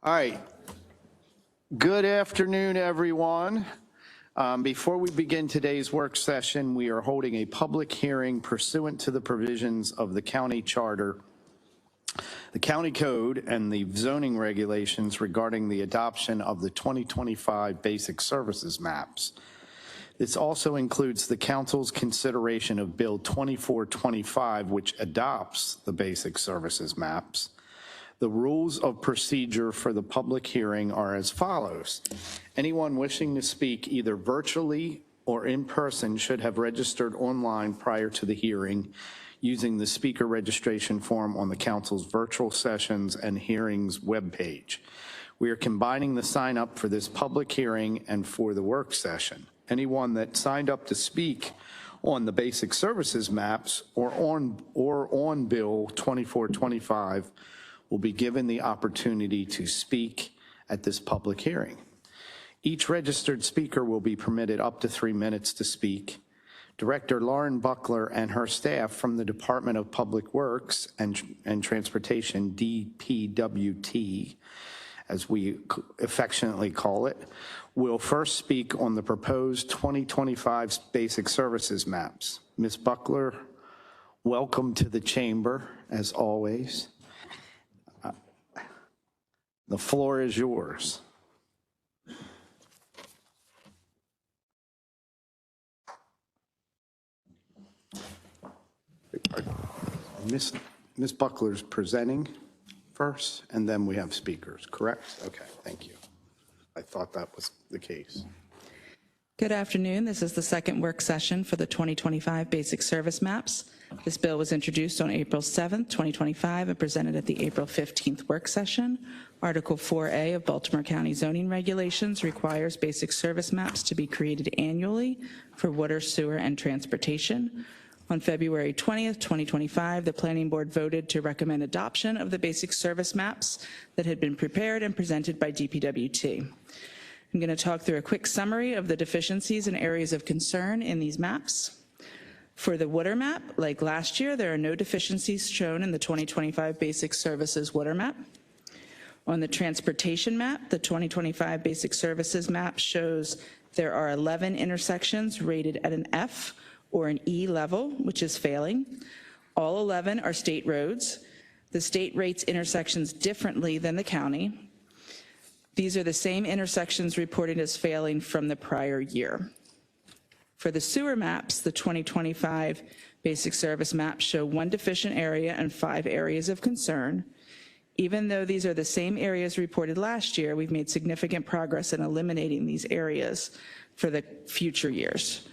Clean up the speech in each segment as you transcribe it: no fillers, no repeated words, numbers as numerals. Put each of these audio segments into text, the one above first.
All right. Good afternoon, everyone. Before we begin today's work session, we are holding a public hearing pursuant to the provisions of the county charter, the county code, and the zoning regulations regarding the adoption of the 2025 basic services maps. This also includes the council's consideration of Bill 2425, which adopts the basic services maps. The rules of procedure for the public hearing are as follows. Anyone wishing to speak either virtually or in person should have registered online prior to the hearing using the speaker registration form on the council's virtual sessions and hearings webpage. We are combining the sign up for this public hearing and for the work session. Anyone that signed up to speak on the basic services maps or on Bill 2425 will be given the opportunity to speak at this public hearing. Each registered speaker will be permitted up to 3 minutes to speak. Director Lauren Buckler and her staff from the Department of Public Works and Transportation, DPWT, as we affectionately call it, will first speak on the proposed 2025 basic services maps. Ms. Buckler, welcome to the chamber, as always. The floor is yours. Ms. Buckler's presenting first, and then we have speakers, correct? Okay, thank you. I thought that was the case. Good afternoon. This is the second work session for the 2025 basic service maps. This bill was introduced on April 7th, 2025 and presented at the April 15th work session. Article 4A of Baltimore County zoning regulations requires basic service maps to be created annually for water, sewer, and transportation. On February 20th, 2025, the Planning Board voted to recommend adoption of the basic service maps that had been prepared and presented by DPWT. I'm going to talk through a quick summary of the deficiencies and areas of concern in these maps. For the water map, like last year, there are no deficiencies shown in the 2025 basic services water map. On the transportation map, the 2025 basic services map shows there are 11 intersections rated at an F or an E level, which is failing. All 11 are state roads. The state rates intersections differently than the county. These are the same intersections reported as failing from the prior year. For the sewer maps, the 2025 basic service maps show 1 deficient area and 5 areas of concern. Even though these are the same areas reported last year, we've made significant progress in eliminating these areas for the future years.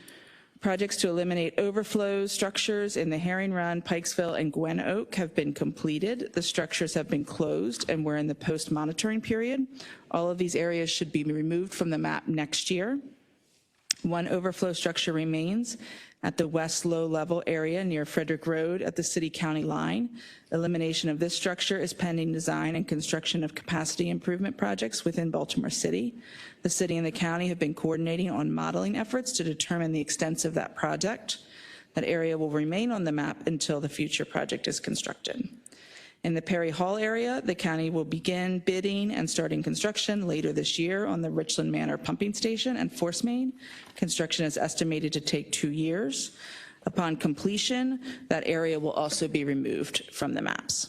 Projects to eliminate overflow structures in the Herring Run, Pikesville, and Gwen Oak have been completed. The structures have been closed and we're in the post-monitoring period. All of these areas should be removed from the map next year. 1 overflow structure remains at the west low-level area near Frederick Road at the city-county line. Elimination of this structure is pending design and construction of capacity improvement projects within Baltimore City. The city and the county have been coordinating on modeling efforts to determine the extent of that project. That area will remain on the map until the future project is constructed. In the Perry Hall area, the county will begin bidding and starting construction later this year on the Richland Manor pumping station and force main. Construction is estimated to take 2 years. Upon completion, that area will also be removed from the maps.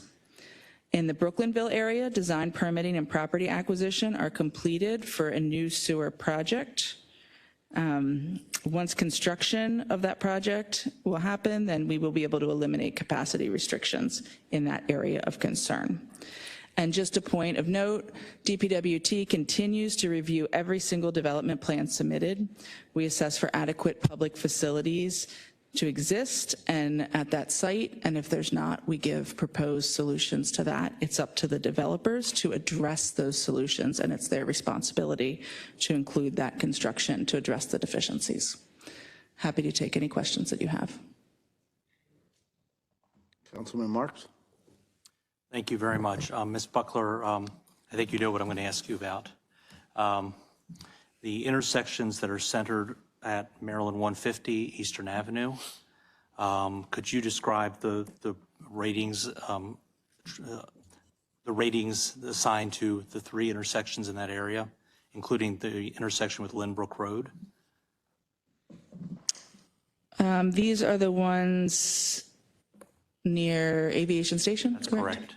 In the Brooklynville area, design, permitting, and property acquisition are completed for a new sewer project. Once construction of that project will happen, then we will be able to eliminate capacity restrictions in that area of concern. And just a point of note, DPWT continues to review every single development plan submitted. We assess for adequate public facilities to exist and at that site, and if there's not, we give proposed solutions to that. It's up to the developers to address those solutions, and it's their responsibility to include that construction to address the deficiencies. Happy to take any questions that you have. Councilman Marks. Thank you very much. Ms. Buckler, I think you know what I'm going to ask you about. The intersections that are centered at Maryland 150 Eastern Avenue. Could you describe the ratings, the the ratings assigned to the 3 intersections in that area, including the intersection with Lynbrook Road? These are the ones near Aviation Station? That's correct.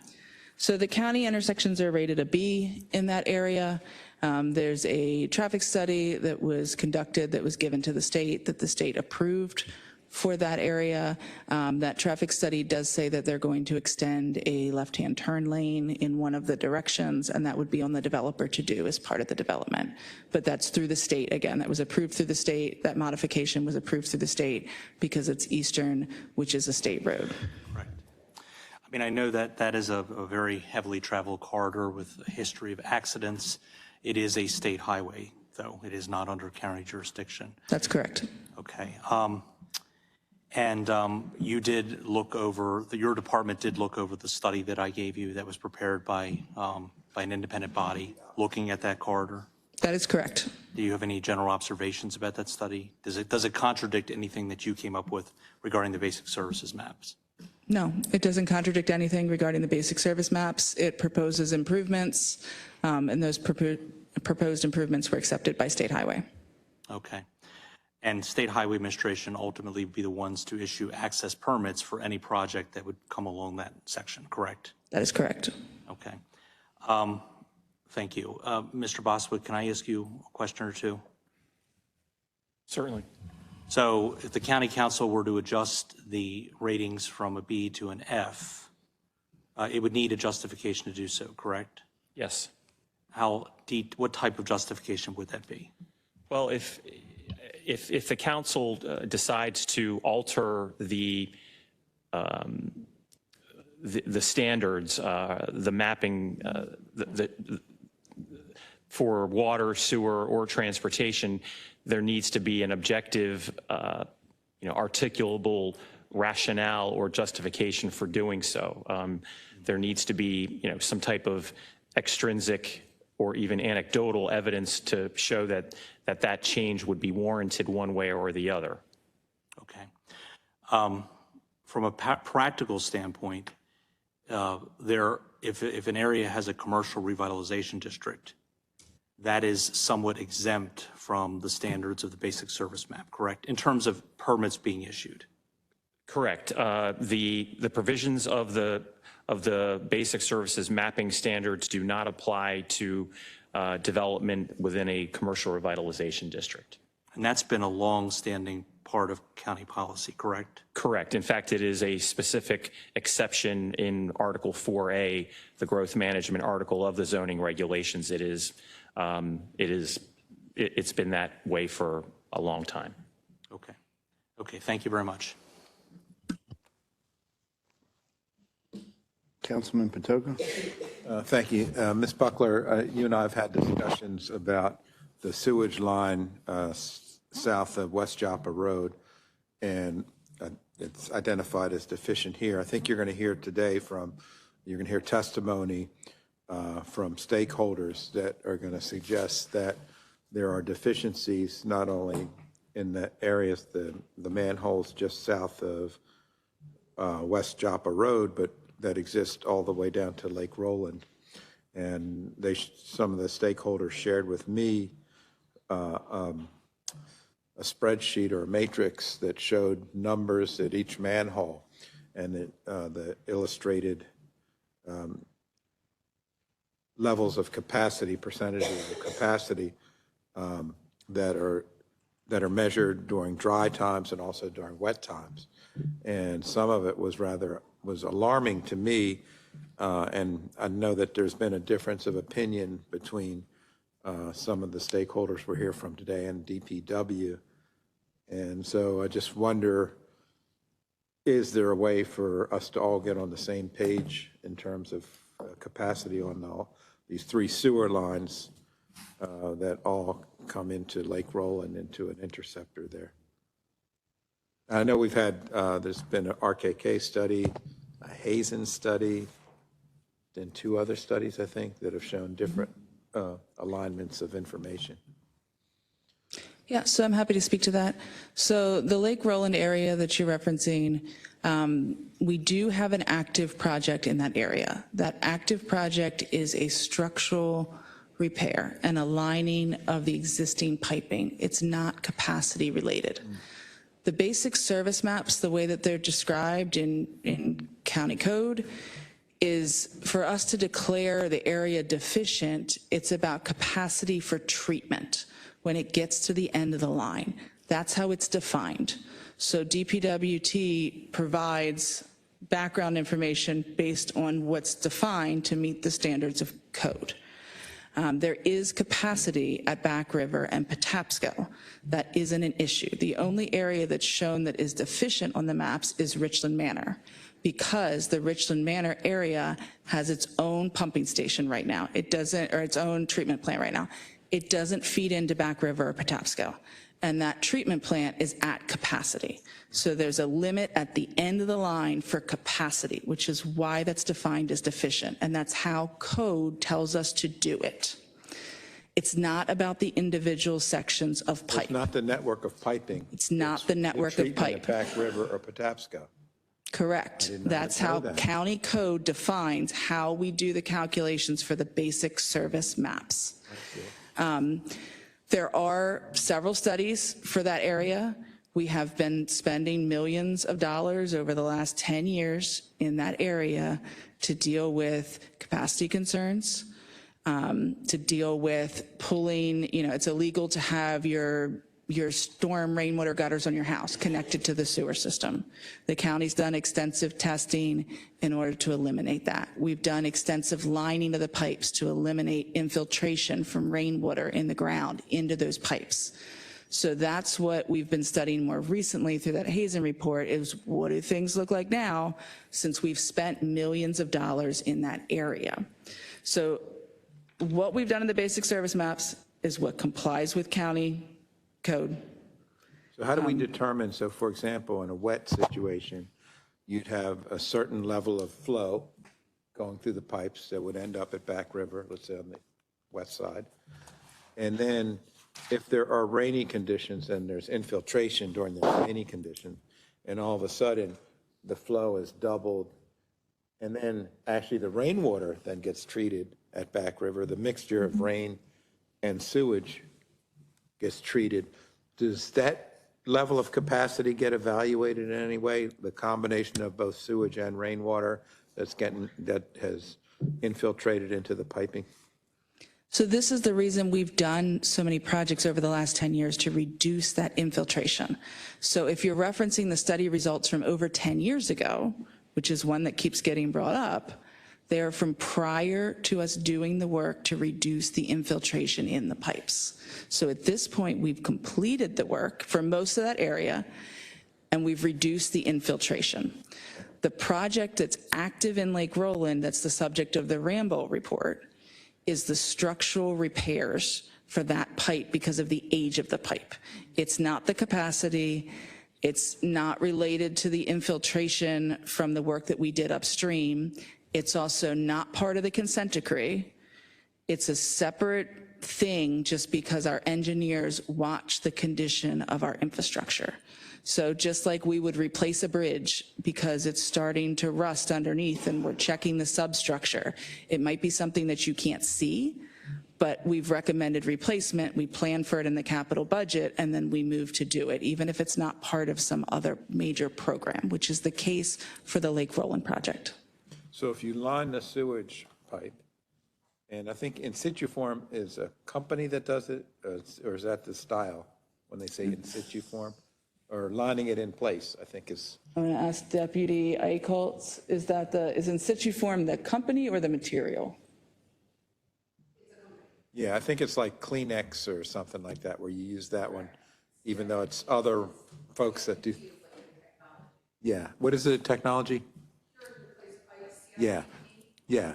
So the county intersections are rated a B in that area. There's a traffic study that was conducted that was given to the state that the state approved for that area. That traffic study does say that they're going to extend a left-hand turn lane in one of the directions, and that would be on the developer to do as part of the development. But that's through the state. Again, that was approved through the state. That modification was approved through the state because it's Eastern, which is a state road. Right. I mean, I know that that is a very heavily traveled corridor with a history of accidents. It is a state highway, though. It is not under county jurisdiction. That's correct. Okay. You did look over, your department did look over the study that I gave you that was prepared by an independent body looking at that corridor? That is correct. Do you have any general observations about that study? Does it contradict anything that you came up with regarding the basic services maps? No, it doesn't contradict anything regarding the basic service maps. It proposes improvements, and those proposed improvements were accepted by State Highway. Okay. And State Highway Administration ultimately would be the ones to issue access permits for any project that would come along that section, correct? That is correct. Okay. Thank you. Mr. Boswick, can I ask you a question or two? Certainly. So if the county council were to adjust the ratings from a B to an F, it would need a justification to do so, correct? Yes. What type of justification would that be? Well, if the council decides to alter the standards, the mapping, for water, sewer, or transportation, there needs to be an objective, articulable rationale or justification for doing so. There needs to be, some type of extrinsic or even anecdotal evidence to show that change would be warranted one way or the other. Okay. From a practical standpoint, if an area has a commercial revitalization district, that is somewhat exempt from the standards of the basic service map, correct? In terms of permits being issued. Correct. The provisions of the basic services mapping standards do not apply to development within a commercial revitalization district. And that's been a long-standing part of county policy, correct? Correct. In fact, it is a specific exception in Article 4A, the growth management article of the zoning regulations. It's been that way for a long time. Okay. Okay. Thank you very much. Councilman Patoka? Thank you. Ms. Buckler, you and I have had discussions about the sewage line south of West Joppa Road, and it's identified as deficient here. I think you're going to hear today you're going to hear testimony from stakeholders that are going to suggest that there are deficiencies not only in the areas, the manholes just south of West Joppa Road, but that exist all the way down to Lake Roland. And some of the stakeholders shared with me a spreadsheet or a matrix that showed numbers at each manhole, and the illustrated levels of capacity, percentages of capacity that are measured during dry times and also during wet times. And some of it was alarming to me, and I know that there's been a difference of opinion between some of the stakeholders we're here from today and DPW. And so I just wonder, is there a way for us to all get on the same page in terms of capacity on these 3 sewer lines that all come into Lake Roland into an interceptor there? I know we've had, there's been an RKK study, a Hazen study, and 2 other studies, I think, that have shown different alignments of information. Yeah, so I'm happy to speak to that. So the Lake Roland area that you're referencing, we do have an active project in that area. That active project is a structural repair and aligning of the existing piping. It's not capacity related. The basic service maps, the way that they're described in county code, is for us to declare the area deficient, it's about capacity for treatment when it gets to the end of the line. That's how it's defined. So DPWT provides background information based on what's defined to meet the standards of code. There is capacity at Back River and Patapsco. That isn't an issue. The only area that's shown that is deficient on the maps is Richland Manor, because the Richland Manor area has its own pumping station right now. It doesn't, or its own treatment plant right now. It doesn't feed into Back River or Patapsco. And that treatment plant is at capacity. So there's a limit at the end of the line for capacity, which is why that's defined as deficient. And that's how code tells us to do it. It's not about the individual sections of pipe. It's not the network of piping. It's not the network of treatment pipe. at Back River or Patapsco. Correct. That's how county code defines how we do the calculations for the basic service maps. There are several studies for that area. We have been spending millions of dollars over the last 10 years in that area to deal with capacity concerns, to deal with pulling, it's illegal to have your storm rainwater gutters on your house connected to the sewer system. The county's done extensive testing in order to eliminate that. We've done extensive lining of the pipes to eliminate infiltration from rainwater in the ground into those pipes. So that's what we've been studying more recently through that Hazen report, is what do things look like now since we've spent millions of dollars in that area. So what we've done in the basic service maps is what complies with county code. So how do we determine, so for example, in a wet situation, you'd have a certain level of flow going through the pipes that would end up at Back River, let's say on the west side. And then if there are rainy conditions and there's infiltration during the rainy condition, and all of a sudden the flow is doubled, and then actually the rainwater then gets treated at Back River, the mixture of rain and sewage gets treated, does that level of capacity get evaluated in any way? The combination of both sewage and rainwater that has infiltrated into the piping? So this is the reason we've done so many projects over the last 10 years to reduce that infiltration. So if you're referencing the study results from over 10 years ago, which is one that keeps getting brought up, they are from prior to us doing the work to reduce the infiltration in the pipes. So at this point, we've completed the work for most of that area, and we've reduced the infiltration. The project that's active in Lake Roland, that's the subject of the Rambo report, is the structural repairs for that pipe because of the age of the pipe. It's not the capacity. It's not related to the infiltration from the work that we did upstream. It's also not part of the consent decree. It's a separate thing just because our engineers watch the condition of our infrastructure. So just like we would replace a bridge because it's starting to rust underneath and we're checking the substructure, it might be something that you can't see, but we've recommended replacement, we plan for it in the capital budget, and then we move to do it, even if it's not part of some other major program, which is the case for the Lake Roland project. So if you line the sewage pipe, and I think In Situ Form is a company that does it, or is that the style when they say In Situ Form? Or lining it in place, I think is. I'm going to ask Deputy Eichholz, is In Situ Form the company or the material? Yeah, I think it's like Kleenex or something like that, where you use that one, even though it's other folks that do. Yeah, what is the technology? Yeah, yeah.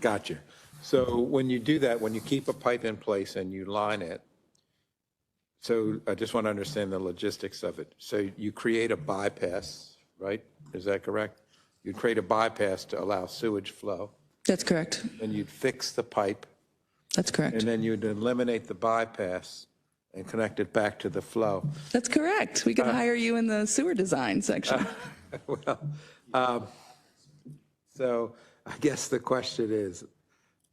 Gotcha. So when you do that, when you keep a pipe in place and you line it, so I just want to understand the logistics of it. So you create a bypass, right? Is that correct? You create a bypass to allow sewage flow. That's correct. Then you'd fix the pipe. That's correct. And then you'd eliminate the bypass and connect it back to the flow. That's correct. We could hire you in the sewer design section. So I guess the question is,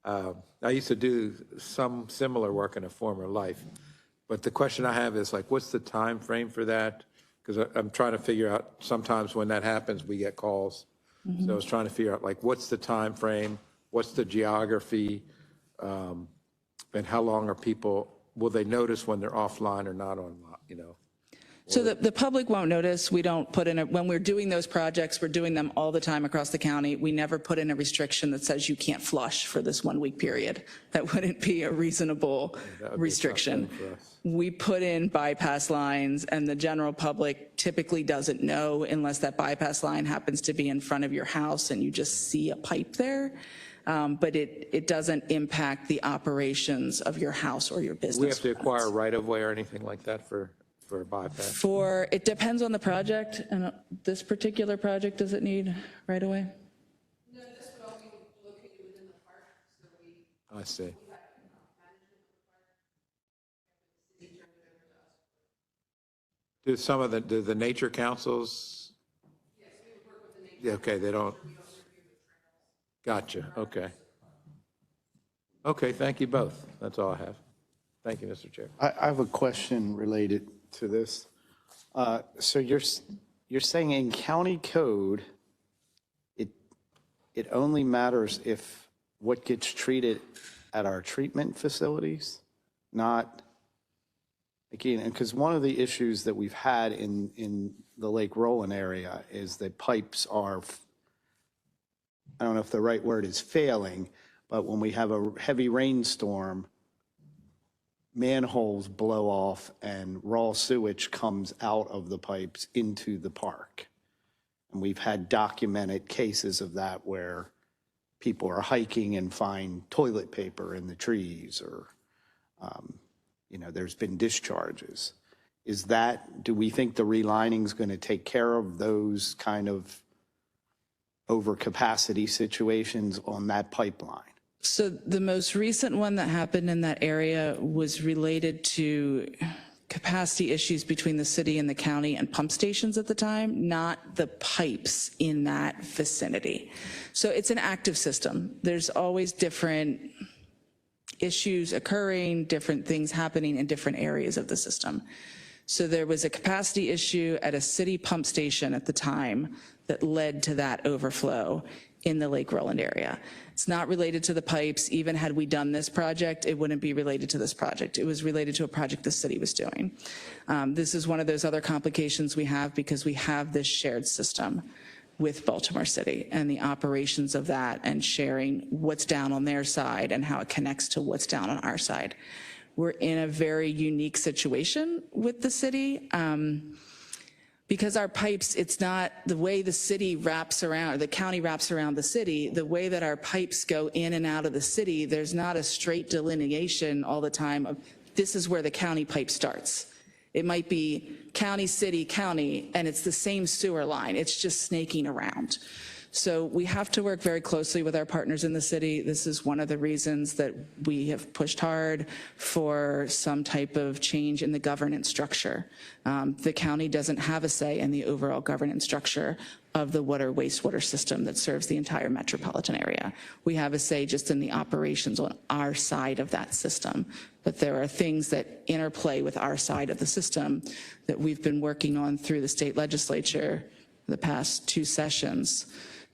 I used to do some similar work in a former life, but the question I have is like, what's the time frame for that? Because I'm trying to figure out, sometimes when that happens, we get calls. So I was trying to figure out like, what's the time frame? What's the geography? And how long are people, will they notice when they're offline or not online, you know? So the public won't notice. We don't put in, when we're doing those projects, we're doing them all the time across the county. We never put in a restriction that says you can't flush for this 1 week period. That wouldn't be a reasonable restriction. We put in bypass lines, and the general public typically doesn't know unless that bypass line happens to be in front of your house and you just see a pipe there. But it doesn't impact the operations of your house or your business. We have to acquire right-of-way or anything like that for a bypass? It depends on the project, and this particular project, does it need right away? No, this would all be located within the park, so we. I see. Do some of do the nature councils? Yes, we would work with the nature. Yeah, okay, they don't. Gotcha, okay. Okay, thank you both. That's all I have. Thank you, Mr. Chair. I have a question related to this. So you're saying in county code, it only matters if what gets treated at our treatment facilities, not, again, because one of the issues that we've had in the Lake Roland area is that pipes are, I don't know if the right word is failing, but when we have a heavy rainstorm, manholes blow off and raw sewage comes out of the pipes into the park. And we've had documented cases of that where people are hiking and find toilet paper in the trees, or, there's been discharges. Do we think the relining is going to take care of those kind of overcapacity situations on that pipeline? So the most recent one that happened in that area was related to capacity issues between the city and the county and pump stations at the time, not the pipes in that vicinity. So it's an active system. There's always different issues occurring, different things happening in different areas of the system. So there was a capacity issue at a city pump station at the time that led to that overflow in the Lake Roland area. It's not related to the pipes. Even had we done this project, it wouldn't be related to this project. It was related to a project the city was doing. This is one of those other complications we have because we have this shared system with Baltimore City and the operations of that and sharing what's down on their side and how it connects to what's down on our side. We're in a very unique situation with the city. Because our pipes, it's not the way the city wraps around, the county wraps around the city, the way that our pipes go in and out of the city, there's not a straight delineation all the time of this is where the county pipe starts. It might be county, city, county, and it's the same sewer line. It's just snaking around. So we have to work very closely with our partners in the city. This is one of the reasons that we have pushed hard for some type of change in the governance structure. The county doesn't have a say in the overall governance structure of the water wastewater system that serves the entire metropolitan area. We have a say just in the operations on our side of that system. But there are things that interplay with our side of the system that we've been working on through the state legislature the past 2 sessions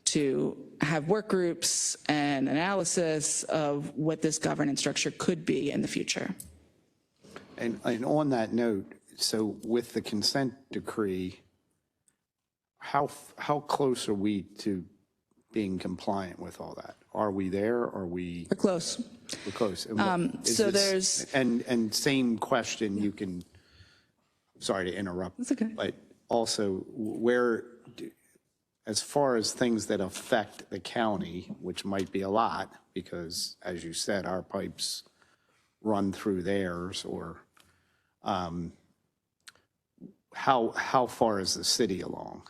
to have work groups and analysis of what this governance structure could be in the future. And on that note, so with the consent decree, how close are we to being compliant with all that? Are we there? Are we? We're close. We're close. So there's. And same question, you can, sorry to interrupt. That's okay. But also as far as things that affect the county, which might be a lot, because as you said, our pipes run through theirs, or how far is the city along?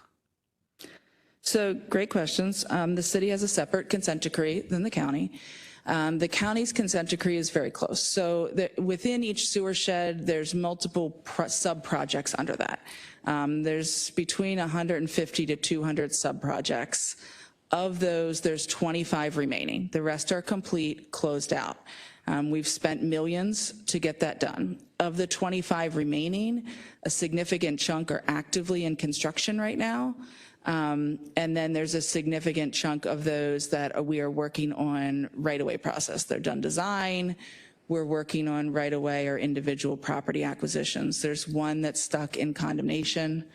So great questions. The city has a separate consent decree than the county. The county's consent decree is very close. So within each sewer shed, there's multiple sub-projects under that. There's between 150 to 200 sub-projects. Of those, there's 25 remaining. The rest are complete, closed out. We've spent millions to get that done. Of the 25 remaining, a significant chunk are actively in construction right now. And then there's a significant chunk of those that we are working on right-of-way process. They're done design. We're working on right-of-way or individual property acquisitions. There's one that's stuck in condemnation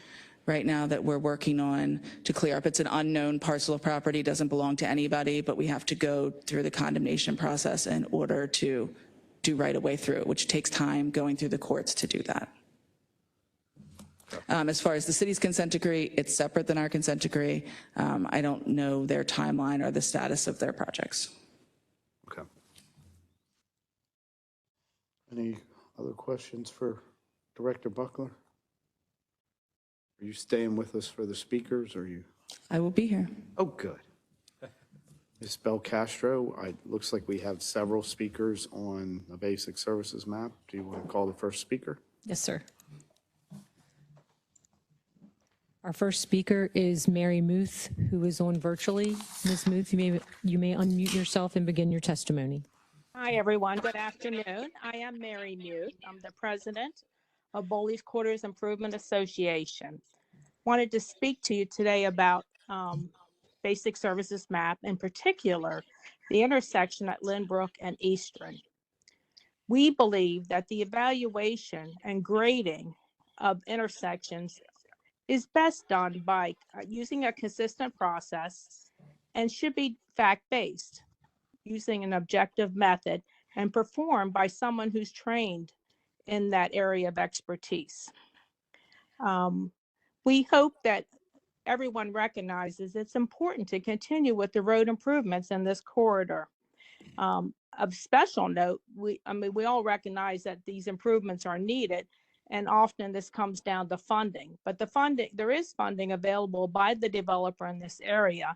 right now that we're working on to clear up. It's an unknown parcel of property, doesn't belong to anybody, but we have to go through the condemnation process in order to do right-of-way through it, which takes time going through the courts to do that. As far as the city's consent decree, it's separate than our consent decree. I don't know their timeline or the status of their projects. Okay. Any other questions for Director Buckler? Are you staying with us for the speakers, or are you? I will be here. Oh, good. Ms. Belcastro, it looks like we have several speakers on the basic services map. Do you want to call the first speaker? Yes, sir. Our first speaker is Mary Muth, who is on virtually. Ms. Muth, you may unmute yourself and begin your testimony. Hi, everyone. Good afternoon. I am Mary Muth. I'm the president of Bowleys Quarters Improvement Association. Wanted to speak to you today about basic services map, in particular, the intersection at Lynbrook and Eastern. We believe that the evaluation and grading of intersections is best done by using a consistent process and should be fact-based, using an objective method, and performed by someone who's trained in that area of expertise. We hope that everyone recognizes it's important to continue with the road improvements in this corridor. Of special note, we all recognize that these improvements are needed, and often this comes down to funding. But there is funding available by the developer in this area,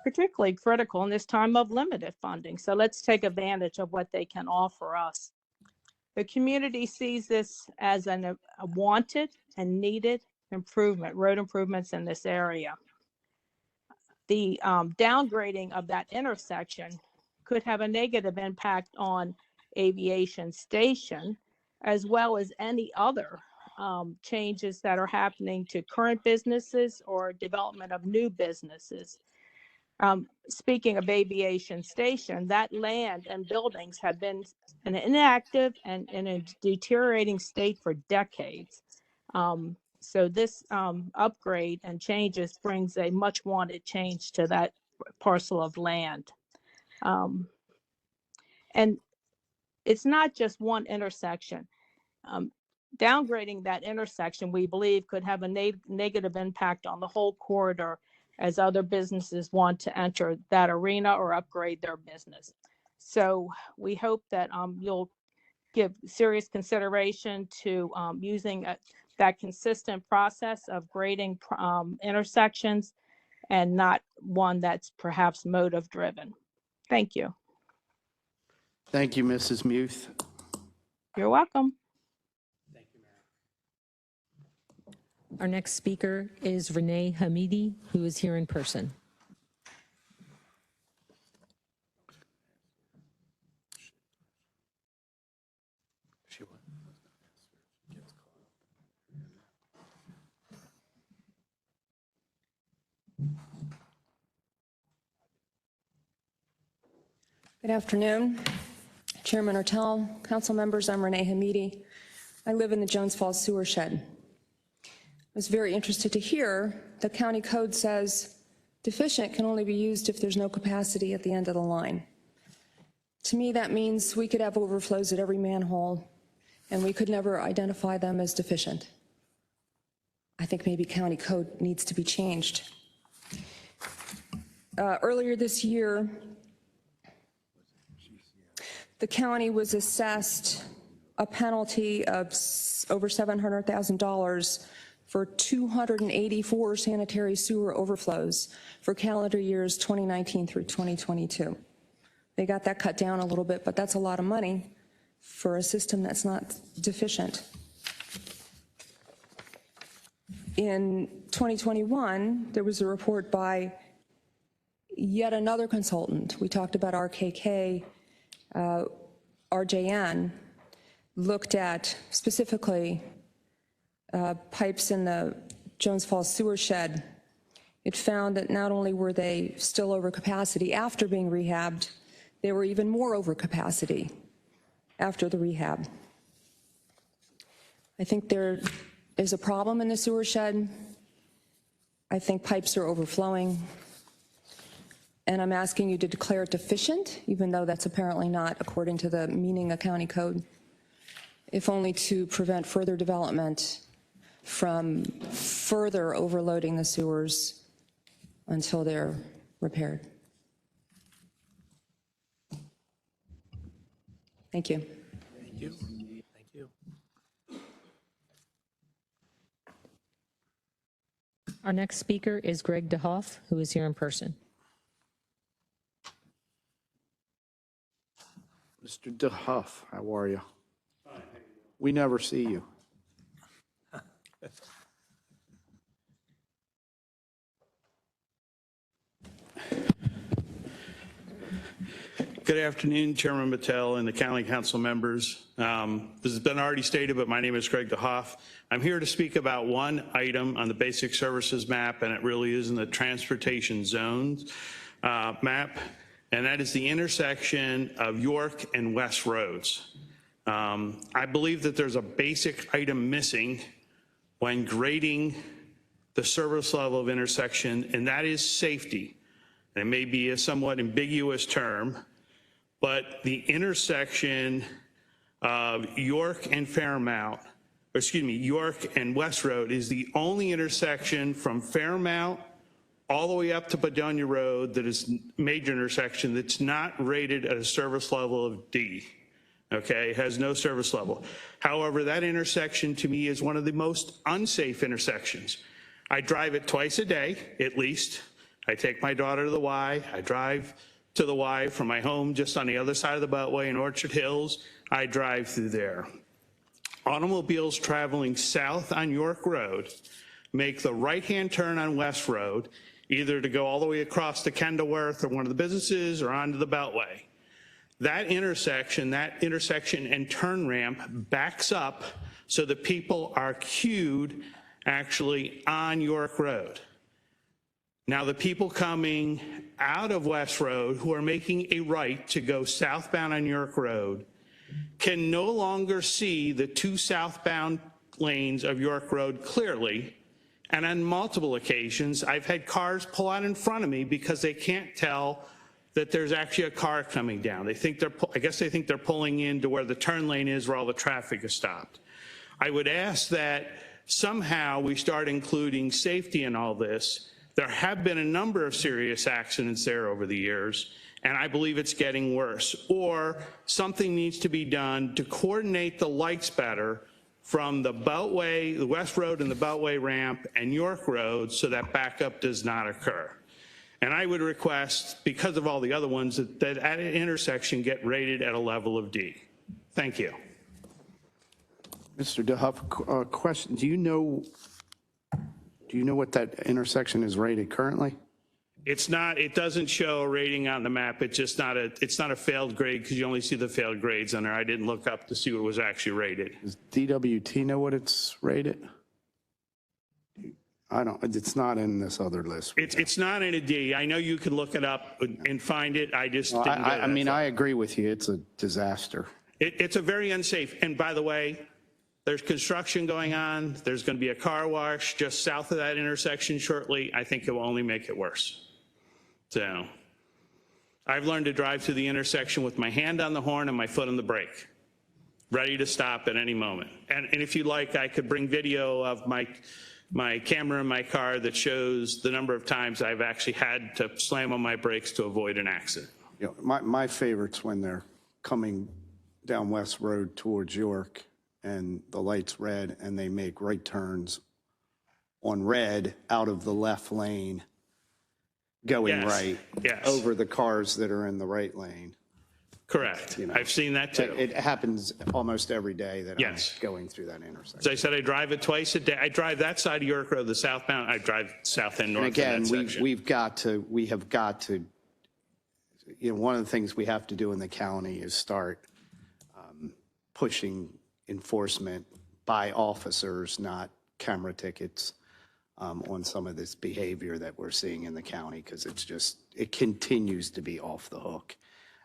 particularly critical in this time of limited funding. So let's take advantage of what they can offer us. The community sees this as a wanted and needed improvement, road improvements in this area. The downgrading of that intersection could have a negative impact on Aviation Station, as well as any other changes that are happening to current businesses or development of new businesses. Speaking of Aviation Station, that land and buildings have been in an inactive and in a deteriorating state for decades. So this upgrade and changes brings a much wanted change to that parcel of land. And it's not just one intersection. Downgrading that intersection, we believe, could have a negative impact on the whole corridor as other businesses want to enter that arena or upgrade their business. So we hope that you'll give serious consideration to using that consistent process of grading intersections, and not one that's perhaps motive driven. Thank you. Thank you, Mrs. Muth. You're welcome. Our next speaker is Renee Hamidi, who is here in person. Good afternoon, Chairman Ortel, council members. I'm Renee Hamidi. I live in the Jones Falls sewer shed. I was very interested to hear the county code says deficient can only be used if there's no capacity at the end of the line. To me, that means we could have overflows at every manhole and we could never identify them as deficient. I think maybe county code needs to be changed. Earlier this year, the county was assessed a penalty of over $700,000 for 284 sanitary sewer overflows for calendar years 2019 through 2022. They got that cut down a little bit, but that's a lot of money for a system that's not deficient. In 2021, there was a report by yet another consultant. We talked about RKK, RJN, looked at specifically pipes in the Jones Falls sewer shed. It found that not only were they still over capacity after being rehabbed, they were even more over capacity after the rehab. I think there is a problem in the sewer shed. I think pipes are overflowing. And I'm asking you to declare it deficient, even though that's apparently not according to the meaning of county code, if only to prevent further development from further overloading the sewers until they're repaired. Thank you. Thank you. Thank you. Our next speaker is Greg DeHoff, who is here in person. Mr. DeHuff, how are you? We never see you. Good afternoon, Chairman Mattel and the County Council members. This has been already stated, but my name is Greg DeHoff. I'm here to speak about one item on the basic services map, and it really is in the transportation zones map, and that is the intersection of York and West Roads. I believe that there's a basic item missing when grading the service level of intersection, and that is safety. And it may be a somewhat ambiguous term, but the intersection of York and Fairmount, or excuse me, York and West Road is the only intersection from Fairmount all the way up to Padonia Road that is major intersection that's not rated at a service level of D. Okay, it has no service level. However, that intersection to me is one of the most unsafe intersections. I drive it twice a day, at least. I take my daughter to the Y. I drive to the Y from my home just on the other side of the Beltway in Orchard Hills. I drive through there. Automobiles traveling south on York Road make the right-hand turn on West Road, either to go all the way across to Kenilworth or one of the businesses or onto the Beltway. That intersection and turn ramp backs up so that people are queued actually on York Road. Now, the people coming out of West Road who are making a right to go southbound on York Road can no longer see the two southbound lanes of York Road clearly. And on multiple occasions, I've had cars pull out in front of me because they can't tell that there's actually a car coming down. I guess they think they're pulling into where the turn lane is where all the traffic is stopped. I would ask that somehow we start including safety in all this. There have been a number of serious accidents there over the years, and I believe it's getting worse. Or something needs to be done to coordinate the lights better from the Beltway, the West Road and the Beltway ramp and York Road so that backup does not occur. And I would request, because of all the other ones, that at an intersection get rated at a level of D. Thank you. Mr. DeHuff, question, do you know what that intersection is rated currently? It's not, it doesn't show a rating on the map. It's just not a failed grade because you only see the failed grades on there. I didn't look up to see what was actually rated. Does DWT know what it's rated? I don't, it's not in this other list. It's not in a D. I know you can look it up and find it. I just didn't go that I mean, far. I agree with you. It's a disaster. It's a very unsafe. And by the way, there's construction going on. There's going to be a car wash just south of that intersection shortly. I think it will only make it worse. So I've learned to drive through the intersection with my hand on the horn and my foot on the brake, ready to stop at any moment. And if you'd like, I could bring video of my camera in my car that shows the number of times I've actually had to slam on my brakes to avoid an accident. You know, my favorite's when they're coming down West Road towards York and the light's red and they make right turns on red out of the left lane going Yes, right yes. over the cars that are in the right lane. Correct. You know. I've seen that too. It happens almost every day that I'm Yes. going through that intersection. As I said, I drive it twice a day. I drive that side of York Road, the southbound. I drive south and north And in again, that section. we have got to, you know, one of the things we have to do in the county is start pushing enforcement by officers, not camera tickets, on some of this behavior that we're seeing in the county, because it continues to be off the hook.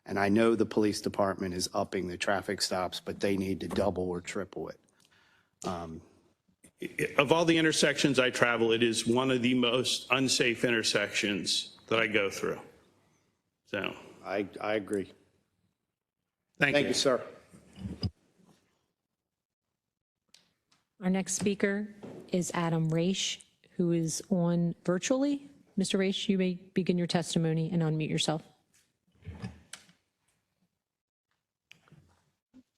And I know the police department is upping the traffic stops, but they need to double or triple it. Of all the intersections I travel, it is one of the most unsafe intersections that I go through. So, I agree. thank Thank you, sir. Our next speaker is Adam Raish, who is on virtually. Mr. Raish, you may begin your testimony and unmute yourself.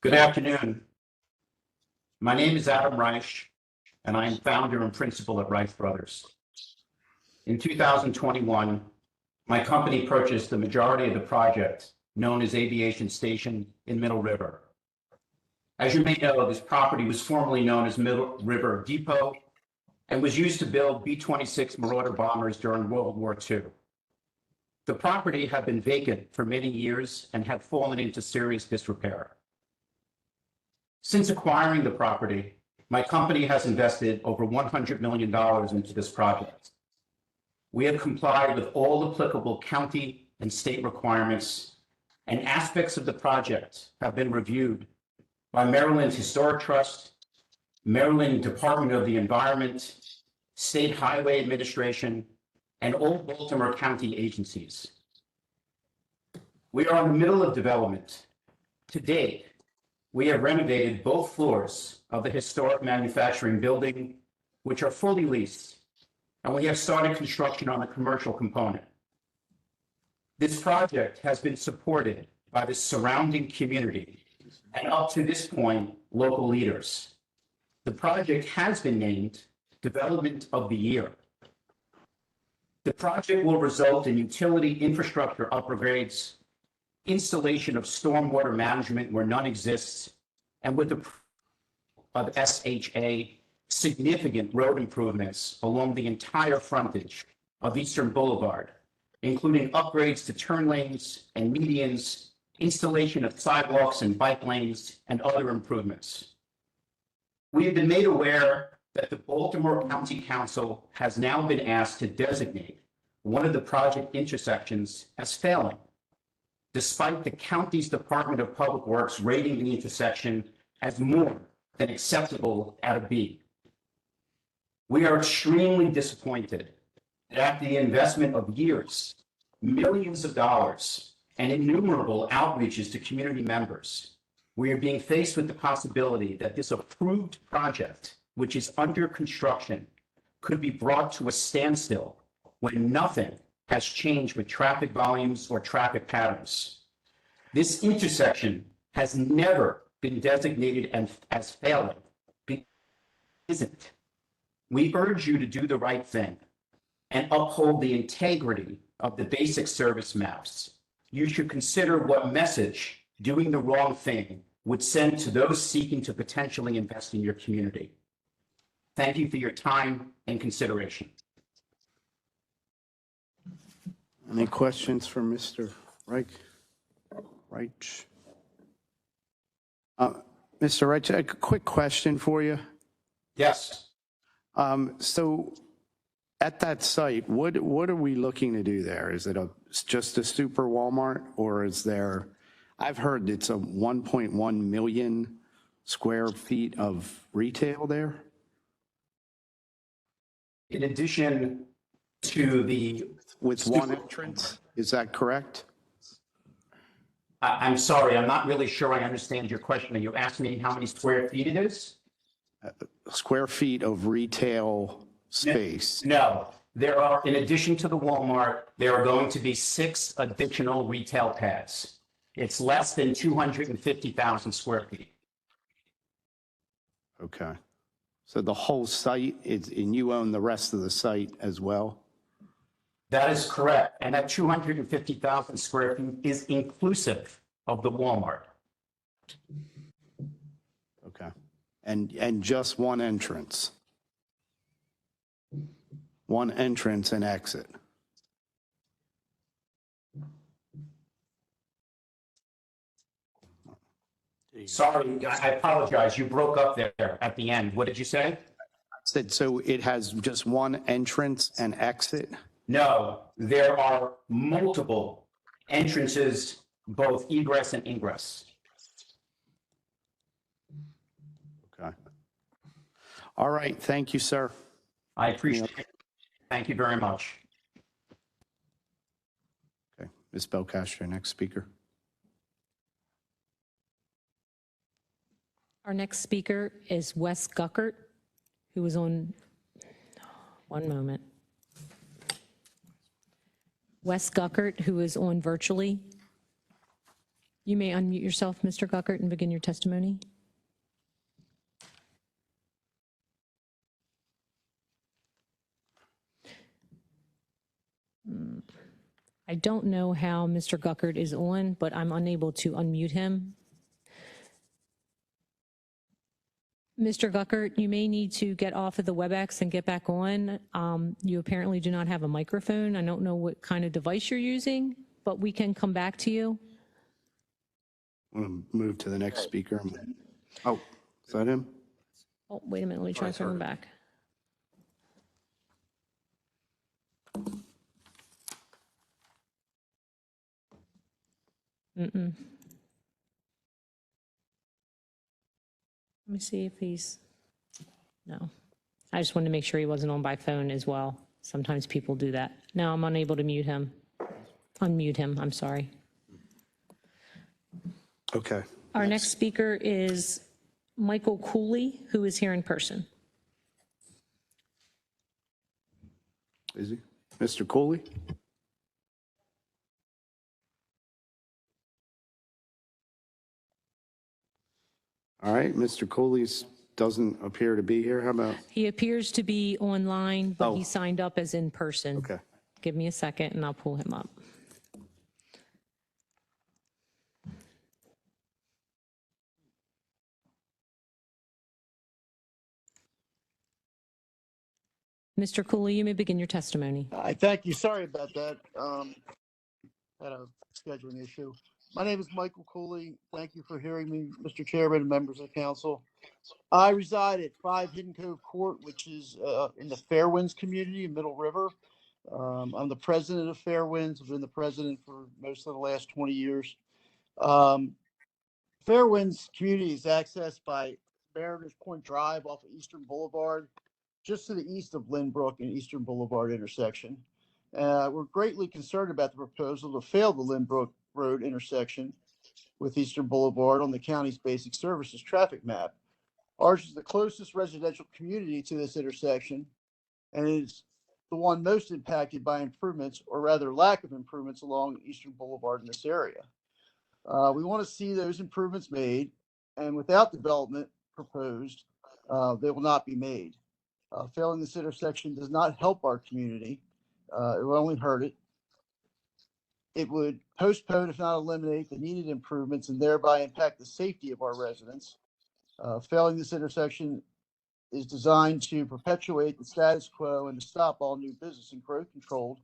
Good afternoon. My name is Adam Reich, and I am founder and principal at Reich Brothers. In 2021, my company purchased the majority of the project known as Aviation Station in Middle River. As you may know, this property was formerly known as Middle River Depot and was used to build B-26 Marauder bombers during World War II. The property had been vacant for many years and had fallen into serious disrepair. Since acquiring the property, my company has invested over $100 million into this project. We have complied with all applicable county and state requirements, and aspects of the project have been reviewed by Maryland Historic Trust, Maryland Department of the Environment, State Highway Administration, and all Baltimore County agencies. We are in the middle of development. To date, we have renovated both floors of the historic manufacturing building, which are fully leased, and we have started construction on the commercial component. This project has been supported by the surrounding community and up to this point, local leaders. The project has been named Development of the Year. The project will result in utility infrastructure upgrades, installation of stormwater management where none exists, and with the of SHA, significant road improvements along the entire frontage of Eastern Boulevard, including upgrades to turn lanes and medians, installation of sidewalks and bike lanes, and other improvements. We have been made aware that the Baltimore County Council has now been asked to designate one of the project intersections as failing, despite the county's Department of Public Works rating the intersection as more than acceptable at a B. We are extremely disappointed that after the investment of years, millions of dollars, and innumerable outreaches to community members, we are being faced with the possibility that this approved project, which is under construction, could be brought to a standstill when nothing has changed with traffic volumes or traffic patterns. This intersection has never been designated as failing, because it isn't. We urge you to do the right thing and uphold the integrity of the basic service maps. You should consider what message doing the wrong thing would send to those seeking to potentially invest in your community. Thank you for your time and consideration. Any questions for Mr. Reich? Mr. Reich, a quick question for you. Yes. So at that site, what are we looking to do there? Is it just a super Walmart, or is there, I've heard it's a 1.1 million square feet of retail there? In addition to the... With one entrance, is that correct? I'm sorry, I'm not really sure I understand your question. Are you asking me how many square feet it is? Square feet of retail space? No, there are, in addition to the Walmart, there are going to be 6 additional retail pads. It's less than 250,000 square feet. Okay. So the whole site is, and you own the rest of the site as well? That is correct. And that 250,000 square feet is inclusive of the Walmart. Okay. And just one entrance? One entrance and exit? Sorry, I apologize. You broke up there at the end. What did you say? Said, so it has just one entrance and exit? No, there are multiple entrances, both egress and ingress. Okay. All right, thank you, sir. I appreciate it. Thank you very much. Okay, Ms. Belcastro, next speaker. Our next speaker is Wes Guckert, who was on, one moment. Wes Guckert, who is on virtually. You may unmute yourself, Mr. Guckert, and begin your testimony. I don't know how Mr. Guckert is on, but I'm unable to unmute him. Mr. Guckert, you may need to get off of the WebEx and get back on. You apparently do not have a microphone. I don't know what kind of device you're using, but we can come back to you. I'm going to move to the next speaker. Oh, is that him? Oh, wait a minute, let me try to turn him back. Let me see if he's, no. I just wanted to make sure he wasn't on by phone as well. Sometimes people do that. No, I'm unable to mute him. Unmute him, I'm sorry. Okay. Our next speaker is Michael Cooley, who is here in person. Is he? Mr. Cooley? All right, Mr. Cooley doesn't appear to be here. How about? He appears to be online, but he Oh. signed up as in person. Okay. Give me a second and I'll pull him up. Mr. Cooley, you may begin your testimony. I thank you. Sorry about that. Had a scheduling issue. My name is Michael Cooley. Thank you for hearing me, Mr. Chairman and members of the council. I reside at 5 Hidden Cove Court, which is in the Fairwinds community in Middle River. I'm the president of Fairwinds. I've been the president for most of the last 20 years. Fairwinds community is accessed by Mariners Point Drive off of Eastern Boulevard, just to the east of Lynbrook and Eastern Boulevard intersection. We're greatly concerned about the proposal to fail the Lynbrook Road intersection with Eastern Boulevard on the county's basic services traffic map. Ours is the closest residential community to this intersection and is the one most impacted by improvements, or rather lack of improvements, along Eastern Boulevard in this area. We want to see those improvements made, and without development proposed, they will not be made. Failing this intersection does not help our community. It will only hurt it. It would postpone, if not eliminate, the needed improvements and thereby impact the safety of our residents. Failing this intersection is designed to perpetuate the status quo and to stop all new business and growth controlled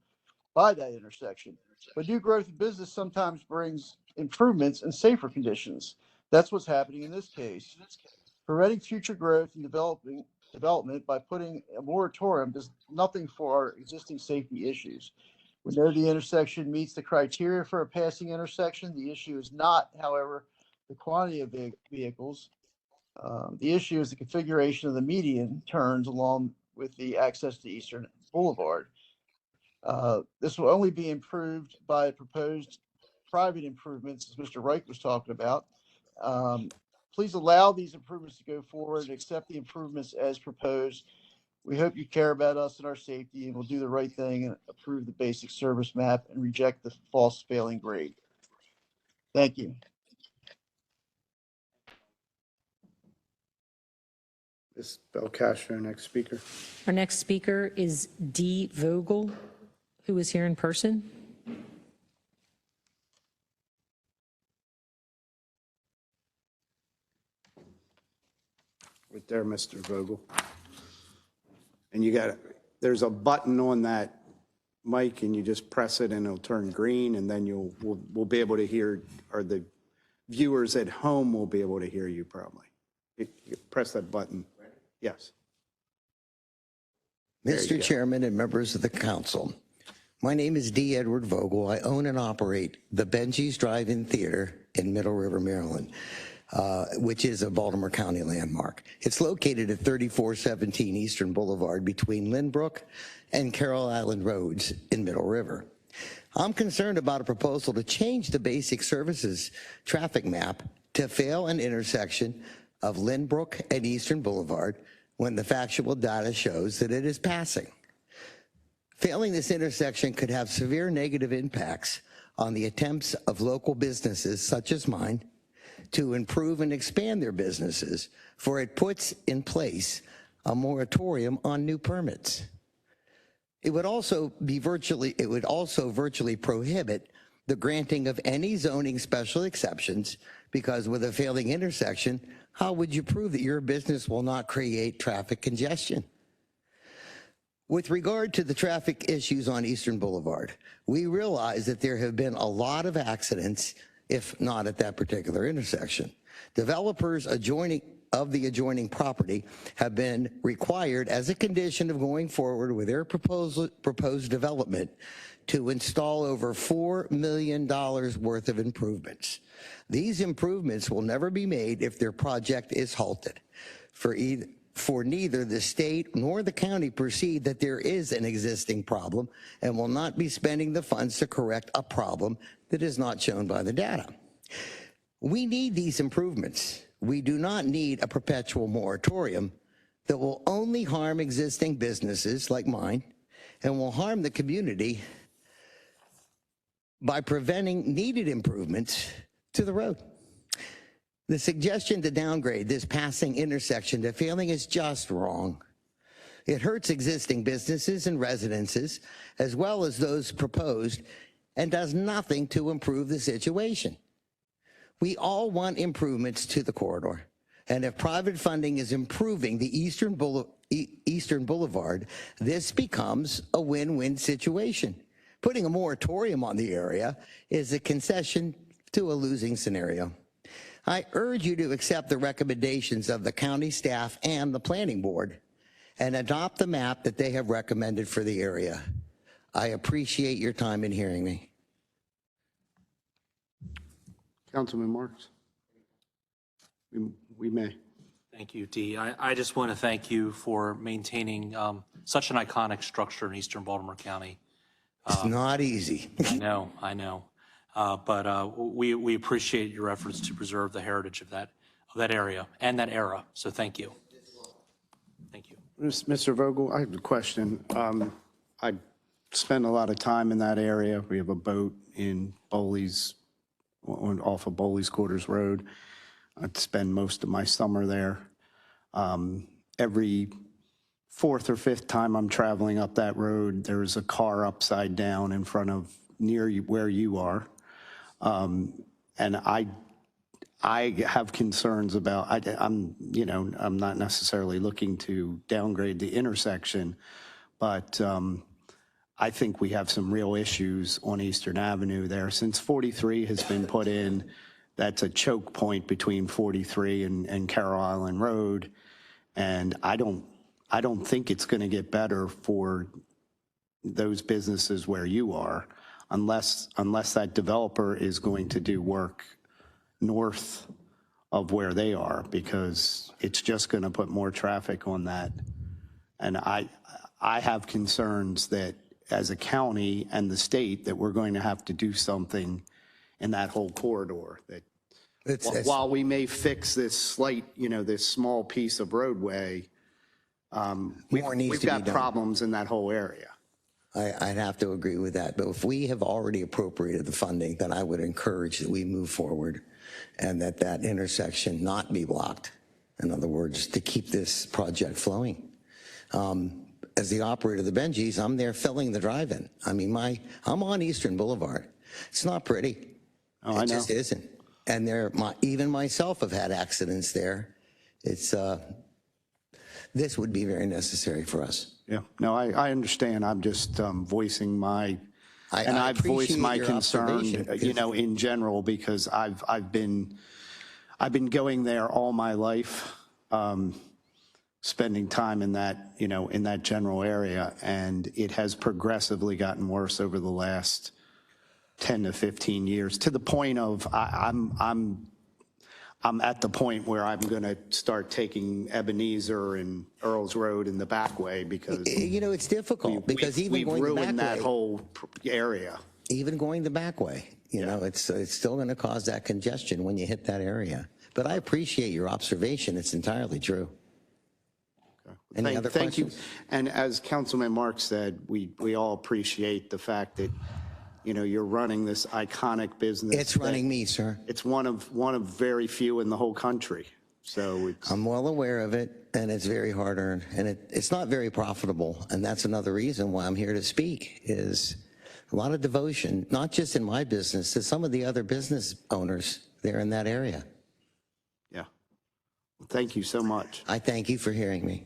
by that intersection. But new growth in business sometimes brings improvements and safer conditions. That's what's happening in this case. Preventing future growth and development by putting a moratorium does nothing for our existing safety issues. We know the intersection meets the criteria for a passing intersection. The issue is not, however, the quantity of vehicles. The issue is the configuration of the median turns along with the access to Eastern Boulevard. This will only be improved by proposed private improvements, as Mr. Reich was talking about. Please allow these improvements to go forward and accept the improvements as proposed. We hope you care about us and our safety and will do the right thing and approve the basic service map and reject the false failing grade. Thank you. Ms. Belcastro, next speaker. Our next speaker is Dee Vogel, who is here in person. Right there, Mr. Vogel. And you got, there's a button on that mic and you just press it and it'll turn green and then we'll be able to hear, or the viewers at home will be able to hear you probably. You press that button. Yes. Mr. Chairman and members of the council, my name is D. Edward Vogel. I own and operate the Benji's Drive-In Theater in Middle River, Maryland, which is a Baltimore County landmark. It's located at 3417 Eastern Boulevard between Lynbrook and Carroll Island Roads in Middle River. I'm concerned about a proposal to change the basic services traffic map to fail an intersection of Lynbrook and Eastern Boulevard when the factual data shows that it is passing. Failing this intersection could have severe negative impacts on the attempts of local businesses such as mine to improve and expand their businesses, for it puts in place a moratorium on new permits. It would also virtually prohibit the granting of any zoning special exceptions, because with a failing intersection, how would you prove that your business will not create traffic congestion? With regard to the traffic issues on Eastern Boulevard, we realize that there have been a lot of accidents, if not at that particular intersection. Developers of the adjoining property have been required, as a condition of going forward with their proposed development, to install over $4 million worth of improvements. These improvements will never be made if their project is halted. For neither the state nor the county perceive that there is an existing problem and will not be spending the funds to correct a problem that is not shown by the data. We need these improvements. We do not need a perpetual moratorium that will only harm existing businesses like mine and will harm the community by preventing needed improvements to the road. The suggestion to downgrade this passing intersection to failing is just wrong. It hurts existing businesses and residences, as well as those proposed, and does nothing to improve the situation. We all want improvements to the corridor, and if private funding is improving the Eastern Boulevard, this becomes a win-win situation. Putting a moratorium on the area is a concession to a losing scenario. I urge you to accept the recommendations of the county staff and the planning board and adopt the map that they have recommended for the area. I appreciate your time in hearing me. Councilman Marks? We may. Thank you, Dee. I just want to thank you for maintaining such an iconic structure in Eastern Baltimore County. It's not easy. I know. But we appreciate your efforts to preserve the heritage of that area and that era. So thank you. Thank you. Mr. Vogel, I have a question. I spend a lot of time in that area. We have a boat in Bowley's, off of Bowley's Quarters Road. I'd spend most of my summer there. Every fourth or fifth time I'm traveling up that road, there's a car upside down in front of near you, where you are. And I have concerns about, I'm not necessarily looking to downgrade the intersection, but I think we have some real issues on Eastern Avenue there. Since 43 has been put in, that's a choke point between 43 and Carroll Island Road. And I don't think it's going to get better for those businesses where you are, unless that developer is going to do work north of where they are, because it's just going to put more traffic on that. And I have concerns that as a county and the state that we're going to have to do something in that whole corridor, that while we may fix this slight, this small piece of roadway, we've got problems in that whole area. I'd have to agree with that. But if we have already appropriated the funding, then I would encourage that we move forward and that intersection not be blocked. In other words, to keep this project flowing. As the operator of the Benji's, I'm there filling the drive-in. I mean, I'm on Eastern Boulevard. It's not pretty. Oh, I know. It just isn't. And even myself have had accidents there. It's this would be very necessary for us. Yeah, no, I understand. I'm just voicing my, and I I've voiced appreciate my your concern, observation, in general, because I've been going there all my life, spending time in that, in that general area, and it has progressively gotten worse over the last 10 to 15 years, to the point of I'm at the point where I'm going to start taking Ebenezer and Earls Road in the back way, because it's difficult because even we've going the back ruined that way, whole area. even going the back way, it's still going to cause that congestion when you hit that area. But I appreciate your observation. It's entirely true. Any other Thank you. questions? And as Councilman Marks said, we all appreciate the fact that, you're running this iconic business. It's running me, sir. It's one of very few in the whole country. So I'm well aware of it, and it's very hard earned, and it's not very profitable. And that's another reason why I'm here to speak, is a lot of devotion, not just in my business, to some of the other business owners there in that area. Yeah. Thank you so much. I thank you for hearing me.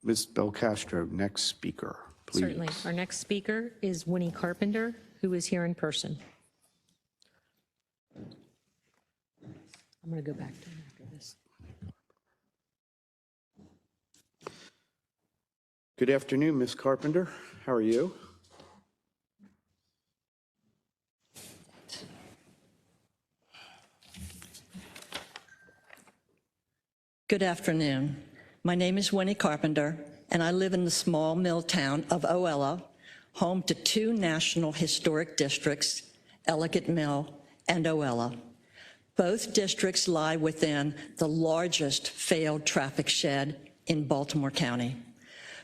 Ms. Belcastro, next speaker, please. Certainly. Our next speaker is Winnie Carpenter, who is here in person. I'm going to go back to him after this. Good afternoon, Ms. Carpenter. How are you? Good afternoon. My name is Winnie Carpenter, and I live in the small mill town of Oella, home to two national historic districts, Ellicott Mill and Oella. Both districts lie within the largest failed traffic shed in Baltimore County.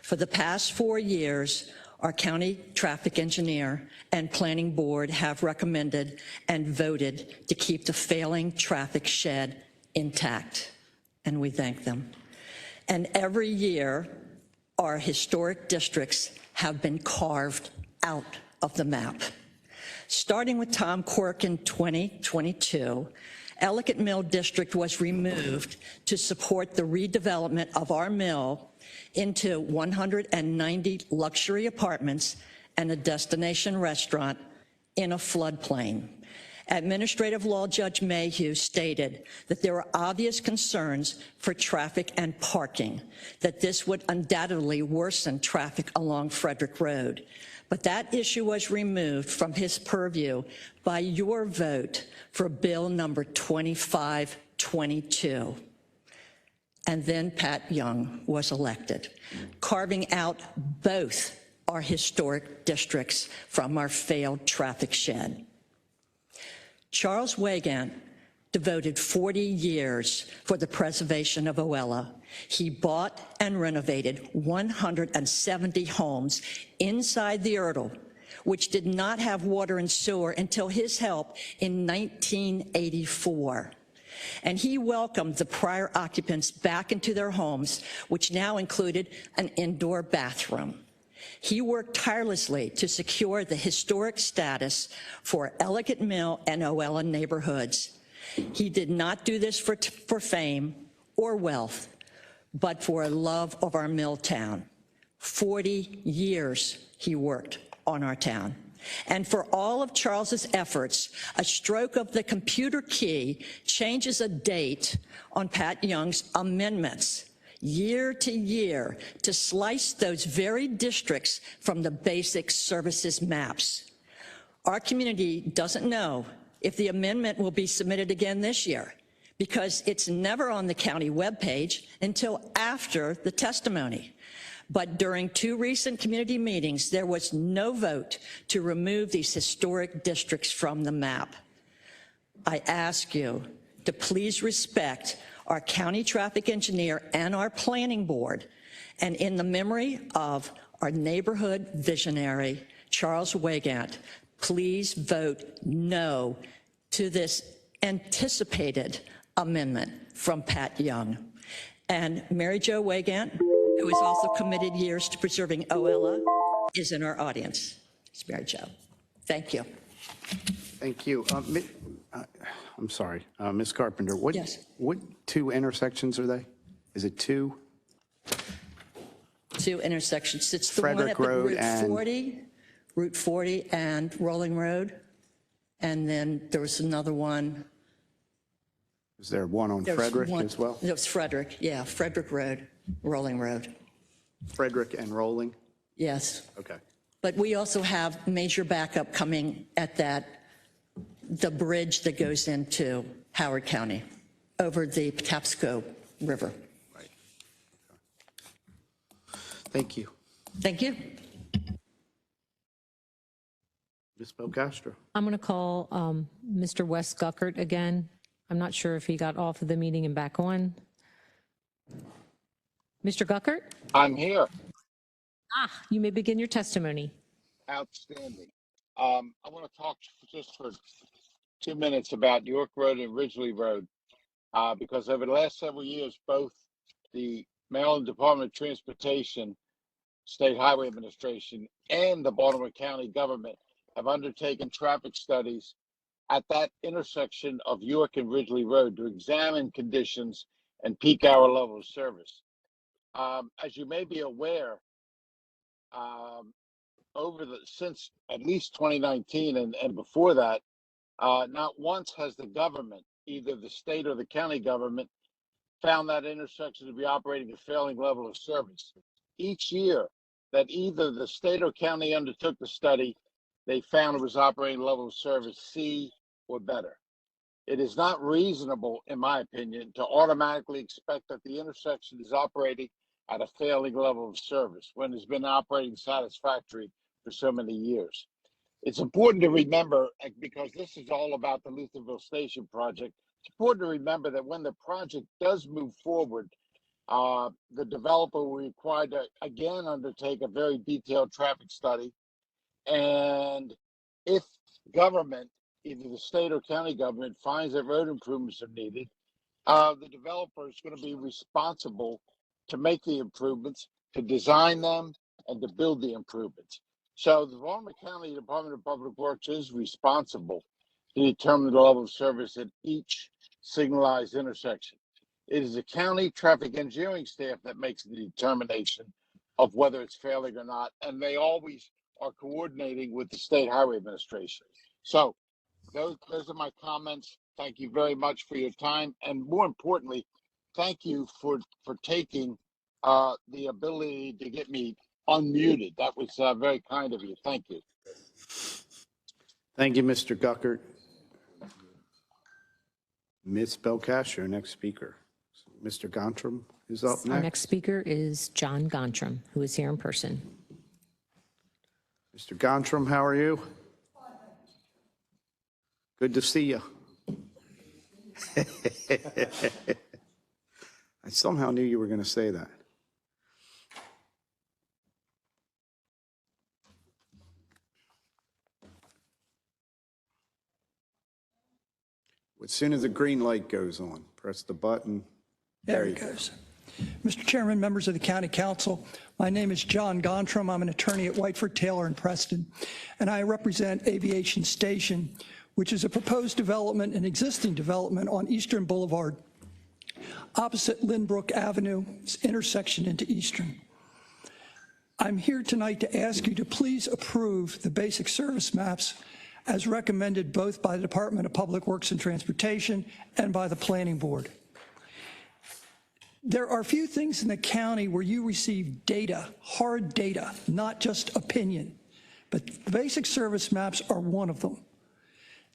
For the past 4 years, our county traffic engineer and planning board have recommended and voted to keep the failing traffic shed intact, and we thank them. And every year, our historic districts have been carved out of the map. Starting with Tom Quirk in 2022, Ellicott Mill District was removed to support the redevelopment of our mill into 190 luxury apartments and a destination restaurant in a floodplain. Administrative Law Judge Mayhew stated that there are obvious concerns for traffic and parking, that this would undoubtedly worsen traffic along Frederick Road. But that issue was removed from his purview by your vote for Bill number 2522. And then Pat Young was elected, carving out both our historic districts from our failed traffic shed. Charles Weygandt devoted 40 years for the preservation of Oella. He bought and renovated 170 homes inside the Erdel, which did not have water and sewer until his help in 1984. And he welcomed the prior occupants back into their homes, which now included an indoor bathroom. He worked tirelessly to secure the historic status for Ellicott Mill and Oella neighborhoods. He did not do this for fame or wealth, but for a love of our mill town. 40 years he worked on our town. And for all of Charles's efforts, a stroke of the computer key changes a date on Pat Young's amendments year to year to slice those very districts from the basic services maps. Our community doesn't know if the amendment will be submitted again this year, because it's never on the county webpage until after the testimony. But during 2 recent community meetings, there was no vote to remove these historic districts from the map. I ask you to please respect our county traffic engineer and our planning board, and in the memory of our neighborhood visionary, Charles Weygandt, please vote no to this anticipated amendment from Pat Young. And Mary Jo Weygandt, who has also committed years to preserving Oella, is in our audience. It's Mary Jo. Thank you. Thank you. I'm sorry, Ms. Carpenter, what 2 intersections are they? Is it 2? Two intersections. It's the one Frederick up at Road and- Route 40 and Rolling Road. And then there was another one. Is there one on There's Frederick one- as well? It was Frederick, yeah, Frederick Road, Rolling Road, Frederick and Rolling? yes. Okay. But we also have major backup coming at the bridge that goes into Howard County over the Patapsco River. Right. Thank you. Thank you. Ms. Belcastro. I'm going to call Mr. Wes Guckert again. I'm not sure if he got off of the meeting and back on. Mr. Guckert? I'm here. You may begin your testimony. Outstanding. I want to talk just for 2 minutes about York Road and Ridgely Road, because over the last several years, both the Maryland Department of Transportation, State Highway Administration, and the Baltimore County government have undertaken traffic studies at that intersection of York and Ridgely Road to examine conditions and peak hour level of service. As you may be aware, since at least 2019 and before that, not once has the government, either the state or the county government, found that intersection to be operating a failing level of service. Each year that either the state or county undertook the study, they found it was operating level of service C or better. It is not reasonable, in my opinion, to automatically expect that the intersection is operating at a failing level of service when it's been operating satisfactory for so many years. It's important to remember, because this is all about the Lutherville Station project, it's important to remember that when the project does move forward, the developer will be required to again undertake a very detailed traffic study. And if government, either the state or county government, finds that road improvements are needed, the developer is going to be responsible to make the improvements, to design them, and to build the improvements. So the Baltimore County Department of Public Works is responsible to determine the level of service at each signalized intersection. It is the county traffic engineering staff that makes the determination of whether it's failing or not, and they always are coordinating with the State Highway Administration. So those are my comments. Thank you very much for your time, and more importantly, thank you for taking the ability to get me unmuted. That was very kind of you. Thank you. Thank you, Mr. Guckert. Ms. Belcastro, next speaker. Mr. Gontram is up Our next. next speaker is John Gontram, who is here in person. Mr. Gontram, how are you? Good to see you. I somehow knew you were going to say that. As soon as the green light goes on, press the button. There it goes. Mr. Chairman, members of the County Council, my name is John Gontram. I'm an attorney at Whiteford, Taylor, and Preston, and I represent Aviation Station, which is a proposed development, an existing development on Eastern Boulevard, opposite Lynbrook Avenue's intersection into Eastern. I'm here tonight to ask you to please approve the basic service maps as recommended both by the Department of Public Works and Transportation and by the Planning Board. There are few things in the county where you receive data, hard data, not just opinion, but the basic service maps are one of them.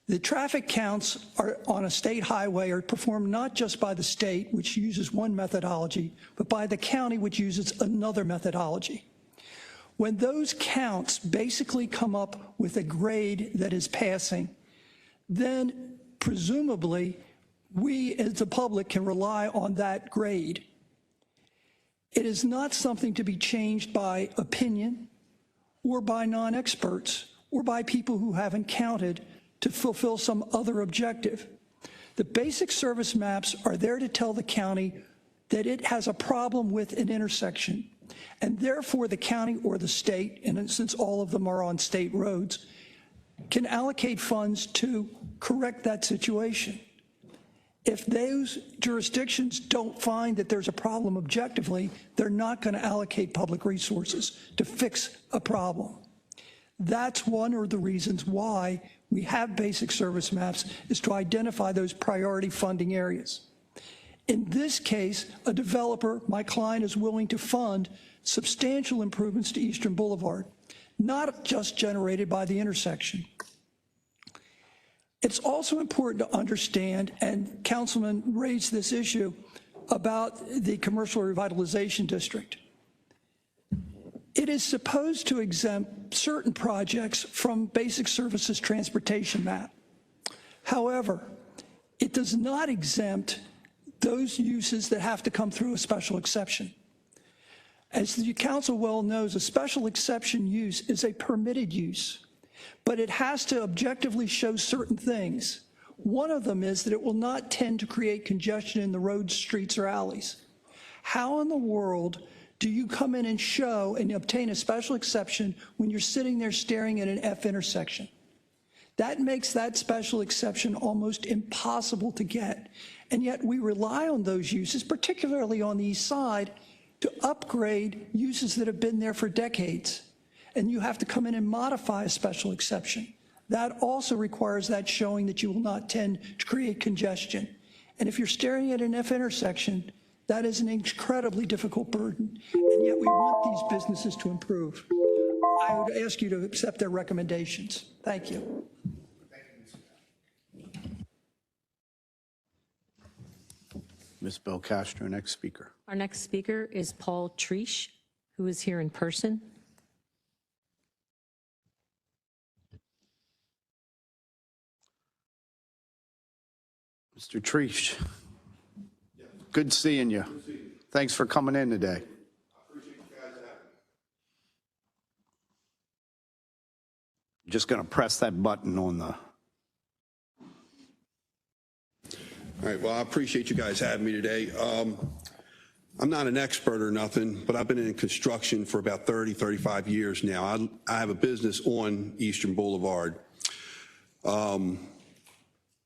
The traffic counts are on a state highway are performed not just by the state, which uses one methodology, but by the county, which uses another methodology. When those counts basically come up with a grade that is passing, then presumably we as the public can rely on that grade. It is not something to be changed by opinion or by non-experts or by people who haven't counted to fulfill some other objective. The basic service maps are there to tell the county that it has a problem with an intersection, and therefore the county or the state, and since all of them are on state roads, can allocate funds to correct that situation. If those jurisdictions don't find that there's a problem objectively, they're not going to allocate public resources to fix a problem. That's one of the reasons why we have basic service maps, is to identify those priority funding areas. In this case, a developer, my client, is willing to fund substantial improvements to Eastern Boulevard, not just generated by the intersection. It's also important to understand, and Councilman raised this issue about the commercial revitalization district. It is supposed to exempt certain projects from basic services transportation map. However, it does not exempt those uses that have to come through a special exception. As the council well knows, a special exception use is a permitted use, but it has to objectively show certain things. One of them is that it will not tend to create congestion in the roads, streets, or alleys. How in the world do you come in and show and obtain a special exception when you're sitting there staring at an F intersection? That makes that special exception almost impossible to get. And yet we rely on those uses, particularly on the east side, to upgrade uses that have been there for decades. And you have to come in and modify a special exception. That also requires that showing that you will not tend to create congestion. And if you're staring at an F intersection, that is an incredibly difficult burden. And yet we want these businesses to improve. I would ask you to accept their recommendations. Thank you. Ms. Belcastro, next speaker. Our next speaker is Paul Treesh, who is here in person. Mr. Treesh, good seeing you. Thanks for coming in today. Just going to press that button on the... All right, well, I appreciate you guys having me today. I'm not an expert or nothing, but I've been in construction for about 30, 35 years now. I have a business on Eastern Boulevard.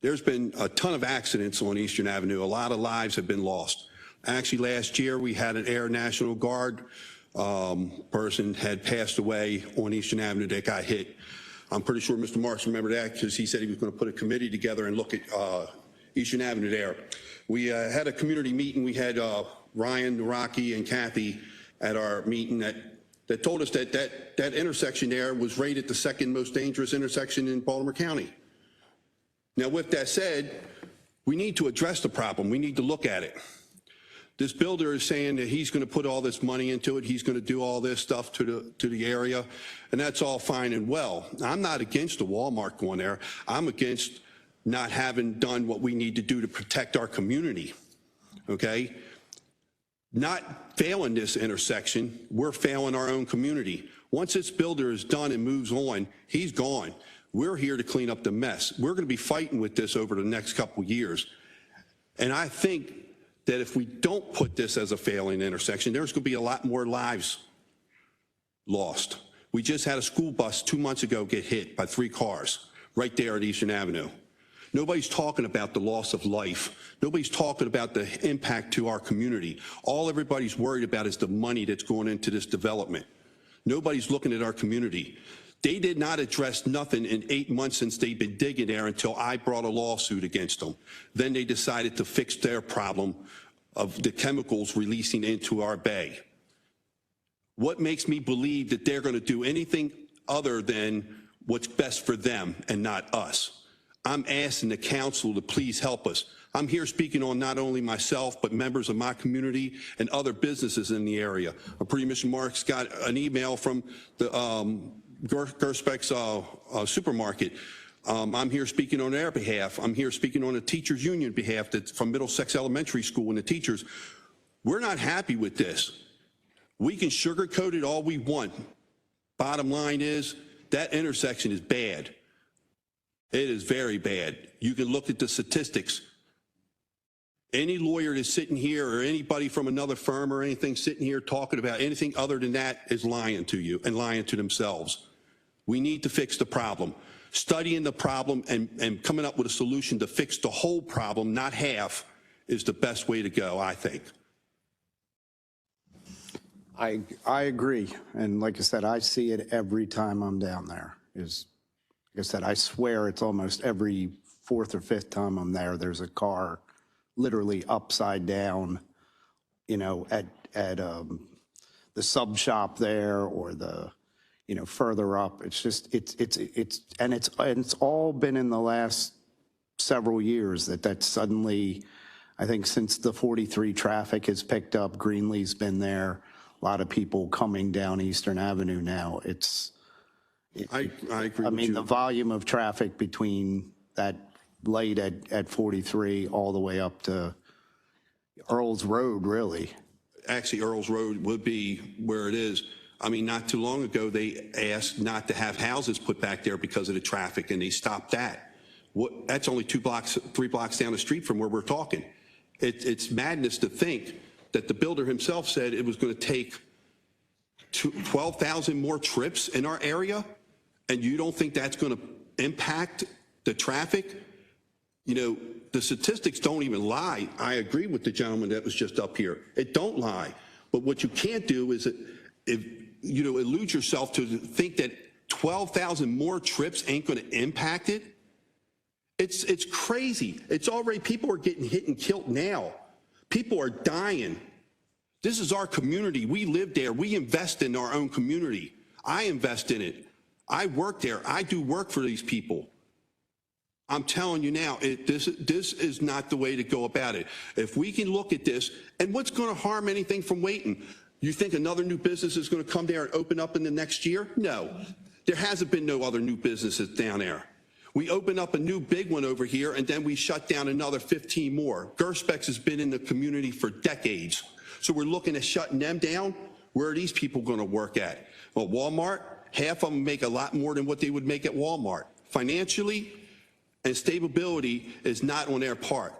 There's been a ton of accidents on Eastern Avenue. A lot of lives have been lost. Actually, last year we had an Air National Guard person had passed away on Eastern Avenue that got hit. I'm pretty sure Mr. Marks remembered that because he said he was going to put a committee together and look at Eastern Avenue there. We had a community meeting. We had Ryan, Rocky, and Kathy at our meeting that told us that intersection there was rated the second most dangerous intersection in Baltimore County. Now, with that said, we need to address the problem. We need to look at it. This builder is saying that he's going to put all this money into it. He's going to do all this stuff to the area, and that's all fine and well. I'm not against the Walmart going there. I'm against not having done what we need to do to protect our community, okay? Not failing this intersection, we're failing our own community. Once this builder is done and moves on, he's gone. We're here to clean up the mess. We're going to be fighting with this over the next couple of years. And I think that if we don't put this as a failing intersection, there's going to be a lot more lives lost. We just had a school bus 2 months ago get hit by 3 cars right there at Eastern Avenue. Nobody's talking about the loss of life. Nobody's talking about the impact to our community. All everybody's worried about is the money that's going into this development. Nobody's looking at our community. They did not address nothing in 8 months since they've been digging there until I brought a lawsuit against them. Then they decided to fix their problem of the chemicals releasing into our bay. What makes me believe that they're going to do anything other than what's best for them and not us? I'm asking the council to please help us. I'm here speaking on not only myself, but members of my community and other businesses in the area. I'm pretty Mr. Marks got an email from the Gerspec's supermarket. I'm here speaking on their behalf. I'm here speaking on the teachers union behalf that's from Middlesex Elementary School and the teachers. We're not happy with this. We can sugarcoat it all we want. Bottom line is that intersection is bad. It is very bad. You can look at the statistics. Any lawyer that's sitting here or anybody from another firm or anything sitting here talking about anything other than that is lying to you and lying to themselves. We need to fix the problem. Studying the problem and coming up with a solution to fix the whole problem, not half, is the best way to go, I think. I agree. And like I said, I see it every time I'm down there. Like I said, I swear it's almost every fourth or fifth time I'm there, there's a car literally upside down, you know, at the sub shop there or the, you know, further up. It's just, it's all been in the last several years that suddenly, I think since the 43 traffic has picked up, Greenlee's been there. A lot of people coming down Eastern Avenue now. I agree. I mean, the volume of traffic between that light at 43 all the way up to Earl's Road, really. Actually, Earl's Road would be where it is. I mean, not too long ago, they asked not to have houses put back there because of the traffic, and they stopped that. That's only 3 blocks down the street from where we're talking. It's madness to think that the builder himself said it was going to take 12,000 more trips in our area, and you don't think that's going to impact the traffic? You know, the statistics don't even lie. I agree with the gentleman that was just up here. It don't lie. But what you can't do is, elude yourself to think that 12,000 more trips ain't going to impact it. It's crazy. It's already, people are getting hit and killed now. People are dying. This is our community. We live there. We invest in our own community. I invest in it. I work there. I do work for these people. I'm telling you now, this is not the way to go about it. If we can look at this, and what's going to harm anything from waiting? You think another new business is going to come there and open up in the next year? No. There hasn't been no other new businesses down there. We open up a new big one over here, and then we shut down another 15 more. Gerspex has been in the community for decades. So we're looking at shutting them down. Where are these people going to work at? Well, Walmart, half of them make a lot more than what they would make at Walmart. Financially and stability is not on their part.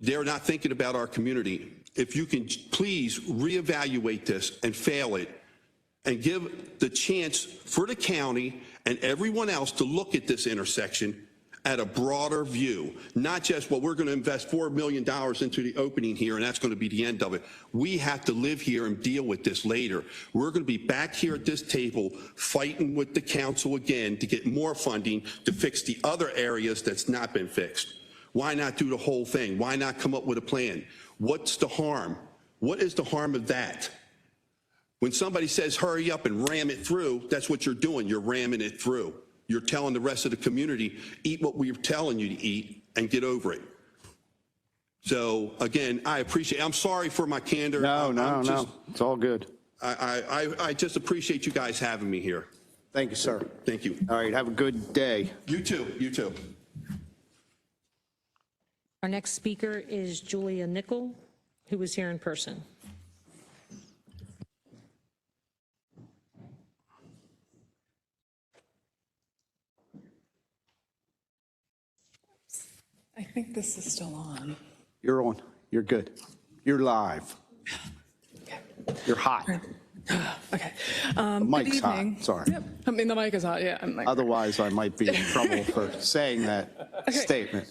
They're not thinking about our community. If you can please reevaluate this and fail it and give the chance for the county and everyone else to look at this intersection at a broader view, not just, well, we're going to invest $4 million into the opening here and that's going to be the end of it. We have to live here and deal with this later. We're going to be back here at this table fighting with the council again to get more funding to fix the other areas that's not been fixed. Why not do the whole thing? Why not come up with a plan? What's the harm? What is the harm of that? When somebody says hurry up and ram it through, that's what you're doing. You're ramming it through. You're telling the rest of the community, eat what we're telling you to eat and get over it. So again, I appreciate, I'm sorry for my candor. No, it's all good. I just appreciate you guys having me here. Thank you, sir. Thank you. All right, have a good day. You too, you too. Our next speaker is Julia Nickel, who was here in person. I think this is still on. You're on. You're good. You're live. You're hot. Okay. The mic's hot. Sorry. Yep. I mean, the mic is hot. Yeah. I'm like, Otherwise, I might be in trouble for saying that statement.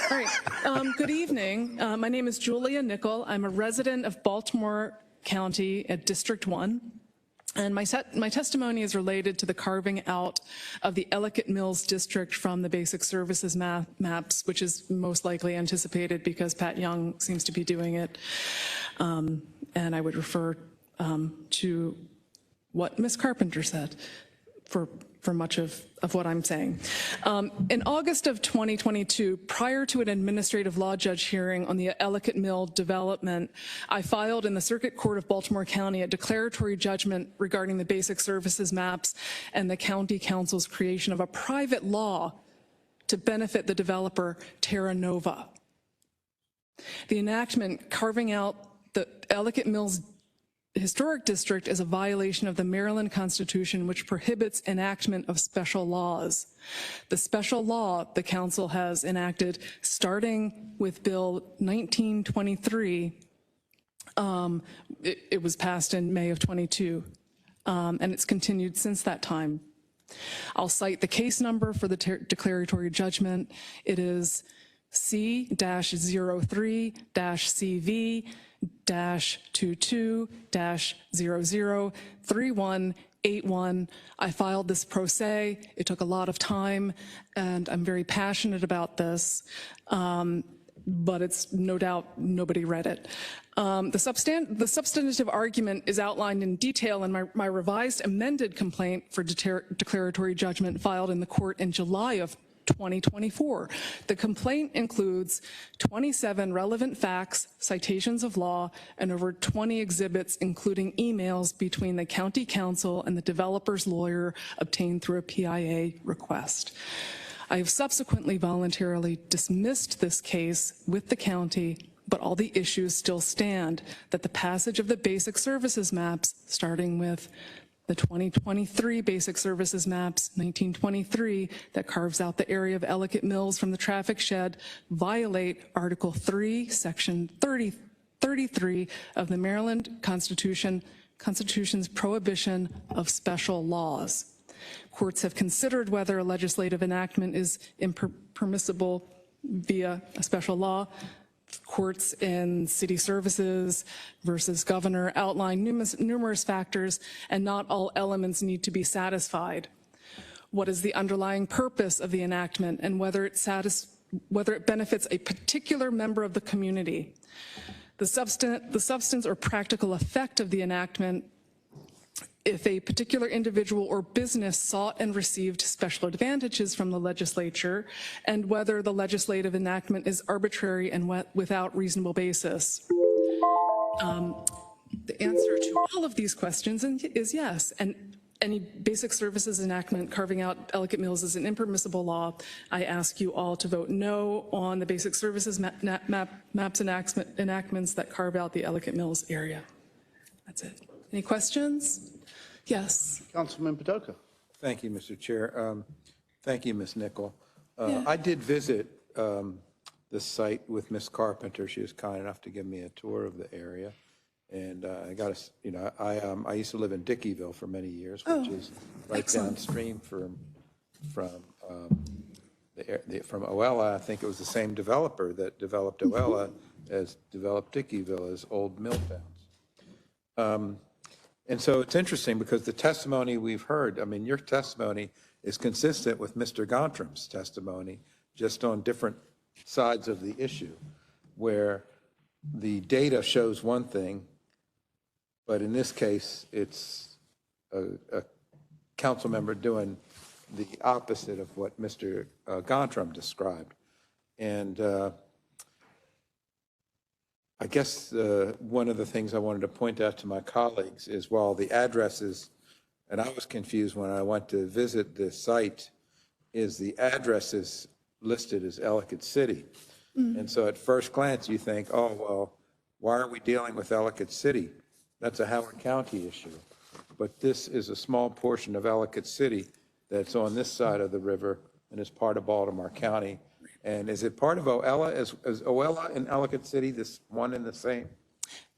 all right. Good evening. My name is Julia Nickel. I'm a resident of Baltimore County at District 1. And my testimony is related to the carving out of the Ellicott Mills district from the basic services maps, which is most likely anticipated because Pat Young seems to be doing it. And I would refer to what Ms. Carpenter said for much of what I'm saying. In August of 2022, prior to an administrative law judge hearing on the Ellicott Mill development, I filed in the Circuit Court of Baltimore County a declaratory judgment regarding the basic services maps and the county council's creation of a private law to benefit the developer Terra Nova. The enactment carving out the Ellicott Mills Historic District is a violation of the Maryland Constitution, which prohibits enactment of special laws. The special law the council has enacted, starting with Bill 1923, it was passed in May of 22, and it's continued since that time. I'll cite the case number for the declaratory judgment. It is C-03-CV-22-003181. I filed this pro se. It took a lot of time, and I'm very passionate about this, but it's no doubt nobody read it. The substantive argument is outlined in detail in my revised amended complaint for declaratory judgment filed in the court in July of 2024. The complaint includes 27 relevant facts, citations of law, and over 20 exhibits, including emails between the county council and the developer's lawyer obtained through a PIA request. I have subsequently voluntarily dismissed this case with the county, but all the issues still stand, that the passage of the basic services maps, starting with the 2023 basic services maps, 1923, that carves out the area of Ellicott Mills from the traffic shed, violate Article 3, Section 33 of the Maryland Constitution's prohibition of special laws. Courts have considered whether a legislative enactment is impermissible via a special law. Courts in city services versus governor outline numerous factors, and not all elements need to be satisfied. What is the underlying purpose of the enactment, and whether it benefits a particular member of the community? The substance or practical effect of the enactment, if a particular individual or business sought and received special advantages from the legislature, and whether the legislative enactment is arbitrary and without reasonable basis. The answer to all of these questions is yes, and any basic services enactment carving out Ellicott Mills is an impermissible law. I ask you all to vote no on the basic services maps enactments that carve out the Ellicott Mills area. That's it. Any questions? Yes. Councilman Padoka. Thank you, Mr. Chair. Thank you, Ms. Nickel. I did visit this site with Ms. Carpenter. She was kind enough to give me a tour of the area. And I got to, you know, I used to live in Dickeyville for many years, which is right downstream from Oella. I think it was the same developer that developed Oella as developed Dickeyville as old mill towns. And so it's interesting because the testimony we've heard, I mean, your testimony is consistent with Mr. Gontram's testimony, just on different sides of the issue, where the data shows one thing, but in this case, it's a council member doing the opposite of what Mr. Gontram described. And I guess one of the things I wanted to point out to my colleagues is while the addresses, and I was confused when I went to visit this site, is the address is listed as Ellicott City. And so at first glance, you think, oh, well, why are we dealing with Ellicott City? That's a Howard County issue. But this is a small portion of Ellicott City that's on this side of the river and is part of Baltimore County. And is it part of Oella? Is Oella and Ellicott City this one and the same?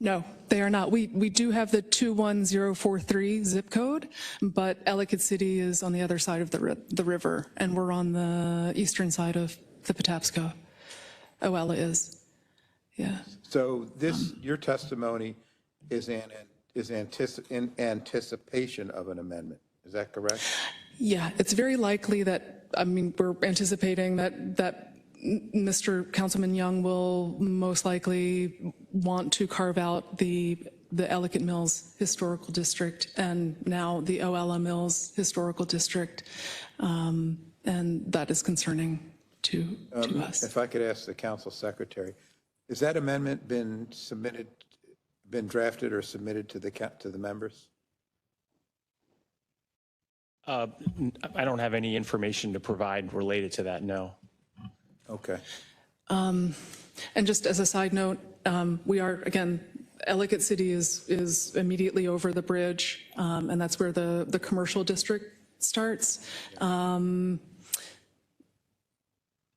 No, they are not. We do have the 21043 zip code, but Ellicott City is on the other side of the river, and we're on the eastern side of the Patapsco. Oella is, yeah. So this, your testimony is in anticipation of an amendment. Is that correct? Yeah, it's very likely that, I mean, we're anticipating that Mr. Councilman Young will most likely want to carve out the Ellicott Mills Historical District and now the Oella Mills Historical District, and that is concerning to us. If I could ask the council secretary, has that amendment been drafted or submitted to the members? I don't have any information to provide related to that, no. Okay. And just as a side note, we are, again, Ellicott City is immediately over the bridge, and that's where the commercial district starts.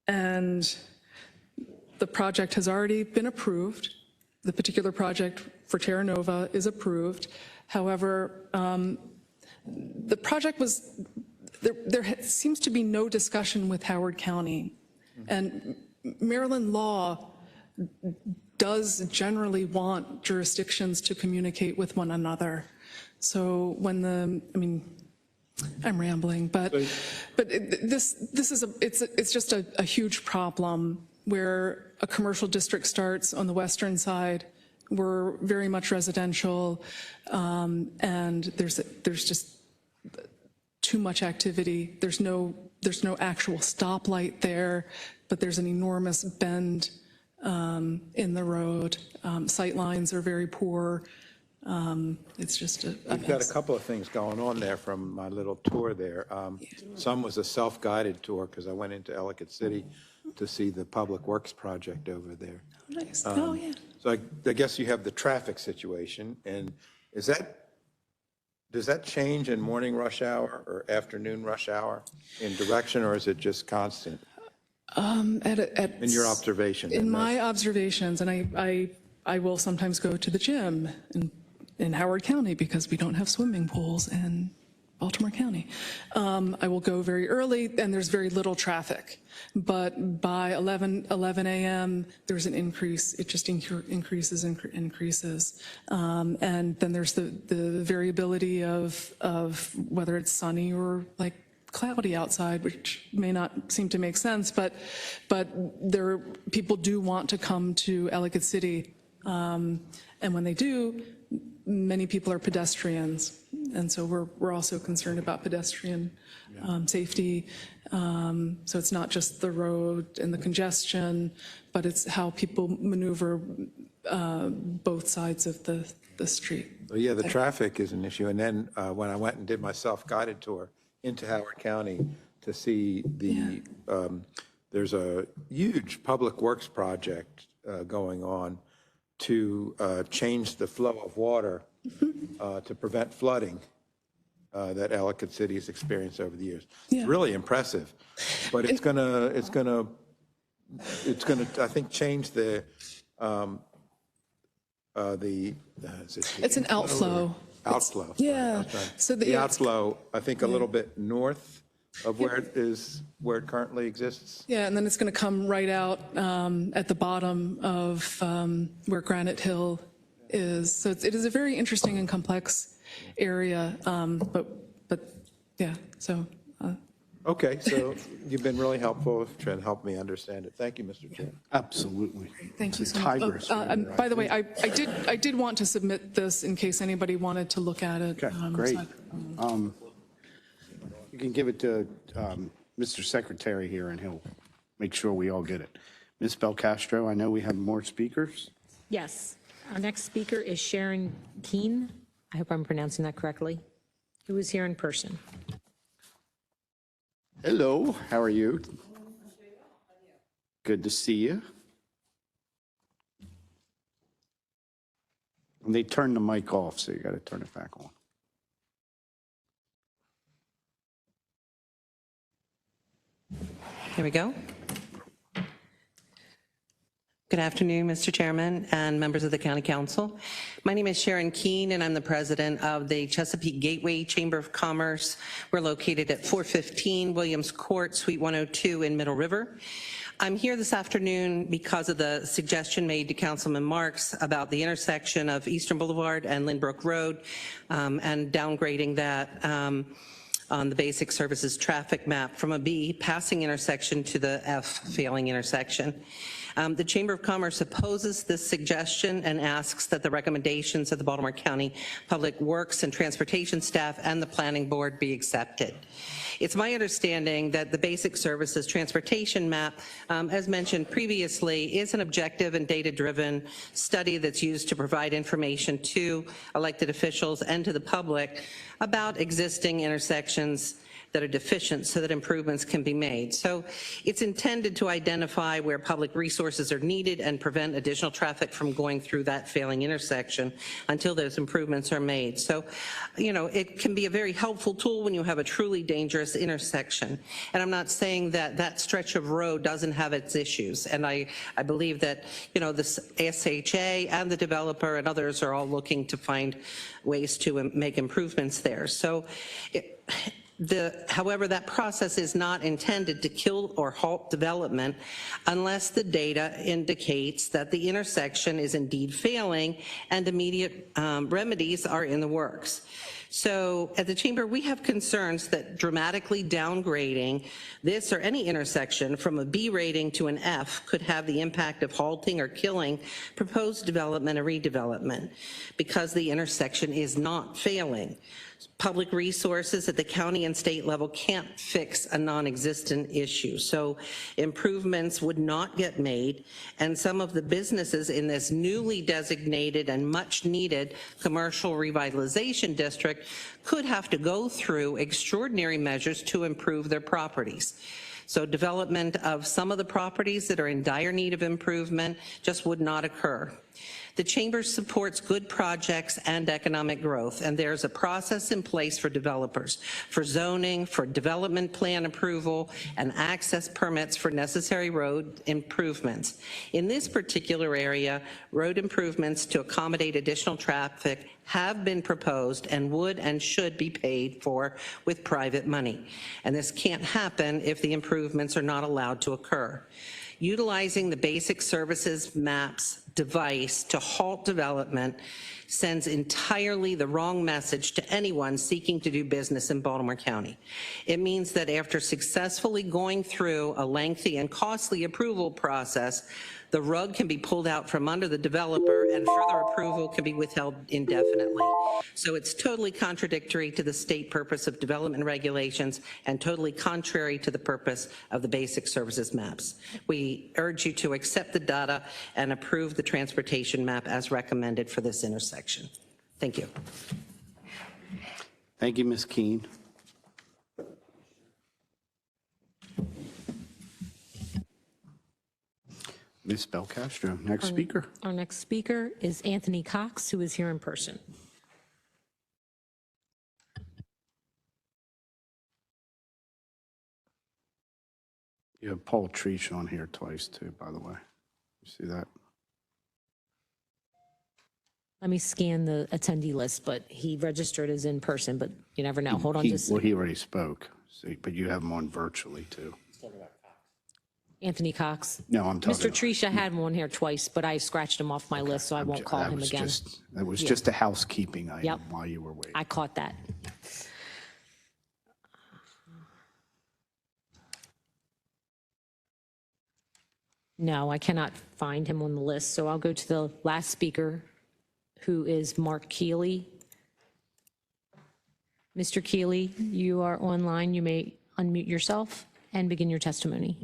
And the project has already been approved. The particular project for Terra Nova is approved. However, the project was, there seems to be no discussion with Howard County. And Maryland law does generally want jurisdictions to communicate with one another. So when I'm rambling, but this is it's just a huge problem where a commercial district starts on the western side. We're very much residential, and there's just too much activity. There's no actual stoplight there, but there's an enormous bend in the road. Sight lines are very poor. It's just We've got a couple of things going on there from my little tour there. Some was a self-guided tour because I went into Ellicott City to see the Public Works project over there. Nice. Yeah. So I guess you have the traffic situation, and does that change in morning rush hour or afternoon rush hour in direction, or is it just constant? In your observation? In my observations, and I will sometimes go to the gym in Howard County because we don't have swimming pools in Baltimore County. I will go very early and there's very little traffic, but by 11 a.m. there's an increase. It just increases. And then there's the variability of whether it's sunny or like cloudy outside, which may not seem to make sense, but people do want to come to Ellicott City, and when they do, many people are pedestrians, and so we're also concerned about pedestrian safety. So it's not just the road and the congestion, but it's how people maneuver both sides of the street. Well, yeah, the traffic is an issue. And then when I went and did my self-guided tour into Howard County to see there's a huge public works project going on to change the flow of water to prevent flooding that Ellicott City has experienced over the years. It's really impressive, but it's gonna I think change the it's an outflow. Outflow. Yeah. So the outflow, I think, a little bit north of where it currently exists. Yeah, and then it's going to come right out at the bottom of where Granite Hill is. So it is a very interesting and complex area, but yeah, so. Okay, so you've been really helpful trying to help me understand it. Thank you, Mr. Chair. Absolutely. Thank you so much. By the way, I did want to submit this in case anybody wanted to look at it. Okay, great. You can give it to Mr. Secretary here, and he'll make sure we all get it. Ms. Belcastro, I know we have more speakers. Yes. Our next speaker is Sharon Keene. I hope I'm pronouncing that correctly. Who is here in person. Hello, how are you? Good to see you. And they turned the mic off, so you got to turn it back on. Here we go. Good afternoon, Mr. Chairman and members of the County Council. My name is Sharon Keene, and I'm the president of the Chesapeake Gateway Chamber of Commerce. We're located at 415 Williams Court, Suite 102 in Middle River. I'm here this afternoon because of the suggestion made to Councilman Marks about the intersection of Eastern Boulevard and Lynbrook Road and downgrading that on the basic services traffic map from a B passing intersection to the F failing intersection. The Chamber of Commerce opposes this suggestion and asks that the recommendations of the Baltimore County Public Works and Transportation staff and the Planning Board be accepted. It's my understanding that the Basic Services Transportation Map, as mentioned previously, is an objective and data-driven study that's used to provide information to elected officials and to the public about existing intersections that are deficient so that improvements can be made. So it's intended to identify where public resources are needed and prevent additional traffic from going through that failing intersection until those improvements are made. So, you know, it can be a very helpful tool when you have a truly dangerous intersection. And I'm not saying that that stretch of road doesn't have its issues. And I believe that, you know, the SHA and the developer and others are all looking to find ways to make improvements there. So However, that process is not intended to kill or halt development unless the data indicates that the intersection is indeed failing and immediate remedies are in the works. So at the Chamber, we have concerns that dramatically downgrading this or any intersection from a B rating to an F could have the impact of halting or killing proposed development or redevelopment because the intersection is not failing. Public resources at the county and state level can't fix a non-existent issue. So improvements would not get made, and some of the businesses in this newly designated and much needed commercial revitalization district could have to go through extraordinary measures to improve their properties. So development of some of the properties that are in dire need of improvement just would not occur. The Chamber supports good projects and economic growth, and there's a process in place for developers, for zoning, for development plan approval, and access permits for necessary road improvements. In this particular area, road improvements to accommodate additional traffic have been proposed and would and should be paid for with private money. And this can't happen if the improvements are not allowed to occur. Utilizing the basic services maps device to halt development sends entirely the wrong message to anyone seeking to do business in Baltimore County. It means that after successfully going through a lengthy and costly approval process, the rug can be pulled out from under the developer and further approval can be withheld indefinitely. So it's totally contradictory to the state purpose of development regulations and totally contrary to the purpose of the basic services maps. We urge you to accept the data and approve the transportation map as recommended for this intersection. Thank you. Thank you, Ms. Keene. Ms. Belcastro, next speaker. Our next speaker is Anthony Cox, who is here in person. You have Paul Treach on here twice too, by the way. You see that? Let me scan the attendee list, but he registered as in person, but you never know. Hold on just a Well, second. he already spoke, see, but you have him on virtually too. Anthony Cox. No, I'm talking Mr. about- Tricia had him on here twice, but I scratched him off my list, so I won't call him again. It was Yeah. just a housekeeping item Yep. while you were waiting. I caught that. No, I cannot find him on the list, so I'll go to the last speaker, who is Mark Keeley. Mr. Keeley, you are online. You may unmute yourself and begin your testimony.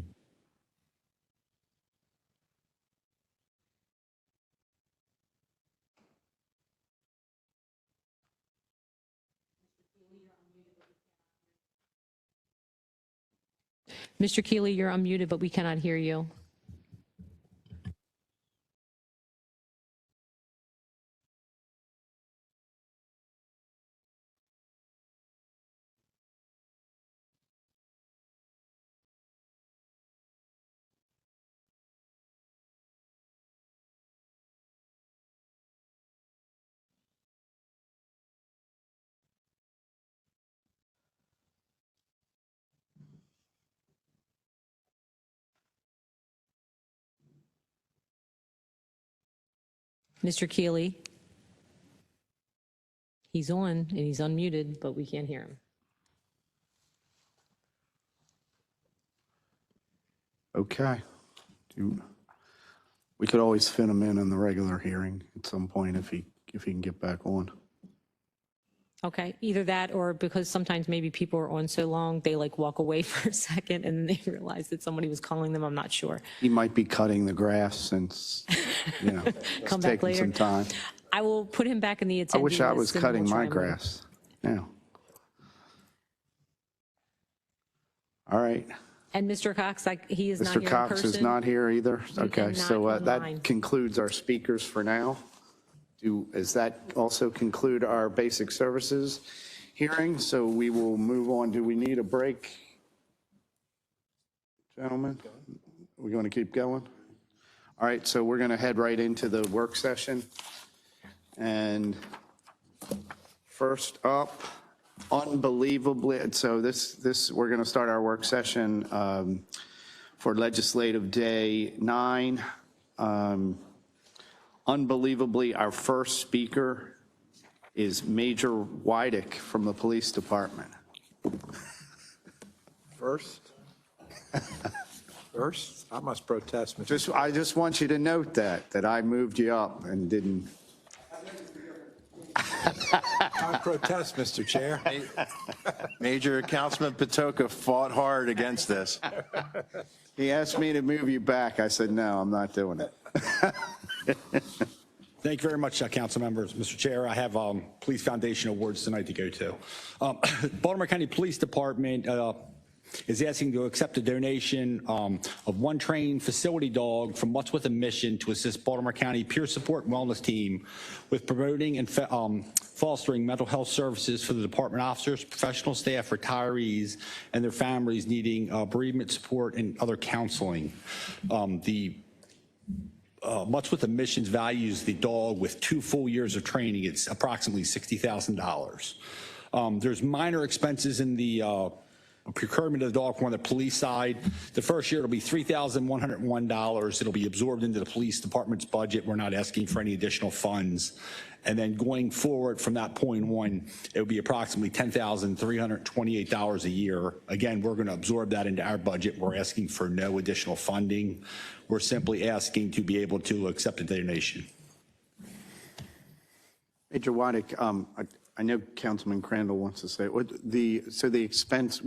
Mr. Keeley, you're unmuted, but we cannot hear you. Mr. Keeley, he's on and he's unmuted, but we can't hear him. Okay. We could always fit him in the regular hearing at some point if he can get back on. Okay, either that or because sometimes maybe people are on so long, they like walk away for a second and then they realize that somebody was calling them. I'm not sure. He might be cutting the grass since, it's Come back taking later. some time. I will put him back in the attendee I wish I list was and cutting we'll try my him grass now. All right. And Mr. Cox, he is not here Mr. in Cox is person. not here either? Okay, cannot so online. that concludes our speakers for now. Does that also conclude our basic services hearing? So we will move on. Do we need a break? Gentlemen, we're going to keep going? All right, so we're going to head right into the work session. And first up unbelievably, so we're going to start our work session for Legislative Day 9. Unbelievably, our first speaker is Major Wydick from the Police Department. First? First? I must protest, Mr. I just want you to note that I moved you up and didn't. I protest, Mr. Chair. Major Councilman Patoka fought hard against this. He asked me to move you back. I said, no, I'm not doing it. Thank you very much, council members. Mr. Chair, I have Police Foundation Awards tonight to go to. Baltimore County Police Department is asking to accept a donation of one trained facility dog from What's With a Mission to assist Baltimore County Peer Support and Wellness Team with promoting and fostering mental health services for the department officers, professional staff, retirees, and their families needing bereavement support and other counseling. What's With the Missions values the dog with 2 full years of training. It's approximately $60,000. There's minor expenses in the procurement of the dog from the police side. The first year it'll be $3,101. It'll be absorbed into the police department's budget. We're not asking for any additional funds. And then going forward from that point on, it would be approximately $10,328 a year. Again, we're going to absorb that into our budget. We're asking for no additional funding. We're simply asking to be able to accept a donation. Major Wydick, I know Councilman Crandall wants to say, so the expense,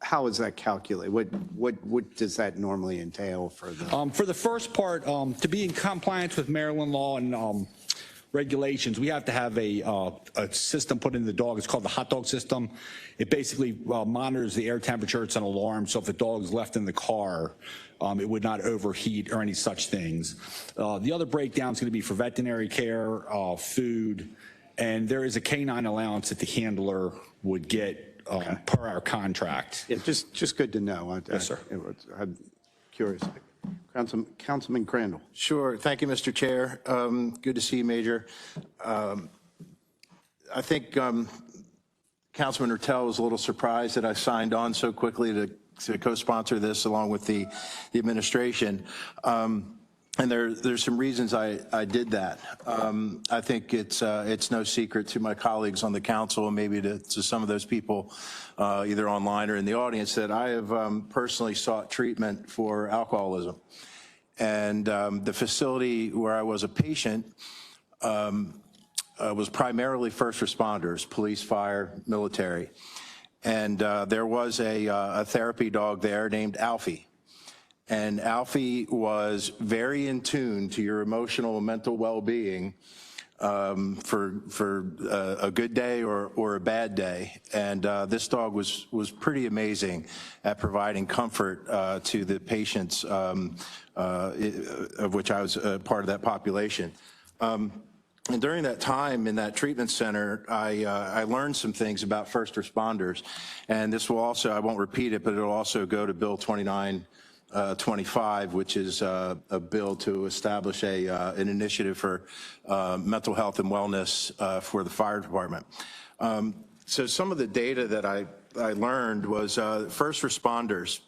how is that calculated? What does that normally entail for the? For the first part, to be in compliance with Maryland law and regulations, we have to have a system put in the dog. It's called the hot dog system. It basically monitors the air temperature. It's an alarm. So if the dog is left in the car, it would not overheat or any such things. The other breakdown is going to be for veterinary care, food, and there is a canine allowance that the handler would get per our contract. Yeah, just good to know. Yes, sir. I'm curious. Councilman Crandall. Sure. Thank you, Mr. Chair. Good to see you, Major. I think Councilman Ertel was a little surprised that I signed on so quickly to co-sponsor this along with the administration. And there's some reasons I did that. I think it's no secret to my colleagues on the council and maybe to some of those people either online or in the audience that I have personally sought treatment for alcoholism. And the facility where I was a patient was primarily first responders, police, fire, military. And there was a therapy dog there named Alfie. And Alfie was very in tune to your emotional and mental well-being for a good day or a bad day. And this dog was pretty amazing at providing comfort to the patients of which I was part of that population. And during that time in that treatment center, I learned some things about first responders. And this will also, I won't repeat it, but it'll also go to Bill 2925, which is a bill to establish an initiative for mental health and wellness for the fire department. So some of the data that I learned was first responders.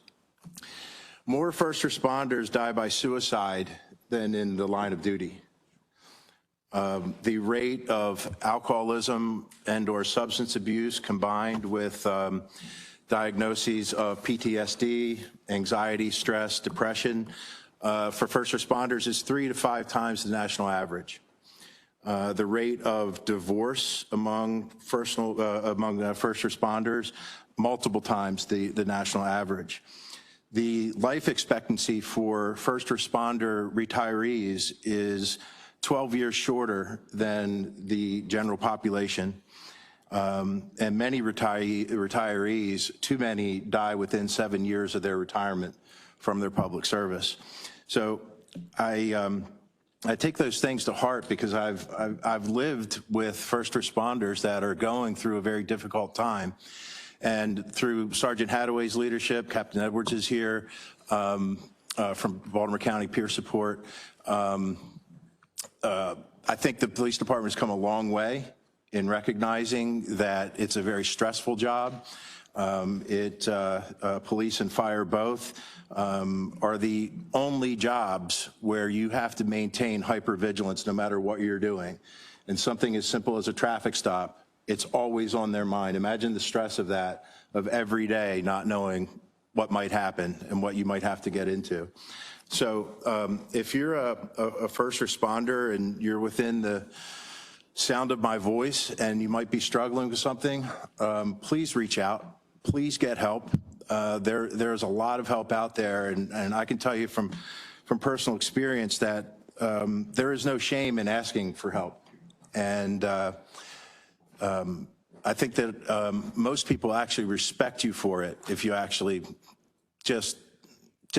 More first responders die by suicide than in the line of duty. The rate of alcoholism and or substance abuse combined with diagnoses of PTSD, anxiety, stress, depression for first responders is 3 to 5 times the national average. The rate of divorce among first responders, multiple times the national average. The life expectancy for first responder retirees is 12 years shorter than the general population. And many retirees, too many, die within 7 years of their retirement from their public service. So I take those things to heart because I've lived with first responders that are going through a very difficult time. And through Sergeant Hadaway's leadership, Captain Edwards is here from Baltimore County Peer Support. I think the police department has come a long way in recognizing that it's a very stressful job. Police and fire both are the only jobs where you have to maintain hypervigilance no matter what you're doing. And something as simple as a traffic stop, it's always on their mind. Imagine the stress of that, of every day not knowing what might happen and what you might have to get into. So if you're a first responder and you're within the sound of my voice and you might be struggling with something, please reach out. Please get help. There's a lot of help out there, and I can tell you from personal experience that there is no shame in asking for help. And I think that most people actually respect you for it if you actually just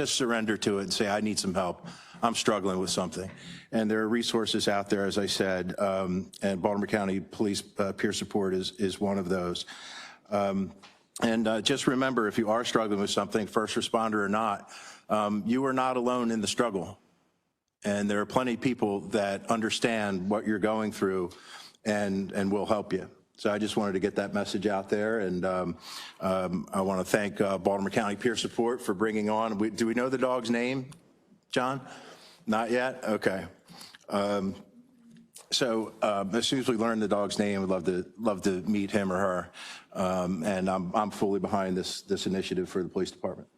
surrender to it and say, I need some help. I'm struggling with something. And there are resources out there, as I said, and Baltimore County Police Peer Support is one of those. And just remember, if you are struggling with something, first responder or not, you are not alone in the struggle. And there are plenty of people that understand what you're going through and will help you. So I just wanted to get that message out there. And I want to thank Baltimore County Peer Support for bringing on, do we know the dog's name, John? Not yet? Okay. So as soon as we learn the dog's name, we'd love to meet him or her. And I'm fully behind this initiative for the police department.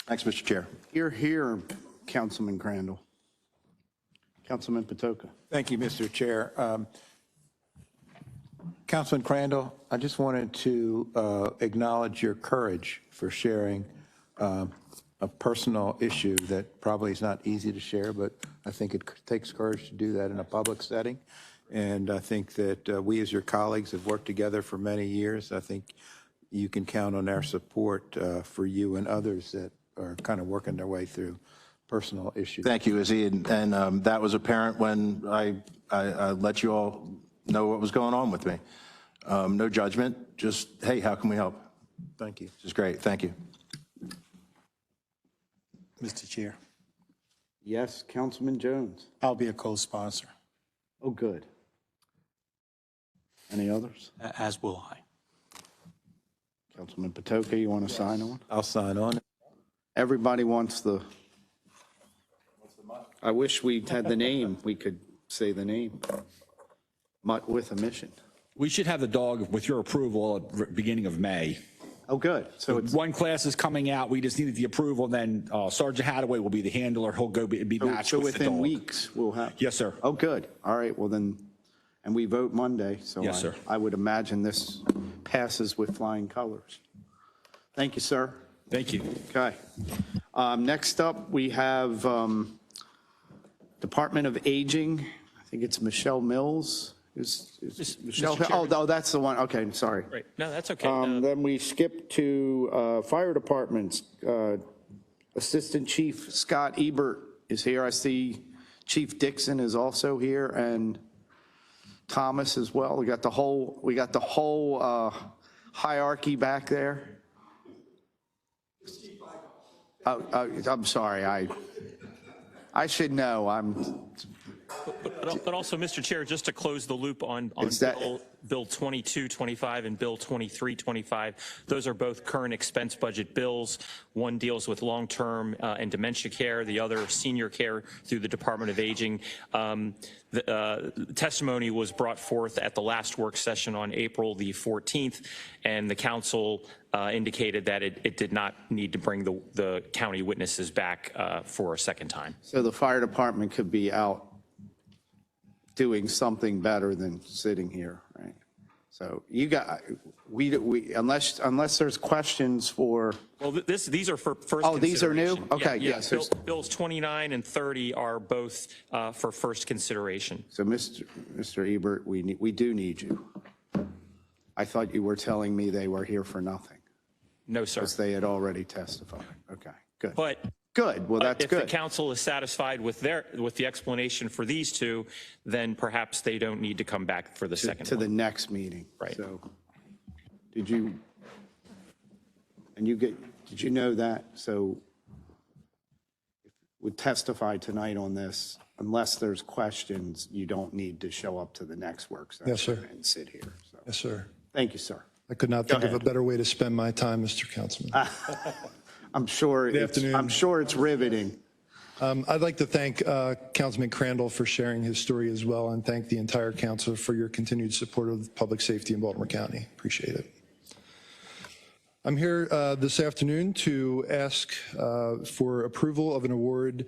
Thanks, Mr. Chair. You're here, Councilman Crandall. Councilman Patoka. Thank you, Mr. Chair. Councilman Crandall, I just wanted to acknowledge your courage for sharing a personal issue that probably is not easy to share, but I think it takes courage to do that in a public setting. And I think that we as your colleagues have worked together for many years. I think you can count on our support for you and others that are kind of working their way through personal issues. Thank you, Izzy. And that was apparent when I let you all know what was going on with me. No judgment, just, hey, how can we help? Thank you. This is great. Thank you. Mr. Chair, Yes, Councilman Jones. I'll be a co-sponsor. Oh, good. Any others? As will I. Councilman Patoka, you want to sign on? I'll sign on. Everybody wants the, I wish we had the name. We could say the name. With a mission. We should have the dog with your approval at the beginning of May. Oh, good. So it's One class is coming out. We just needed the approval. Then Sergeant Hadaway will be the handler. He'll go be matched so with the within dog. weeks we'll have. Yes, sir. Oh, good. All right. Well then, and we vote Monday. So Yes, sir. I would imagine this passes with flying colors. Thank you, sir. Thank you. Okay. Next up, we have Department of Aging. I think it's Michelle Mills. Is Michelle? Oh, that's the one. Okay, sorry. Right. No, that's okay. Then we skip to Fire Departments. Assistant Chief Scott Ebert is here. I see Chief Dixon is also here, and Thomas as well. We got the whole hierarchy back there. I'm sorry. I should know. But also, Mr. Chair, just to close the loop on Bill 2225 and Bill 2325, those are both current expense budget bills. One deals with long-term and dementia care, the other senior care through the Department of Aging. The testimony was brought forth at the last work session on April the 14th, and the council indicated that it did not need to bring the county witnesses back for a second time. So the fire department could be out doing something better than sitting here, right? So you got, unless there's questions for. Well, these are for first. Oh, these are new? Okay, yes. yes. Bills 29 and 30 are both for first consideration. So Mr. Ebert, we do need you. I thought you were telling me they were here for nothing. No, sir. Because they had already testified. Okay, good. But good. Well, that's good. If the council is satisfied with the explanation for these two, then perhaps they don't need to come back for the second to one. the next meeting. Right. So did you know that? So would testify tonight on this. unless there's questions, you don't need to show up to the next work session. Yes, sir. And sit here. So, Yes, sir. thank you, sir. I could not Go think of a ahead. better way to spend my time, Mr. Councilman. I'm sure Good it's, afternoon. I'm sure it's riveting. I'd like to thank Councilman Crandall for sharing his story as well, and thank the entire council for your continued support of public safety in Baltimore County. Appreciate it. I'm here this afternoon to ask for approval of an award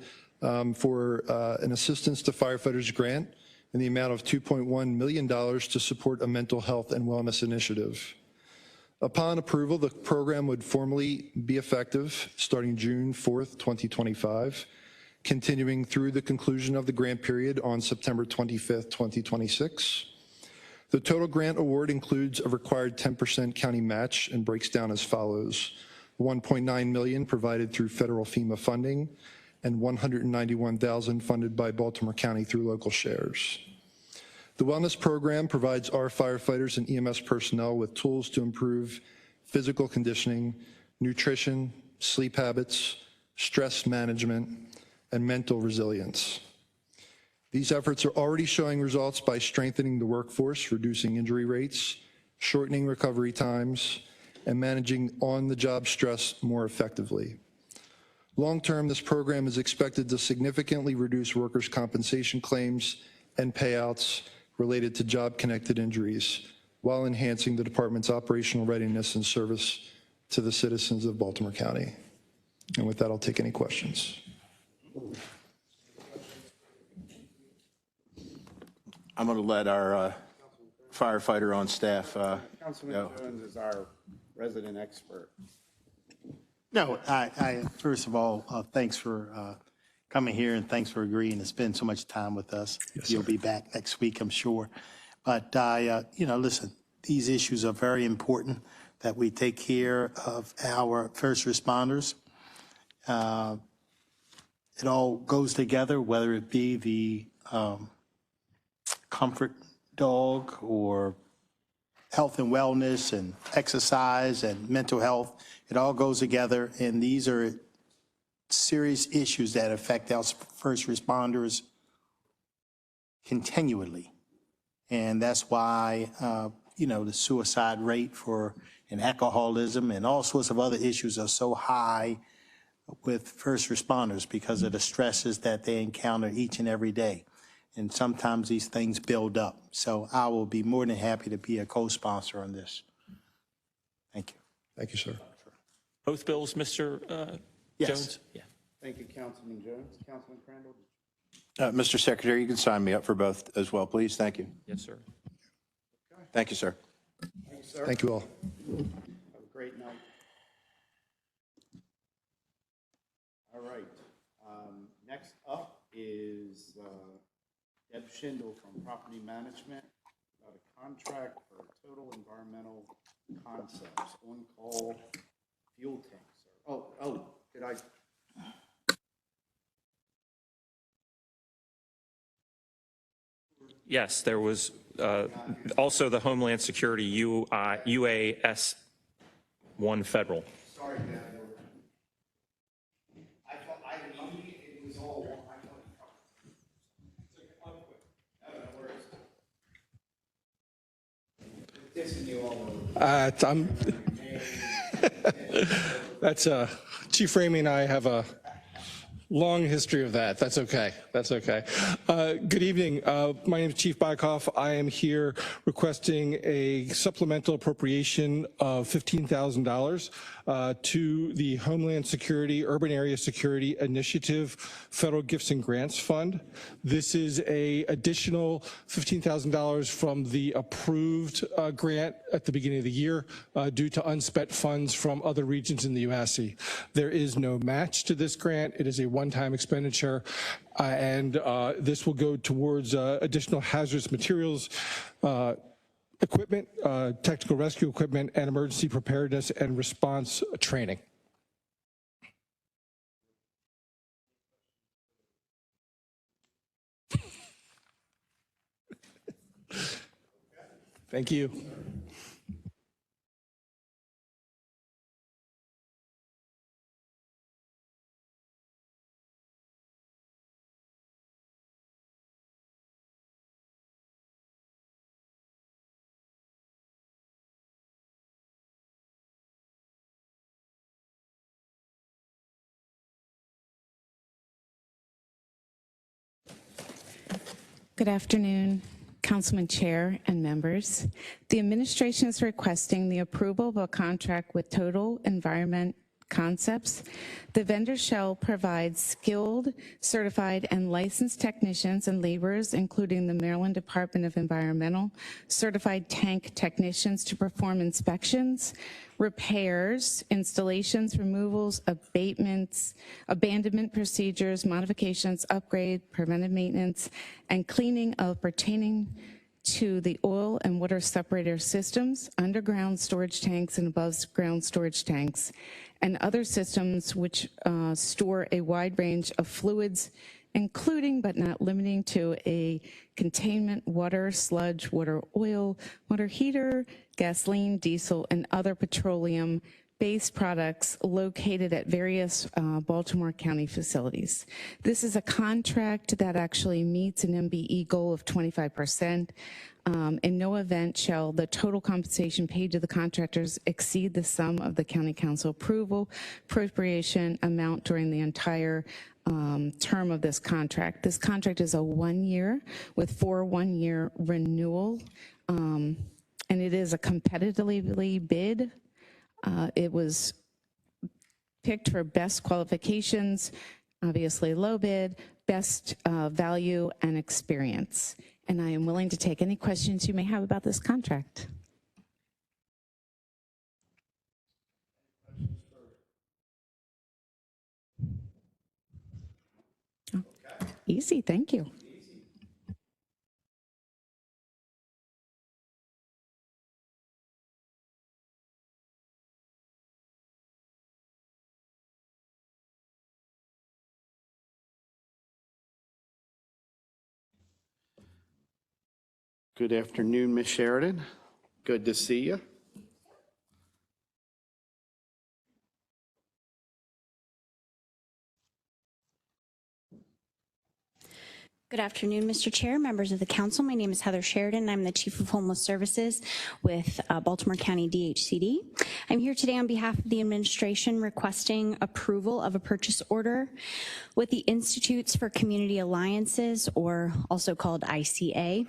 for an Assistance to Firefighters grant in the amount of $2.1 million to support a mental health and wellness initiative. Upon approval, the program would formally be effective starting June 4th, 2025, continuing through the conclusion of the grant period on September 25th, 2026. The total grant award includes a required 10% county match and breaks down as follows: $1.9 million provided through federal FEMA funding, and $191,000 funded by Baltimore County through local shares. The wellness program provides our firefighters and EMS personnel with tools to improve physical conditioning, nutrition, sleep habits, stress management, and mental resilience. These efforts are already showing results by strengthening the workforce, reducing injury rates, shortening recovery times, and managing on-the-job stress more effectively. Long-term, this program is expected to significantly reduce workers' compensation claims and payouts related to job-connected injuries, while enhancing the department's operational readiness and service to the citizens of Baltimore County. And with that, I'll take any questions. I'm going to let our firefighter on staff Councilman go. Jones is our resident expert. No, I first of all, thanks for coming here and thanks for agreeing to spend so much time with us. You'll be back next week, I'm sure. But listen, these issues are very important that we take care of our first responders. It all goes together, whether it be the comfort dog or health and wellness and exercise and mental health. It all goes together, and these are serious issues that affect our first responders continually. And that's why, the suicide rate and alcoholism and all sorts of other issues are so high with first responders because of the stresses that they encounter each and every day. And sometimes these things build up. So I will be more than happy to be a co-sponsor on this. Thank you. Thank you, sir. Both bills, Mr. Yes. Jones? Yeah. Thank you, Councilman Jones. Councilman Crandall? Mr. Secretary, you can sign me up for both as well, please. Thank you. Yes, sir. Thank you, sir. Thank you, sir. Thank you all. Have a great night. All right. Next up is Deb Schindel from Property Management about a contract for Total Environmental Concepts on-call fuel tanks. Oh, did I? Yes, there was also the Homeland Security UAS 1 Federal. Sorry, Deb. I thought it was all one. That's Chief Ramey and I have a long history of that. That's okay. That's okay. Good evening. My name is Chief Bykoff. I am here requesting a supplemental appropriation of $15,000 to the Homeland Security Urban Area Security Initiative Federal Gifts and Grants Fund. This is a additional $15,000 from the approved grant at the beginning of the year due to unspent funds from other regions in the UASC. There is no match to this grant. It is a one-time expenditure, and this will go towards additional hazardous materials, equipment, technical rescue equipment, and emergency preparedness and response training. Thank you. Good afternoon, Councilman Chair and members. The administration is requesting the approval of a contract with Total Environment Concepts. The vendor shall provide skilled, certified, and licensed technicians and laborers, including the Maryland Department of Environmental certified tank technicians, to perform inspections, repairs, installations, removals, abatements, abandonment procedures, modifications, upgrade, preventive maintenance, and cleaning of pertaining to the oil and water separator systems, underground storage tanks and above ground storage tanks, and other systems which store a wide range of fluids, including but not limiting to a containment, water, sludge, water oil, water heater, gasoline, diesel, and other petroleum-based products located at various Baltimore County facilities. This is a contract that actually meets an MBE goal of 25%. In no event shall the total compensation paid to the contractors exceed the sum of the County Council appropriation amount during the entire term of this contract. This contract is a 1 year with 4 1-year renewal, and it is a competitively bid. It was picked for best qualifications, obviously low bid, best value and experience. And I am willing to take any questions you may have about this contract. Oh, easy, thank you. Good afternoon, Ms. Sheridan. Good to see you. Good afternoon, Mr. Chair, members of the council. My name is Heather Sheridan. I'm the Chief of Homeless Services with Baltimore County DHCD. I'm here today on behalf of the administration requesting approval of a purchase order with the Institutes for Community Alliances, or also called ICA.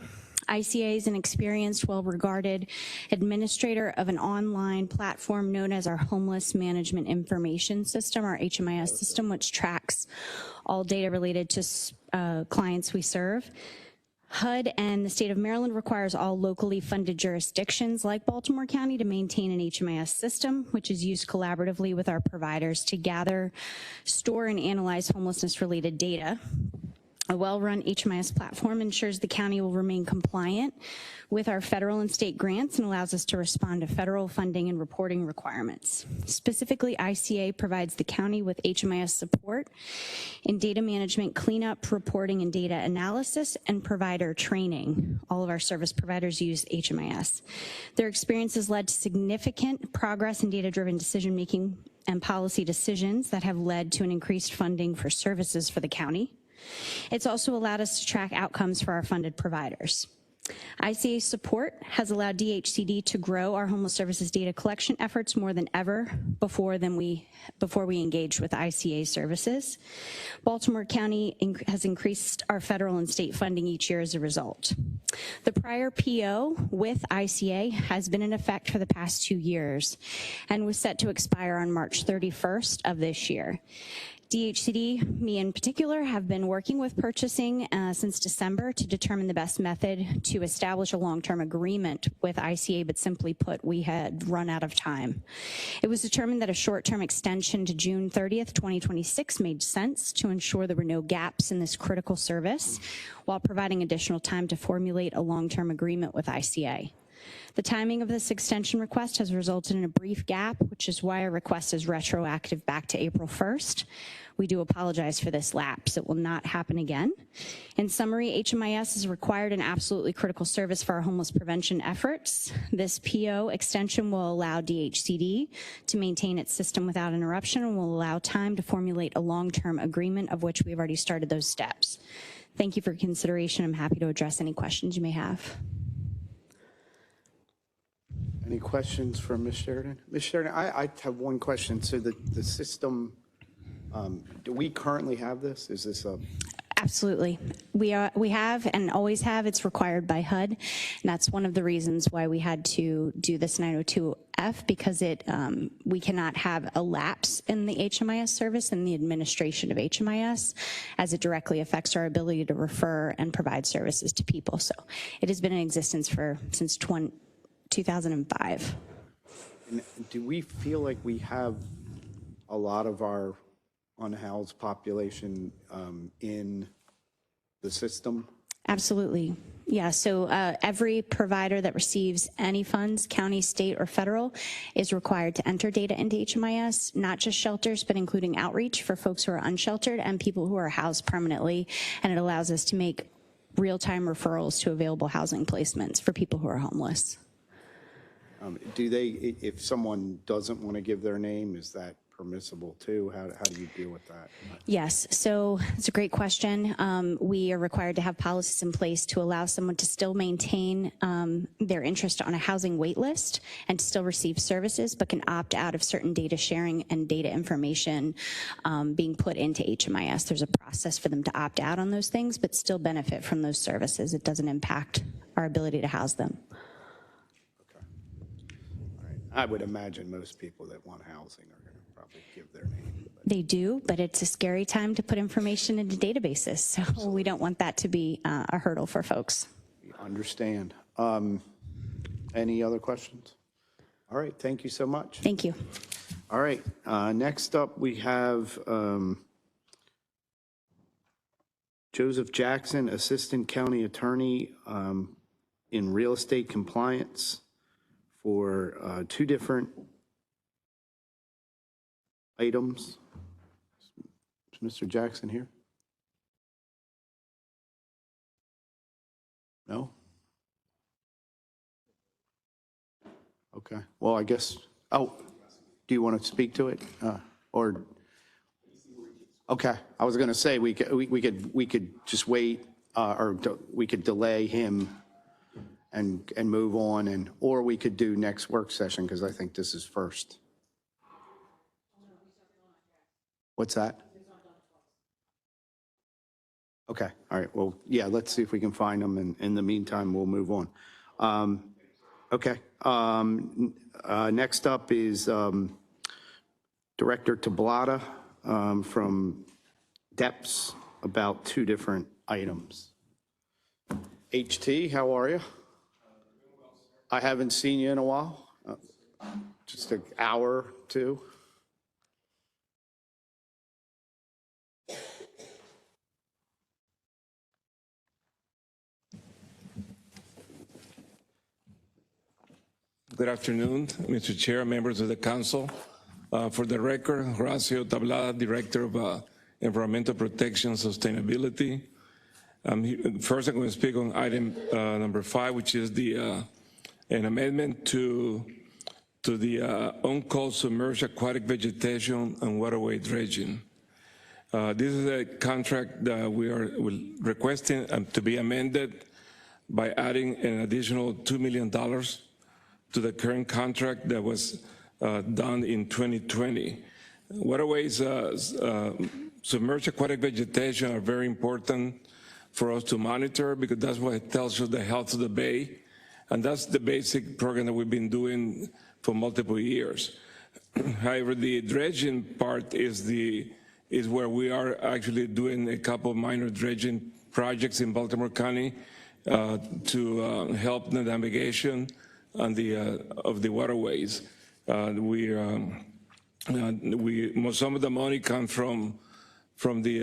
ICA is an experienced, well-regarded administrator of an online platform known as our Homeless Management Information System, our HMIS system, which tracks all data related to clients we serve. HUD and the state of Maryland requires all locally funded jurisdictions like Baltimore County to maintain an HMIS system, which is used collaboratively with our providers to gather, store, and analyze homelessness-related data. A well-run HMIS platform ensures the county will remain compliant with our federal and state grants and allows us to respond to federal funding and reporting requirements. Specifically, ICA provides the county with HMIS support in data management, cleanup, reporting, and data analysis, and provider training. All of our service providers use HMIS. Their experience has led to significant progress in data-driven decision-making and policy decisions that have led to an increased funding for services for the county. It's also allowed us to track outcomes for our funded providers. ICA support has allowed DHCD to grow our homeless services data collection efforts more than ever before we engaged with ICA services. Baltimore County has increased our federal and state funding each year as a result. The prior PO with ICA has been in effect for the past 2 years and was set to expire on March 31st of this year. DHCD, me in particular, have been working with purchasing since December to determine the best method to establish a long-term agreement with ICA, but simply put, we had run out of time. It was determined that a short-term extension to June 30th, 2026 made sense to ensure there were no gaps in this critical service while providing additional time to formulate a long-term agreement with ICA. The timing of this extension request has resulted in a brief gap, which is why our request is retroactive back to April 1st. We do apologize for this lapse. It will not happen again. In summary, HMIS is required and absolutely critical service for our homeless prevention efforts. This PO extension will allow DHCD to maintain its system without interruption and will allow time to formulate a long-term agreement, of which we've already started those steps. Thank you for your consideration. I'm happy to address any questions you may have. Any questions for Ms. Sheridan? Ms. Sheridan, I have one question. So the system, do we currently have this? Is this a? Absolutely. We have and always have. It's required by HUD. And that's one of the reasons why we had to do this 902F, because we cannot have a lapse in the HMIS service and the administration of HMIS, as it directly affects our ability to refer and provide services to people. So it has been in existence since 2005. And do we feel like we have a lot of our unhoused population in the system? Absolutely. Yeah, so every provider that receives any funds, county, state, or federal, is required to enter data into HMIS, not just shelters, but including outreach for folks who are unsheltered and people who are housed permanently. And it allows us to make real-time referrals to available housing placements for people who are homeless. Do they, if someone doesn't want to give their name, is that permissible too? How do you deal with that? Yes, so it's a great question. We are required to have policies in place to allow someone to still maintain their interest on a housing wait list and to still receive services, but can opt out of certain data sharing and data information being put into HMIS. There's a process for them to opt out on those things, but still benefit from those services. It doesn't impact our ability to house them. I would imagine most people that want housing are going to probably give their name. They do, but it's a scary time to put information into databases, so we don't want that to be a hurdle for folks. Understand. Any other questions? All right, thank you so much. Thank you. All right, next up we have Joseph Jackson, Assistant County Attorney in Real Estate Compliance, for two different items. Is Mr. Jackson here? No? Okay, well, I guess, do you want to speak to it? Or, okay, I was going to say we could just wait, or we could delay him and move on, or we could do next work session, because I think this is first. What's that? Okay, all right, well, yeah, let's see if we can find them, and in the meantime, we'll move on. Okay, next up is Director Tablata from DEPS about two different items. HT, how are you? I haven't seen you in a while, just an hour or two. Good afternoon, Mr. Chair, members of the council. For the record, Horacio Tablada, Director of Environmental Protection Sustainability. First, I'm going to speak on item number 5, which is an amendment to the on-call submerged aquatic vegetation and waterway dredging. This is a contract that we are requesting to be amended by adding an additional $2 million to the current contract that was done in 2020. Waterways, submerged aquatic vegetation are very important for us to monitor, because that's what tells you the health of the bay. And that's the basic program that we've been doing for multiple years. However, the dredging part is where we are actually doing a couple of minor dredging projects in Baltimore County to help the navigation on of the waterways. Some of the money comes from the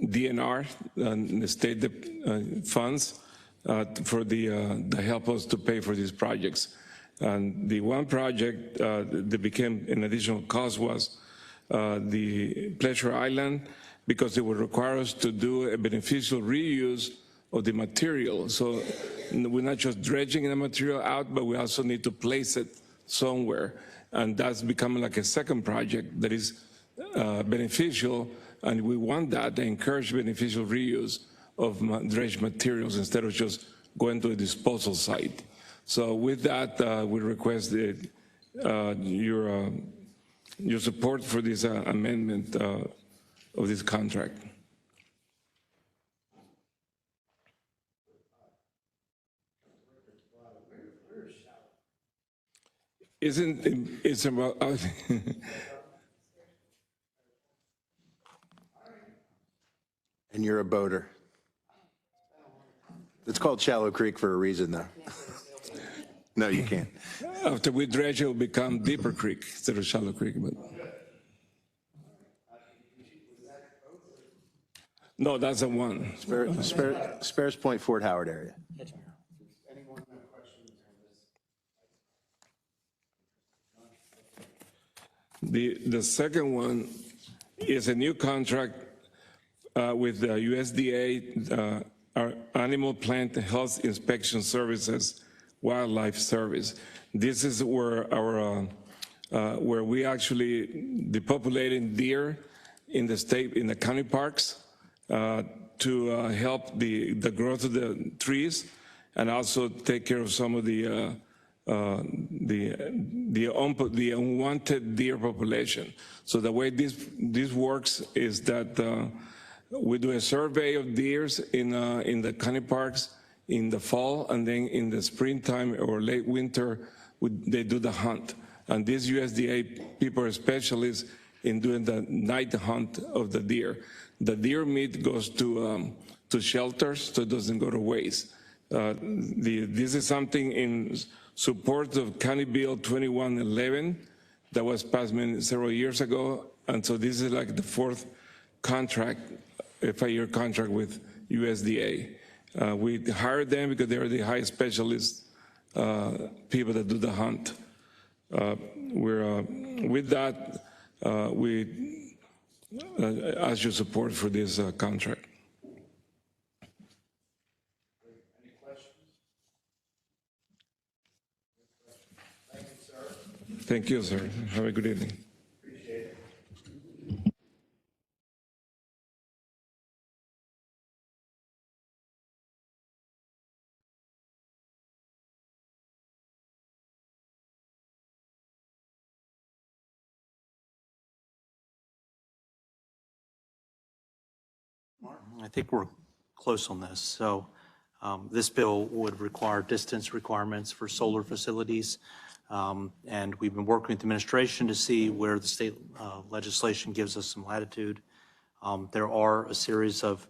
DNR and the state funds for the help us to pay for these projects. And the one project that became an additional cost was the Pleasure Island, because it would require us to do a beneficial reuse of the material. So we're not just dredging the material out, but we also need to place it somewhere. And that's becoming like a second project that is beneficial, and we want that to encourage beneficial reuse of dredged materials instead of just going to a disposal site. So with that, we request your support for this amendment of this contract. it's about, And you're a boater. It's called Shallow Creek for a reason, though. No, you can't. after we dredge, it will become Deeper Creek instead of Shallow Creek. But no, that's the one. Spears Point, Fort Howard area. The second one is a new contract with the USDA, our Animal Plant Health Inspection Services Wildlife Service. This is where our where we actually depopulating deer in the state, in the county parks, to help the growth of the trees, and also take care of some of the unwanted deer population. So the way this works is that we do a survey of deers in the county parks in the fall, and then in the springtime or late winter, they do the hunt. And these USDA people are specialists in doing the night hunt of the deer. The deer meat goes to shelters, so it doesn't go to waste. This is something in support of County Bill 2111 that was passed several years ago. And so this is like the fourth contract, a 5-year contract with USDA. We hired them because they're the high specialist people that do the hunt. With that, we ask your support for this contract. Any questions? Thank you, sir. Have a good evening. Appreciate it. I think we're close on this. So this bill would require distance requirements for solar facilities. And we've been working with the administration to see where the state legislation gives us some latitude. There are a series of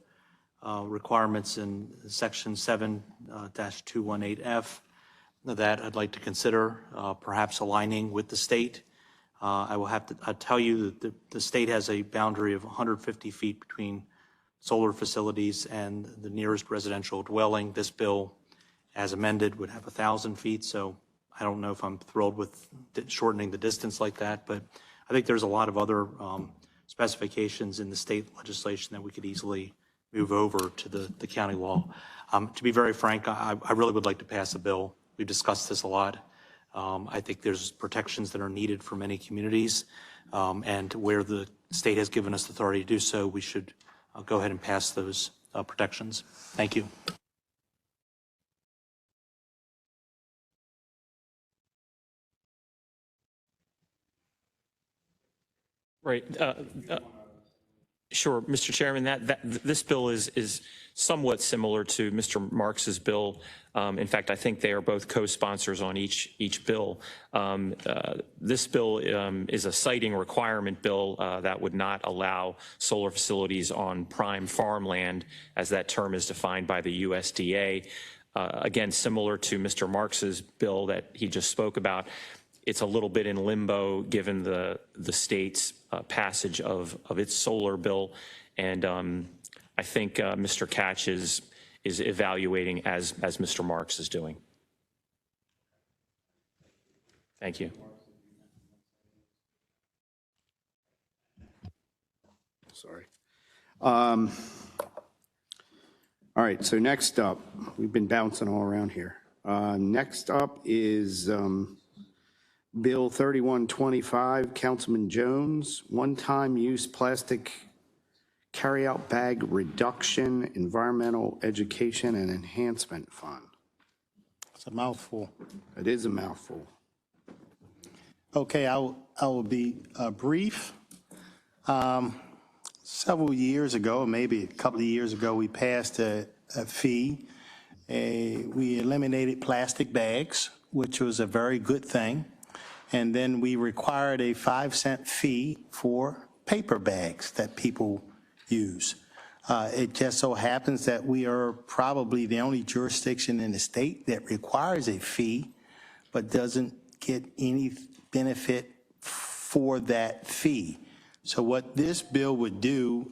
requirements in Section 7-218F that I'd like to consider perhaps aligning with the state. I'll tell you that the state has a boundary of 150 feet between solar facilities and the nearest residential dwelling. This bill, as amended, would have 1,000 feet. So I don't know if I'm thrilled with shortening the distance like that, but I think there's a lot of other specifications in the state legislation that we could easily move over to the county law. To be very frank, I really would like to pass a bill. We've discussed this a lot. I think there's protections that are needed for many communities, and where the state has given us the authority to do so, we should go ahead and pass those protections. Thank you. Right. Sure, Mr. Chairman, this bill is somewhat similar to Mr. Marks's bill. In fact, I think they are both co-sponsors on each bill. This bill is a siting requirement bill that would not allow solar facilities on prime farmland, as that term is defined by the USDA. Again, similar to Mr. Marks's bill that he just spoke about, it's a little bit in limbo given the state's passage of its solar bill, and I think Mr. Catch is evaluating as Mr. Marks is doing. Thank you. Sorry. All right, so next up, we've been bouncing all around here. Next up is Bill 3125, Councilman Jones, one-time use plastic carryout bag reduction, environmental education and enhancement fund. It's a mouthful. It is a mouthful. Okay, I will be brief. Several years ago, maybe a couple of years ago, we passed a fee. We eliminated plastic bags, which was a very good thing. And then we required a 5-cent fee for paper bags that people use. It just so happens that we are probably the only jurisdiction in the state that requires a fee, but doesn't get any benefit for that fee. So what this bill would do,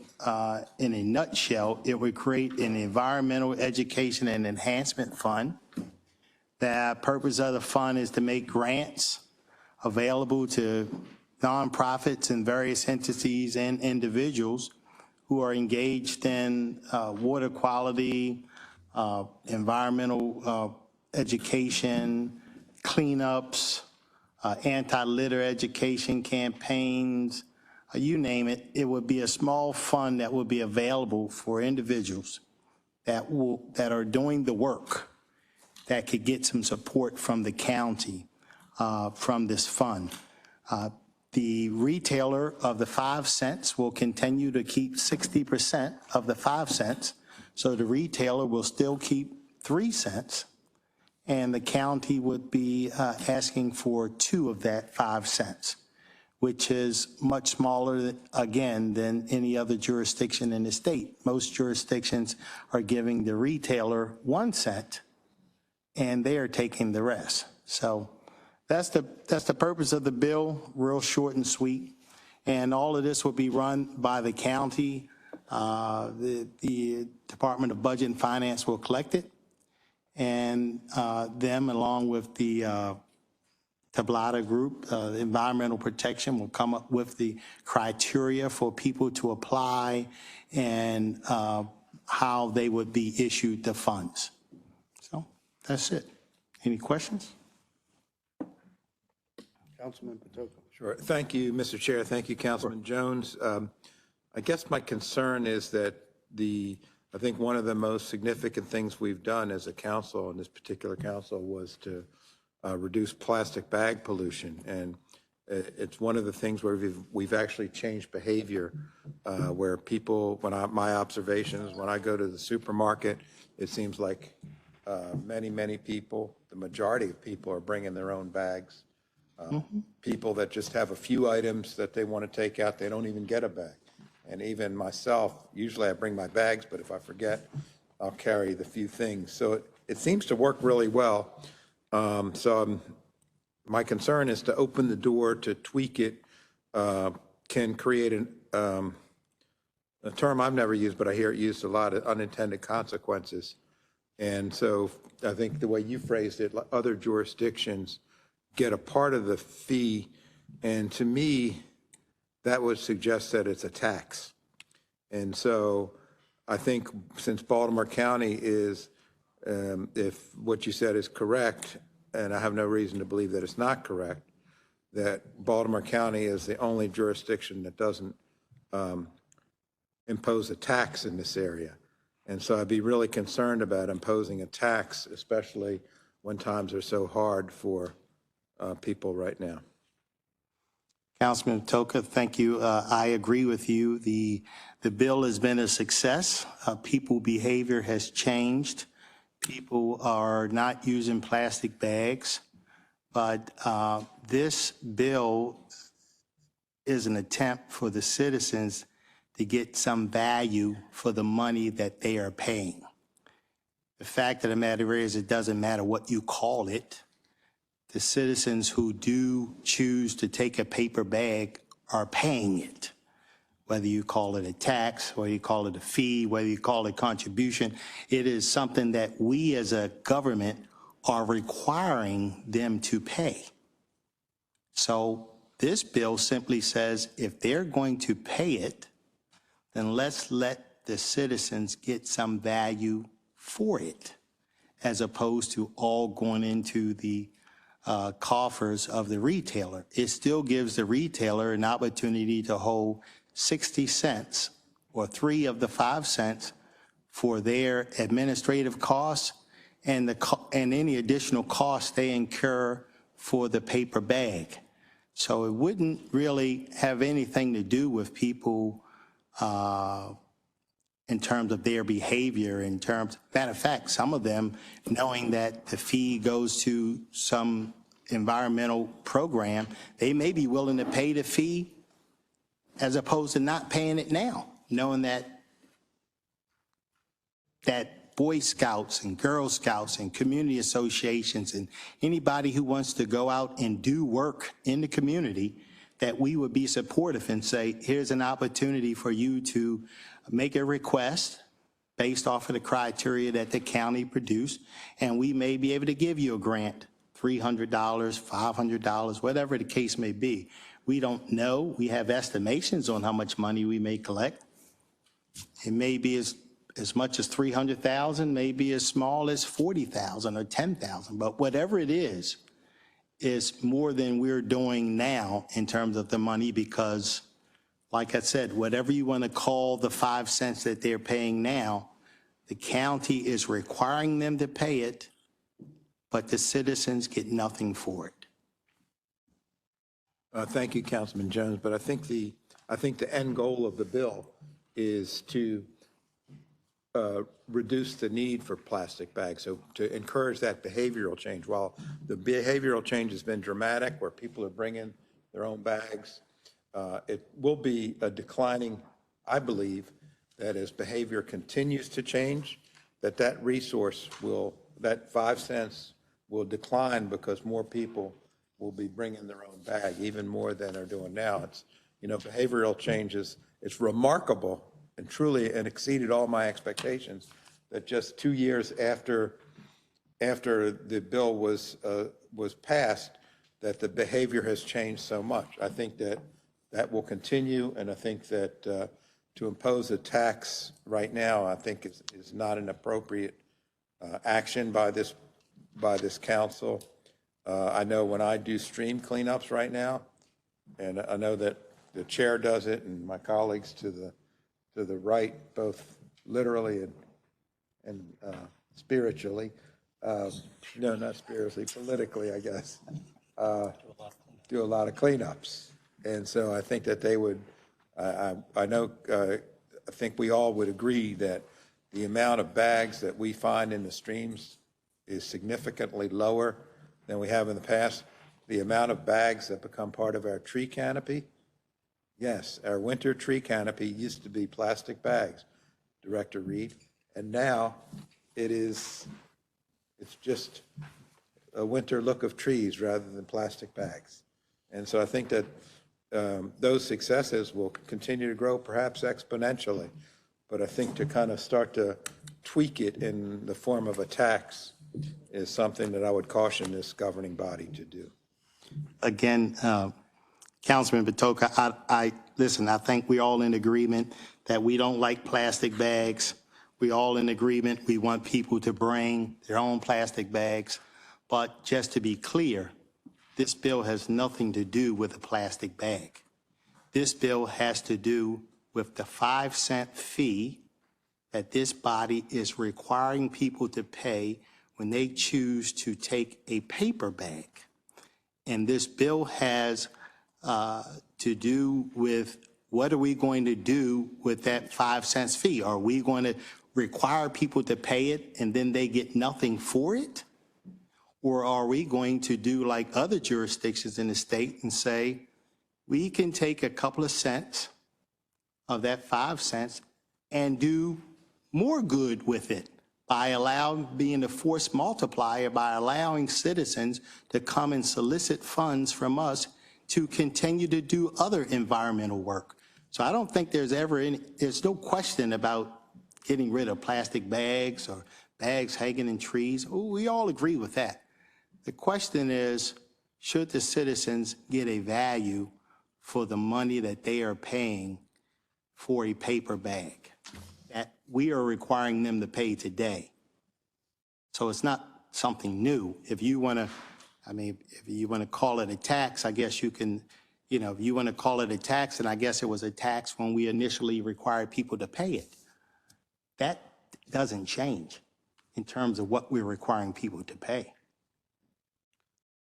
in a nutshell, it would create an environmental education and enhancement fund. The purpose of the fund is to make grants available to nonprofits and various entities and individuals who are engaged in water quality, environmental education, cleanups, anti-litter education campaigns, you name it. It would be a small fund that would be available for individuals that are doing the work that could get some support from the county from this fund. The retailer of the 5 cents will continue to keep 60% of the 5 cents. So the retailer will still keep 3 cents. And the county would be asking for 2 of that 5 cents, which is much smaller, again, than any other jurisdiction in the state. Most jurisdictions are giving the retailer 1 cent, and they are taking the rest. So that's the purpose of the bill, real short and sweet. And all of this will be run by the county. The Department of Budget and Finance will collect it. And them, along with the Tablada Group, Environmental Protection, will come up with the criteria for people to apply and how they would be issued the funds. So that's it. Any questions? Councilman Patoka. Sure. Thank you, Mr. Chair. Thank you, Councilman Jones. I guess my concern is that I think one of the most significant things we've done as a council, and this particular council, was to reduce plastic bag pollution. And it's one of the things where we've actually changed behavior, where people, my observations, when I go to the supermarket, it seems like many people, the majority of people, are bringing their own bags. People that just have a few items that they want to take out, they don't even get a bag. And even myself, usually I bring my bags, but if I forget, I'll carry the few things. So it seems to work really well. My concern is to open the door to tweak it, can create a term I've never used, but I hear it used a lot, unintended consequences. And so I think the way you phrased it, other jurisdictions get a part of the fee, and to me, that would suggest that it's a tax. And so I think since Baltimore County is, if what you said is correct, and I have no reason to believe that it's not correct, that Baltimore County is the only jurisdiction that doesn't impose a tax in this area. And so I'd be really concerned about imposing a tax, especially when times are so hard for people right now. Councilman Toka, thank you. I agree with you. The bill has been a success. People behavior has changed. People are not using plastic bags, but this bill is an attempt for the citizens to get some value for the money that they are paying. The fact of the matter is, it doesn't matter what you call it. The citizens who do choose to take a paper bag are paying it. Whether you call it a tax, whether you call it a fee, whether you call it contribution, it is something that we as a government are requiring them to pay. So this bill simply says if they're going to pay it, then let's let the citizens get some value for it, as opposed to all going into the coffers of the retailer. It still gives the retailer an opportunity to hold 60 cents or 3 of the 5 cents for their administrative costs and any additional costs they incur for the paper bag. So it wouldn't really have anything to do with people in terms of their behavior, matter of fact, some of them knowing that the fee goes to some environmental program, they may be willing to pay the fee as opposed to not paying it now, knowing that Boy Scouts and Girl Scouts and community associations and anybody who wants to go out and do work in the community, that we would be supportive and say, here's an opportunity for you to make a request based off of the criteria that the county produced, and we may be able to give you a grant, $300, $500, whatever the case may be. We don't know. We have estimations on how much money we may collect. It may be as much as 300,000, maybe as small as 40,000 or 10,000, but whatever it is more than we're doing now in terms of the money, because like I said, whatever you want to call the 5 cents that they're paying now, the county is requiring them to pay it, but the citizens get nothing for it. Thank you, Councilman Jones, but I think the end goal of the bill is to reduce the need for plastic bags, so to encourage that behavioral change. While the behavioral change has been dramatic, where people are bringing their own bags, it will be a declining, I believe, that as behavior continues to change, that resource will, that 5 cents will decline because more people will be bringing their own bag, even more than they're doing now. It's, behavioral changes, it's remarkable and truly exceeded all my expectations that just 2 years after the bill was passed, that the behavior has changed so much. I think that will continue, and I think that to impose a tax right now, I think is not an appropriate action by this council. I know when I do stream cleanups right now, and I know that the chair does it, and my colleagues to the right, both literally and spiritually, no, not spiritually, politically, I guess, do a lot of cleanups. And so I think that they would, I know, I think we all would agree that the amount of bags that we find in the streams is significantly lower than we have in the past. The amount of bags that become part of our tree canopy, yes, our winter tree canopy used to be plastic bags, Director Reed, and now it's just a winter look of trees rather than plastic bags. And so I think that those successes will continue to grow, perhaps exponentially, but I think to kind of start to tweak it in the form of a tax is something that I would caution this governing body to do. Again, Councilman Batoka, listen, I think we're all in agreement that we don't like plastic bags. We all in agreement we want people to bring their own plastic bags. But just to be clear, this bill has nothing to do with a plastic bag. This bill has to do with the 5 cent fee that this body is requiring people to pay when they choose to take a paper bag. And this bill has to do with what are we going to do with that 5 cents fee? Are we going to require people to pay it and then they get nothing for it? Or are we going to do like other jurisdictions in the state and say, we can take a couple of cents of that 5 cents and do more good with it by being a force multiplier, by allowing citizens to come and solicit funds from us to continue to do other environmental work. So I don't think there's no question about getting rid of plastic bags or bags hanging in trees. We all agree with that. The question is, should the citizens get a value for the money that they are paying for a paper bag that we are requiring them to pay today? So it's not something new. If you want to, if you want to call it a tax, I guess you can, if you want to call it a tax, and I guess it was a tax when we initially required people to pay it. That doesn't change in terms of what we're requiring people to pay.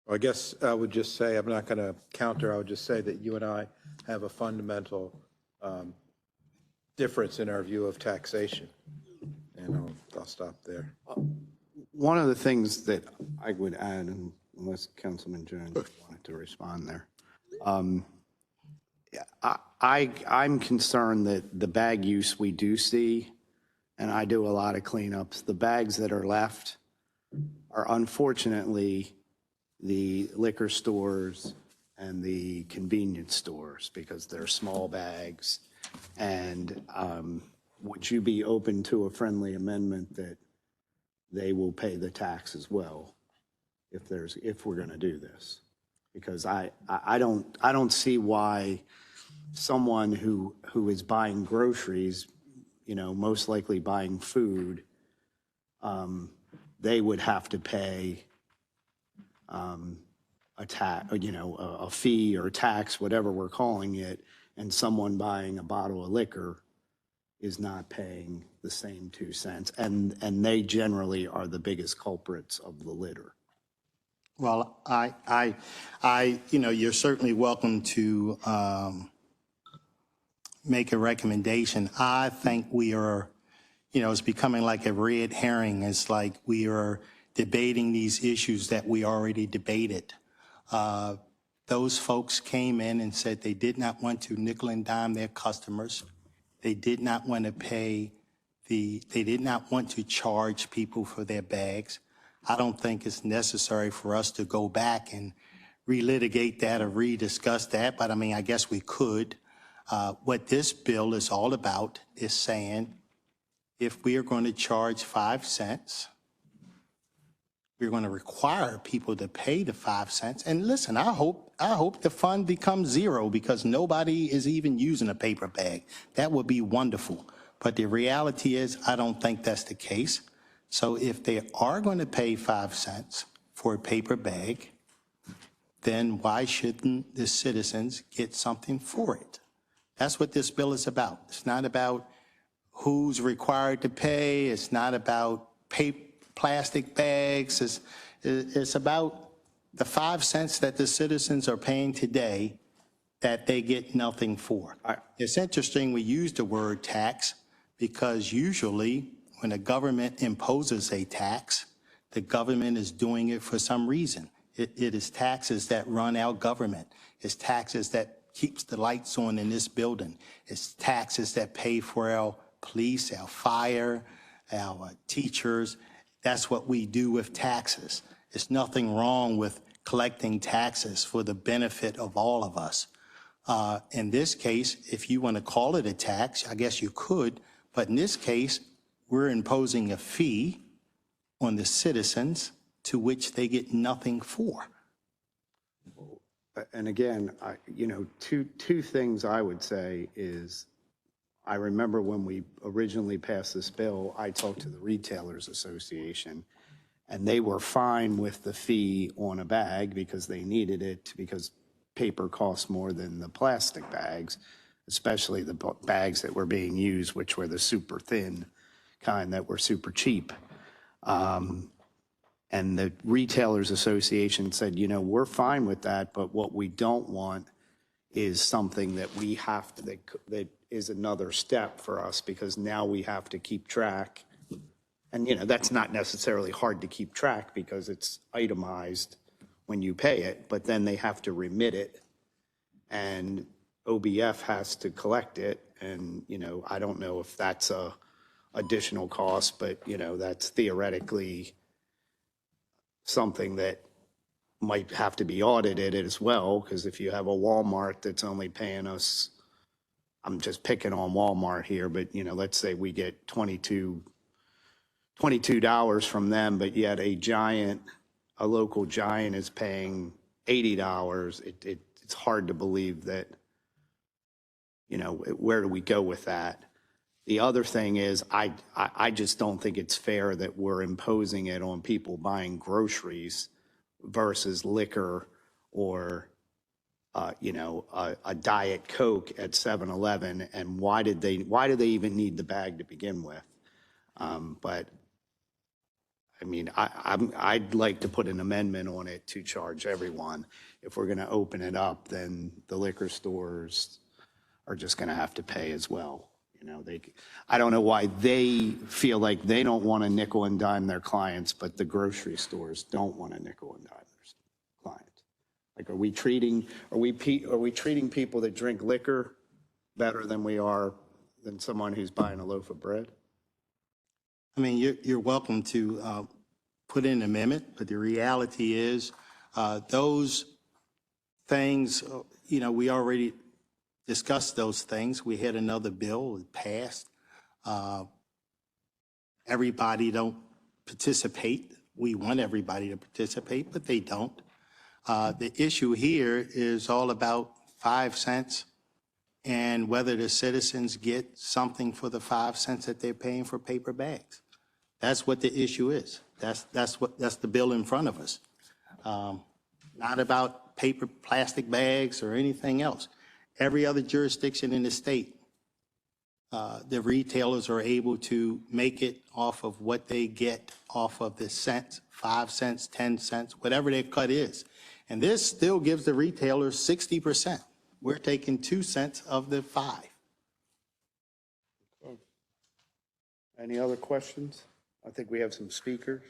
I guess I would just say, I'm not going to counter, I would just say that you and I have a fundamental difference in our view of taxation. And I'll stop there. One of the things that I would add, and unless Councilman Jones wanted to respond there. I'm concerned that the bag use we do see, and I do a lot of cleanups, the bags that are left are unfortunately the liquor stores and the convenience stores because they're small bags. And would you be open to a friendly amendment that they will pay the tax as well if we're going to do this? Because I don't see why someone who is buying groceries, you know, most likely buying food, they would have to pay a tax, you know, a fee or tax, whatever we're calling it, and someone buying a bottle of liquor is not paying the same 2 cents, and they generally are the biggest culprits of the litter. Well, you know, you're certainly welcome to make a recommendation. I think we are, you know, it's becoming like a red herring. It's like we are debating these issues that we already debated. Those folks came in and said they did not want to nickel and dime their customers. They did not want to they did not want to charge people for their bags. I don't think it's necessary for us to go back and relitigate that or rediscuss that, but I mean, I guess we could. What this bill is all about is saying if we are going to charge 5 cents, we're going to require people to pay the 5 cents. And listen, I hope the fund becomes zero because nobody is even using a paper bag. That would be wonderful. But the reality is, I don't think that's the case. So if they are going to pay 5 cents for a paper bag, then why shouldn't the citizens get something for it? That's what this bill is about. It's not about who's required to pay. It's not about plastic bags. It's about the 5 cents that the citizens are paying today that they get nothing for. It's interesting we use the word tax because usually when a government imposes a tax, the government is doing it for some reason. It is taxes that run our government. It's taxes that keeps the lights on in this building. It's taxes that pay for our police, our fire, our teachers. That's what we do with taxes. There's nothing wrong with collecting taxes for the benefit of all of us. In this case, if you want to call it a tax, I guess you could, but in this case, we're imposing a fee on the citizens to which they get nothing for. And again, you know, two things I would say is, I remember when we originally passed this bill, I talked to the Retailers Association, and they were fine with the fee on a bag because they needed it because paper costs more than the plastic bags, especially the bags that were being used, which were the super thin kind that were super cheap. And the Retailers Association said, you know, we're fine with that, but what we don't want is something that we have to, that is another step for us because now we have to keep track. And, you know, that's not necessarily hard to keep track because it's itemized when you pay it, but then they have to remit it and OBF has to collect it. And, you know, I don't know if that's a additional cost, but, you know, that's theoretically something that might have to be audited as well, because if you have a Walmart that's only paying us, I'm just picking on Walmart here, but, you know, let's say we get $22 from them, but yet a local Giant is paying $80, it's hard to believe that, you know, where do we go with that? The other thing is, I just don't think it's fair that we're imposing it on people buying groceries versus liquor or, you know, a Diet Coke at 7-Eleven. And why do they even need the bag to begin with? But I mean, I'd like to put an amendment on it to charge everyone. If we're going to open it up, then the liquor stores are just going to have to pay as well. You know, I don't know why they feel like they don't want to nickel and dime their clients, but the grocery stores don't want to nickel and dime Like, are we treating people that drink liquor better than we are than someone who's buying a loaf of bread? I mean, you're welcome to put in an amendment, but the reality is those things, we already discussed those things. We had another bill, it passed. Everybody don't participate. We want everybody to participate, but they don't. The issue here is all about 5 cents and whether the citizens get something for the 5 cents that they're paying for paper bags. That's what the issue is. That's the bill in front of us. Not about plastic bags or anything else. Every other jurisdiction in the state, the retailers are able to make it off of what they get off of the cents, 5 cents, 10 cents, whatever their cut is. And this still gives the retailers 60%. We're taking 2 cents of the 5. Any other questions? I think we have some speakers.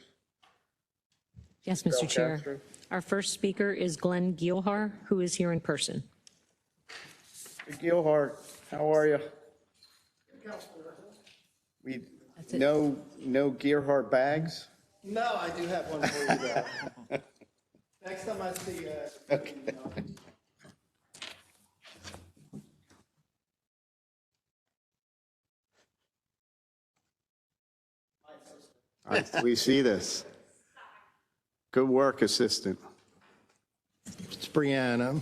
Yes, Mr. Chair. Our first speaker is Glenn Gielhar, who is here in person. Gielhar, how are you? No Gearhart bags? No, I do have one for you though. Next time I see you. Okay. We see this. Good work, assistant. It's Brianna.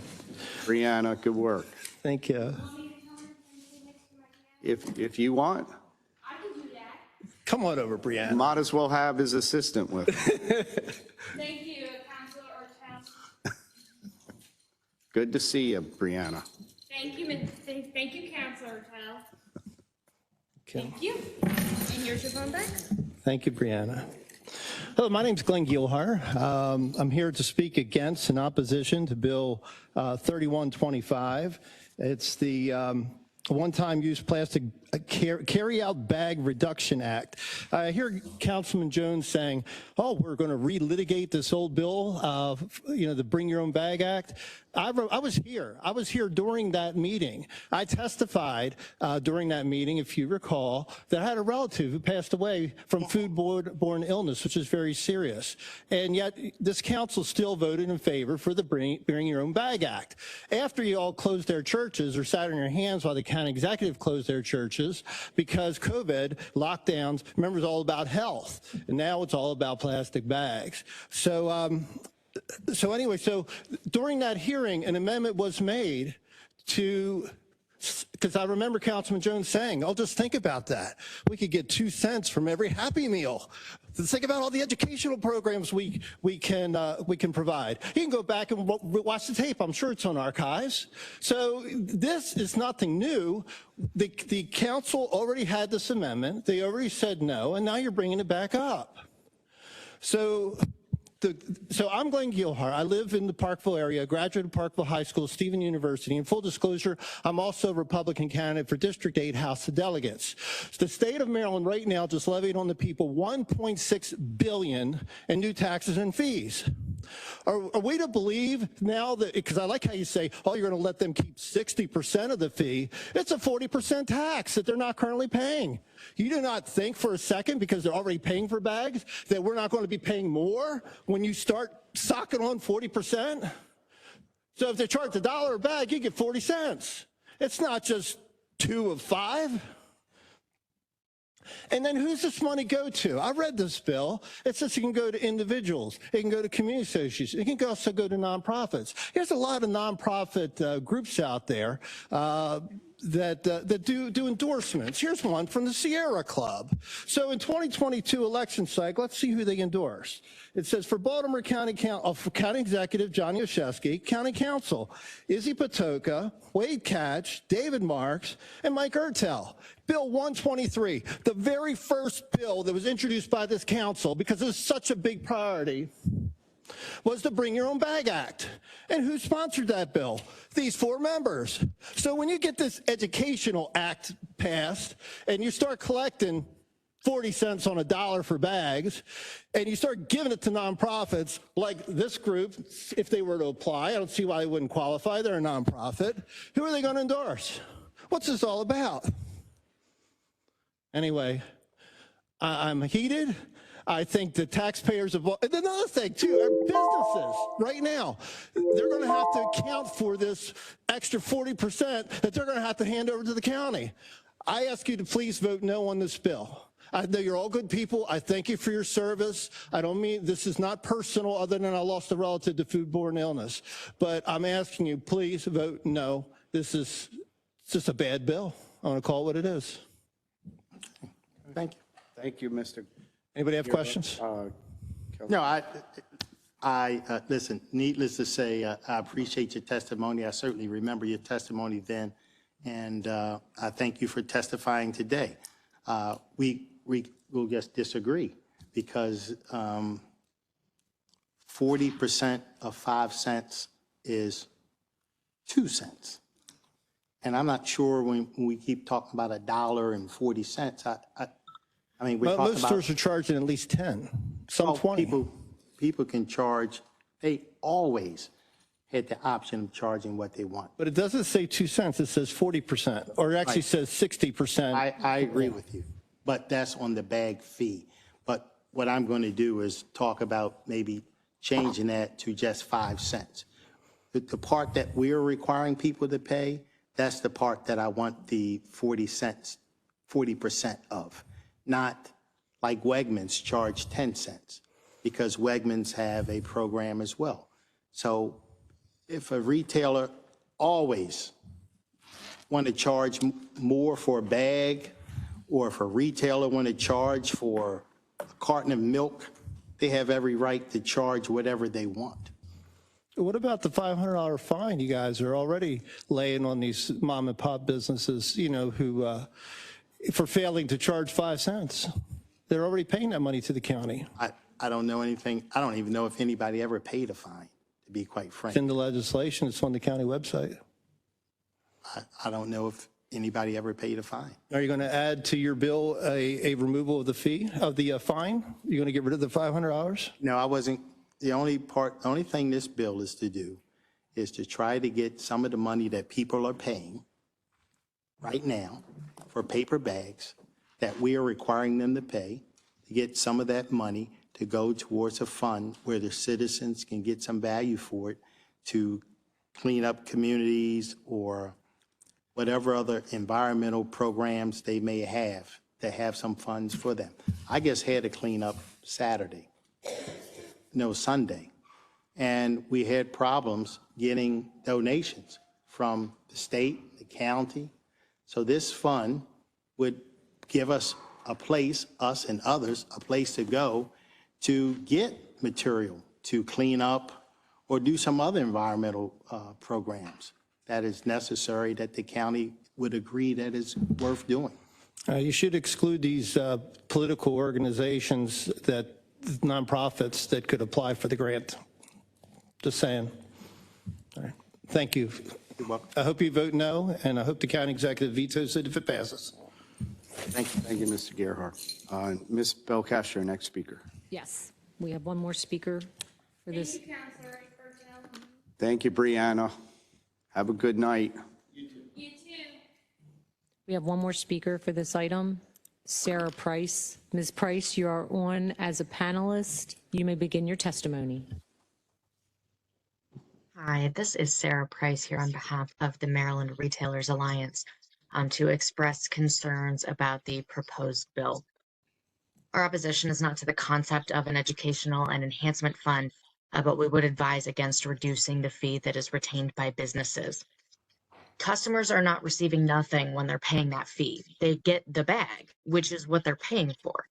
Brianna, good work. Thank you. If you want. Come on over, Brianna. Might as well have his assistant with him. Thank you, Councilor Ortel. Good to see you, Brianna. Thank you, Councilor Ortel. Thank you. And here's your phone back. Thank you, Brianna. Hello, my name's Glenn Gielhar. I'm here to speak against and opposition to Bill 3125. It's the one-time use plastic carry-out bag reduction act. I hear Councilman Jones saying, oh, we're going to relitigate this old bill, the Bring Your Own Bag Act. I was here during that meeting. I testified during that meeting, if you recall, that I had a relative who passed away from foodborne illness, which is very serious. And yet this council still voted in favor for the Bring Your Own Bag Act. After you all closed their churches or sat on your hands while the county executive closed their churches because COVID, lockdowns, remember, it's all about health. And now it's all about plastic bags. So during that hearing, an amendment was made to, because I remember Councilman Jones saying, oh, just think about that. We could get 2 cents from every Happy Meal. Think about all the educational programs we can provide. You can go back and watch the tape. I'm sure it's on archives. So this is nothing new. The council already had this amendment. They already said no, and now you're bringing it back up. So I'm Glenn Gielhar. I live in the Parkville area, graduate of Parkville High School, Stephen University. In full disclosure, I'm also a Republican candidate for District 8 House of Delegates. The state of Maryland right now just levied on the people $1.6 billion in new taxes and fees. Are we to believe now that, because I like how you say, oh, you're going to let them keep 60% of the fee. It's a 40% tax that they're not currently paying. You do not think for a second, because they're already paying for bags, that we're not going to be paying more when you start socking on 40%? So if they charge $1 a bag, you get 40 cents. It's not just 2 of 5. And then who's this money go to? I read this bill. It says it can go to individuals. It can go to community associations. It can also go to nonprofits. There's a lot of nonprofit groups out there that do endorsements. Here's one from the Sierra Club. So in 2022 election cycle, let's see who they endorse. It says for Baltimore County County Executive Johnny Oshesky, County Council, Izzy Patoka, Wade Catch, David Marks, and Mike Ertel. Bill 123, the very first bill that was introduced by this council, because it was such a big priority, was the Bring Your Own Bag Act. And who sponsored that bill? These 4 members. So when you get this educational act passed and you start collecting 40 cents on a dollar for bags, and you start giving it to nonprofits like this group, if they were to apply, I don't see why they wouldn't qualify. They're a nonprofit. Who are they going to endorse? What's this all about? Anyway, I'm heated. I think the taxpayers of, and another thing too, our businesses right now, they're going to have to account for this extra 40% that they're going to have to hand over to the county. I ask you to please vote no on this bill. I know you're all good people. I thank you for your service. I don't mean, this is not personal other than I lost a relative to foodborne illness. But I'm asking you, please vote no. This is just a bad bill. I want to call it what it is. Thank you. Thank you, Mr. Anybody have questions? No, listen, needless to say, I appreciate your testimony. I certainly remember your testimony then, and I thank you for testifying today. We will just disagree because 40% of 5 cents is 2 cents. And I'm not sure when we keep talking about $1.40, I mean, we're Well, talking most about. stores are charging at least 10, some 20. People can charge, they always had the option of charging what they want. But it doesn't say 2 cents, it says 40%, or it actually Right. says 60%. I agree with you, but that's on the bag fee. But what I'm going to do is talk about maybe changing that to just 5 cents. The part that we're requiring people to pay, that's the part that I want the 40 cents, 40% of. Not like Wegmans charge 10 cents, because Wegmans have a program as well. So if a retailer always want to charge more for a bag, or if a retailer want to charge for a carton of milk, they have every right to charge whatever they want. What about the $500 fine you guys are already laying on these mom and pop businesses, you know, who, for failing to charge 5 cents? They're already paying that money to the county. I don't know anything, I don't even know if anybody ever paid a fine, to be quite It's frank. in the legislation, it's on the county website. I don't know if anybody ever paid a fine. Are you going to add to your bill a removal of the fee, of the fine? You're going to get rid of the $500? No, I wasn't. The only thing this bill is to do is to try to get some of the money that people are paying right now for paper bags that we are requiring them to pay, to get some of that money to go towards a fund where the citizens can get some value for it to clean up communities or whatever other environmental programs they may have to have some funds for them. I just had to clean up Saturday. No, Sunday. And we had problems getting donations from the state, the county. So this fund would give us a place, us and others, a place to go to get material to clean up or do some other environmental programs that is necessary that the county would agree that is worth doing. You should exclude these political organizations, that nonprofits that could apply for the grant. Just saying. All right. Thank you. You're welcome. I hope you vote no, and I hope the county executive vetoes it if it passes. Thank you. Thank you, Mr. Gerhart. Ms. Belcastro, next speaker. Yes, we have one more speaker for this. Thank you, Counselor Bertel. Thank you, Brianna. Have a good night. You too. We have one more speaker for this item, Sarah Price. Ms. Price, you are on as a panelist. You may begin your testimony. Hi, this is Sarah Price here on behalf of the Maryland Retailers Alliance to express concerns about the proposed bill. Our opposition is not to the concept of an educational and enhancement fund, but we would advise against reducing the fee that is retained by businesses. Customers are not receiving nothing when they're paying that fee. They get the bag, which is what they're paying for.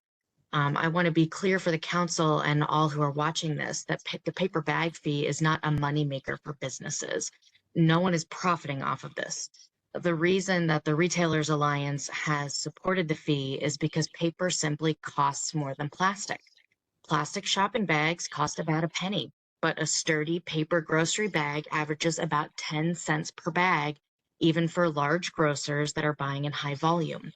I want to be clear for the council and all who are watching this that the paper bag fee is not a moneymaker for businesses. No one is profiting off of this. The reason that the Retailers Alliance has supported the fee is because paper simply costs more than plastic. Plastic shopping bags cost about a penny, but a sturdy paper grocery bag averages about 10 cents per bag, even for large grocers that are buying in high volume.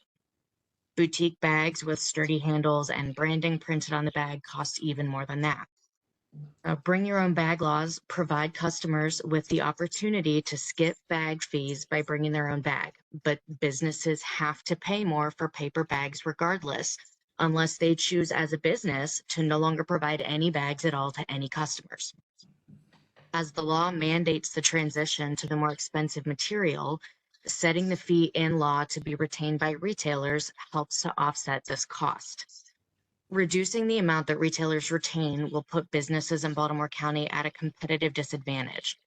Boutique bags with sturdy handles and branding printed on the bag cost even more than that. Bring your own bag laws provide customers with the opportunity to skip bag fees by bringing their own bag, but businesses have to pay more for paper bags regardless, unless they choose as a business to no longer provide any bags at all to any customers. As the law mandates the transition to the more expensive material, setting the fee in law to be retained by retailers helps to offset this cost. Reducing the amount that retailers retain will put businesses in Baltimore County at a competitive disadvantage.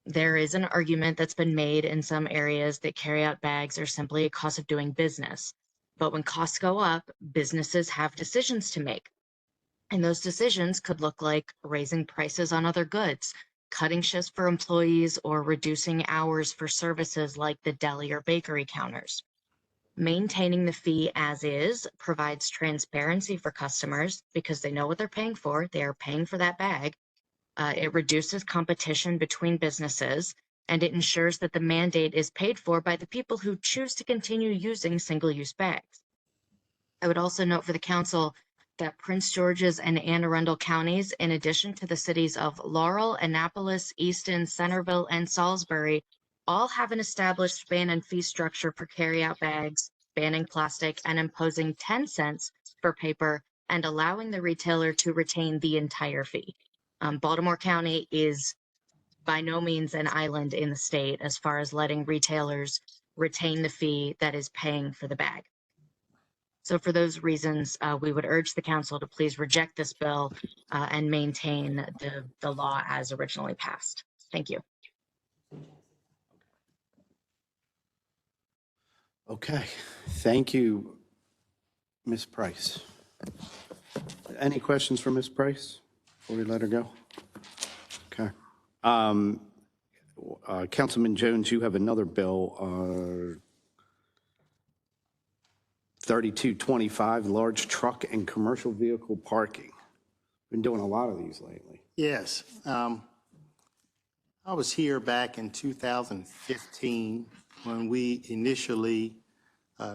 There is an argument that's been made in some areas that carryout bags are simply a cost of doing business. But when costs go up, businesses have decisions to make. And those decisions could look like raising prices on other goods, cutting shifts for employees, or reducing hours for services like the deli or bakery counters. Maintaining the fee as is provides transparency for customers because they know what they're paying for. They are paying for that bag. It reduces competition between businesses, and it ensures that the mandate is paid for by the people who choose to continue using single-use bags. I would also note for the council that Prince George's and Anne Arundel counties, in addition to the cities of Laurel, Annapolis, Easton, Centerville, and Salisbury, all have an established ban and fee structure for carryout bags, banning plastic and imposing 10 cents for paper and allowing the retailer to retain the entire fee. Baltimore County is by no means an island in the state as far as letting retailers retain the fee that is paying for the bag. So for those reasons, we would urge the council to please reject this bill and maintain the law as originally passed. Thank you. Okay, thank you, Ms. Price. Any questions for Ms. Price before we let her go? Okay. Councilman Jones, you have another bill, 3225, large truck and commercial vehicle parking. Been doing a lot of these lately. Yes. I was here back in 2015 when we initially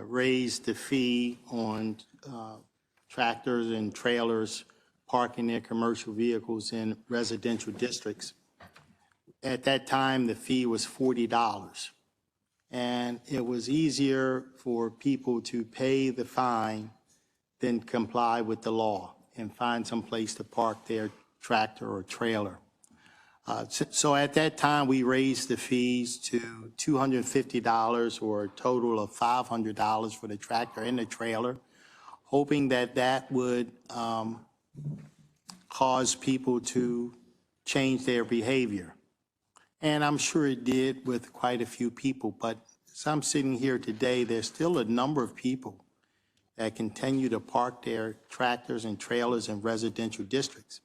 raised the fee on tractors and trailers parking their commercial vehicles in residential districts. At that time, the fee was $40. And it was easier for people to pay the fine than comply with the law and find some place to park their tractor or trailer. So at that time, we raised the fees to $250 or a total of $500 for the tractor and the trailer, hoping that that would cause people to change their behavior. And I'm sure it did with quite a few people, but as I'm sitting here today, there's still a number of people that continue to park their tractors and trailers in residential districts.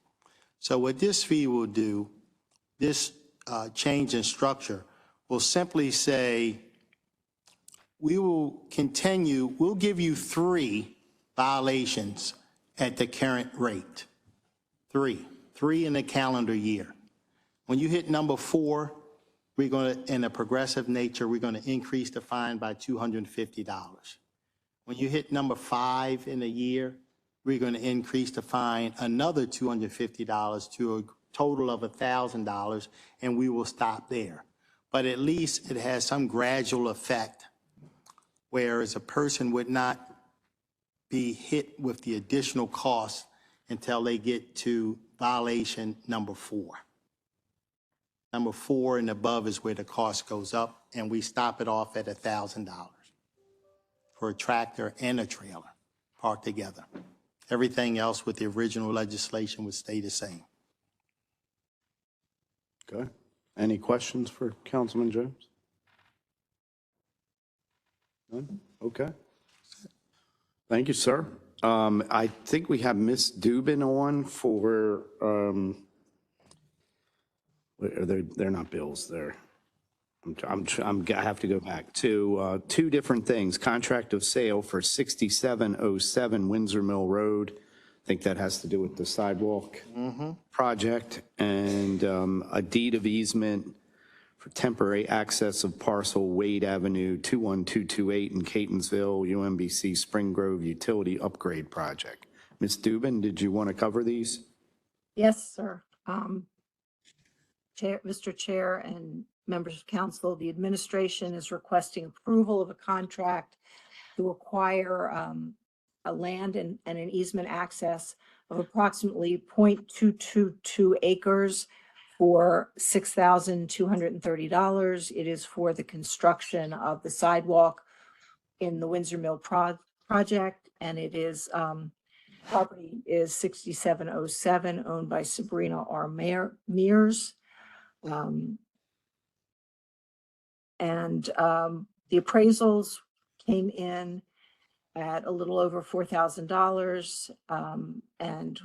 So what this fee will do, this change in structure, will simply say, we will continue, we'll give you 3 violations at the current rate. 3 in a calendar year. When you hit number 4, we're going to, in a progressive nature, we're going to increase the fine by $250. When you hit number 5 in a year, we're going to increase the fine another $250 to a total of $1,000, and we will stop there. But at least it has some gradual effect, whereas a person would not be hit with the additional cost until they get to violation number 4. Number 4 and above is where the cost goes up, and we stop it off at $1,000 for a tractor and a trailer parked together. Everything else with the original legislation would stay the same. Okay. Any questions for Councilman Jones? None? Okay. Thank you, sir. I think we have Ms. Dubin on for, they're not bills, I have to go back to 2 different things. Contract of sale for 6707 Windsor Mill Road. I think that has to do with the sidewalk project, and a deed of easement for for temporary access of parcel Wade Avenue 21228 in Catonsville, UMBC Spring Grove Utility Upgrade Project. Ms. Dubin, did you want to cover these? Yes, sir. Mr. Chair and members of council, the administration is requesting approval of a contract to acquire a land and an easement access of approximately 0.222 acres for $6,230. It is for the construction of the sidewalk in the Windsor Mill project, and it is property is 6707, owned by Sabrina R. Mears. The appraisals came in at a little over $4,000, and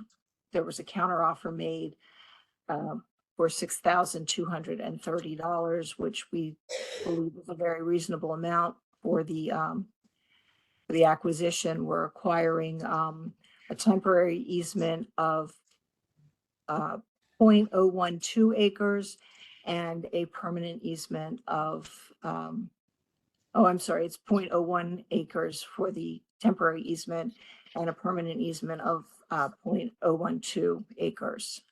there was a counteroffer made for $6,230, which we believe is a very reasonable amount for the acquisition. We're acquiring a temporary easement of 0.012 acres and a permanent easement of, it's 0.01 acres for the temporary easement and a permanent easement of 0.012 acres.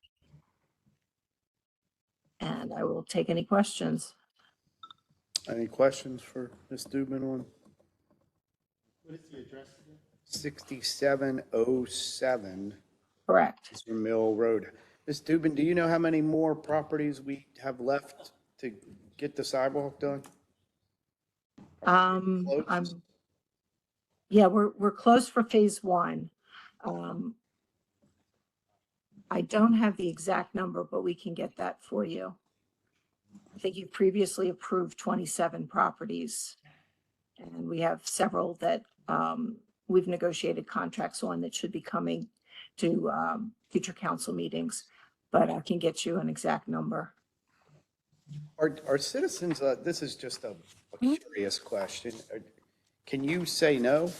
And I will take any questions. Any questions for Ms. Dubin on What is the address again? 6707? Correct. Windsor Mill Road. Ms. Dubin, do you know how many more properties we have left to get the sidewalk done? We're close for phase one. I don't have the exact number, but we can get that for you. I think you previously approved 27 properties, and we have several that we've negotiated contracts on that should be coming to future council meetings, but I can get you an exact number. Are citizens, this is just a curious question. Can you say no?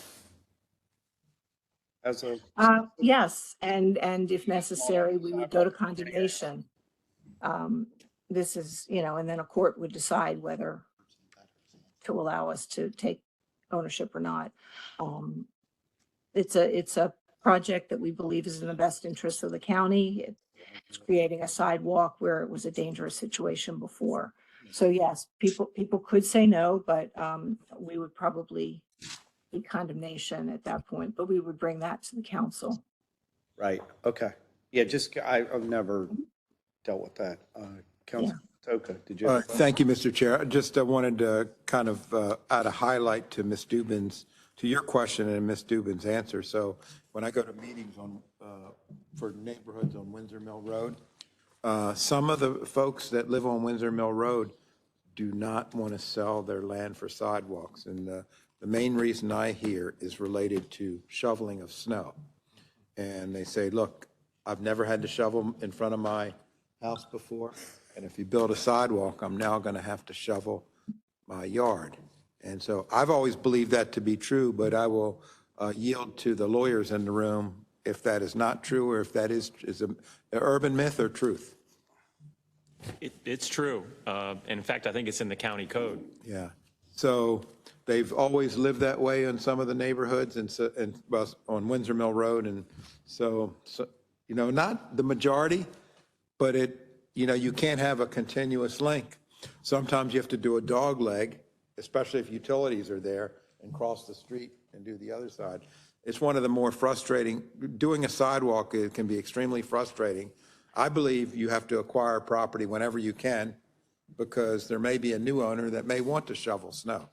As a Yes, and if necessary, we would go to condemnation. This is, and then a court would decide whether to allow us to take ownership or not. It's a project that we believe is in the best interest of the county. It's creating a sidewalk where it was a dangerous situation before. So yes, people could say no, but we would probably be condemnation at that point, but we would bring that to the council. Right, okay. Yeah, I've never dealt with that. Councilman Toka, did you? Thank you, Mr. Chair. I just wanted to kind of add a highlight to Ms. Dubin's, to your question and Ms. Dubin's answer. So when I go to meetings for neighborhoods on Windsor Mill Road, some of the folks that live on Windsor Mill Road do not want to sell their land for sidewalks. And the main reason I hear is related to shoveling of snow. And they say, look, I've never had to shovel in front of my house before. And if you build a sidewalk, I'm now going to have to shovel my yard. And so I've always believed that to be true, but I will yield to the lawyers in the room if that is not true, or if that is an urban myth or truth. It's true. And in fact, I think it's in the county code. Yeah. So they've always lived that way in some of the neighborhoods and on Windsor Mill Road. And so, not the majority, but you can't have a continuous link. Sometimes you have to do a dog leg, especially if utilities are there, and cross the street and do the other side. It's one of the more frustrating. Doing a sidewalk, it can be extremely frustrating. I believe you have to acquire property whenever you can, because there may be a new owner that may want to shovel snow.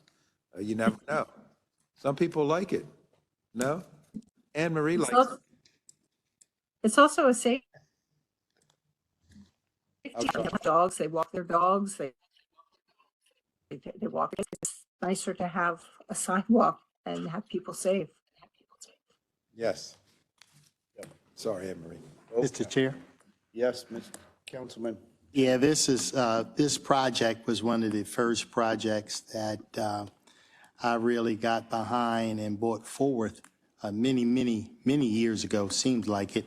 You never know. Some people like it. No? Anne Marie likes it. It's also a safety. Dogs, they walk their dogs, they walk. It's nicer to have a sidewalk and have people safe. Yes. Yep. Sorry, Anne Marie. Mr. Chair? Yes, Mr. Councilman. Yeah, this project was one of the first projects that I really got behind and brought forth many years ago, seems like it.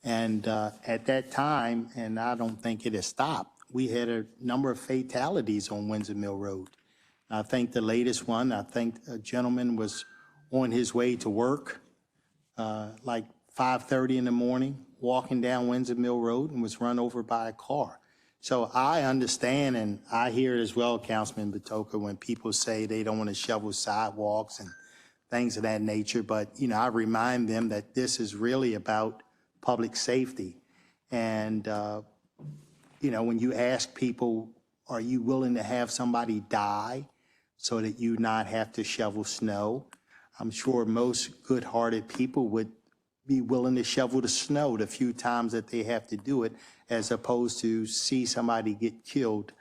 And at that time, and I don't think it has stopped, we had a number of fatalities on Windsor Mill Road. I think the latest one, I think a gentleman was on his way to work, like 5:30 in the morning, walking down Windsor Mill Road and was run over by a car. So I understand, and I hear it as well, Councilman Batoka, when people say they don't want to shovel sidewalks and things of that nature. But, you know, I remind them that this is really about public safety. And, you know, when you ask people, are you willing to have somebody die so that you not have to shovel snow? I'm sure most good-hearted people would be willing to shovel the snow the few times that they have to do it, as opposed to see somebody get killed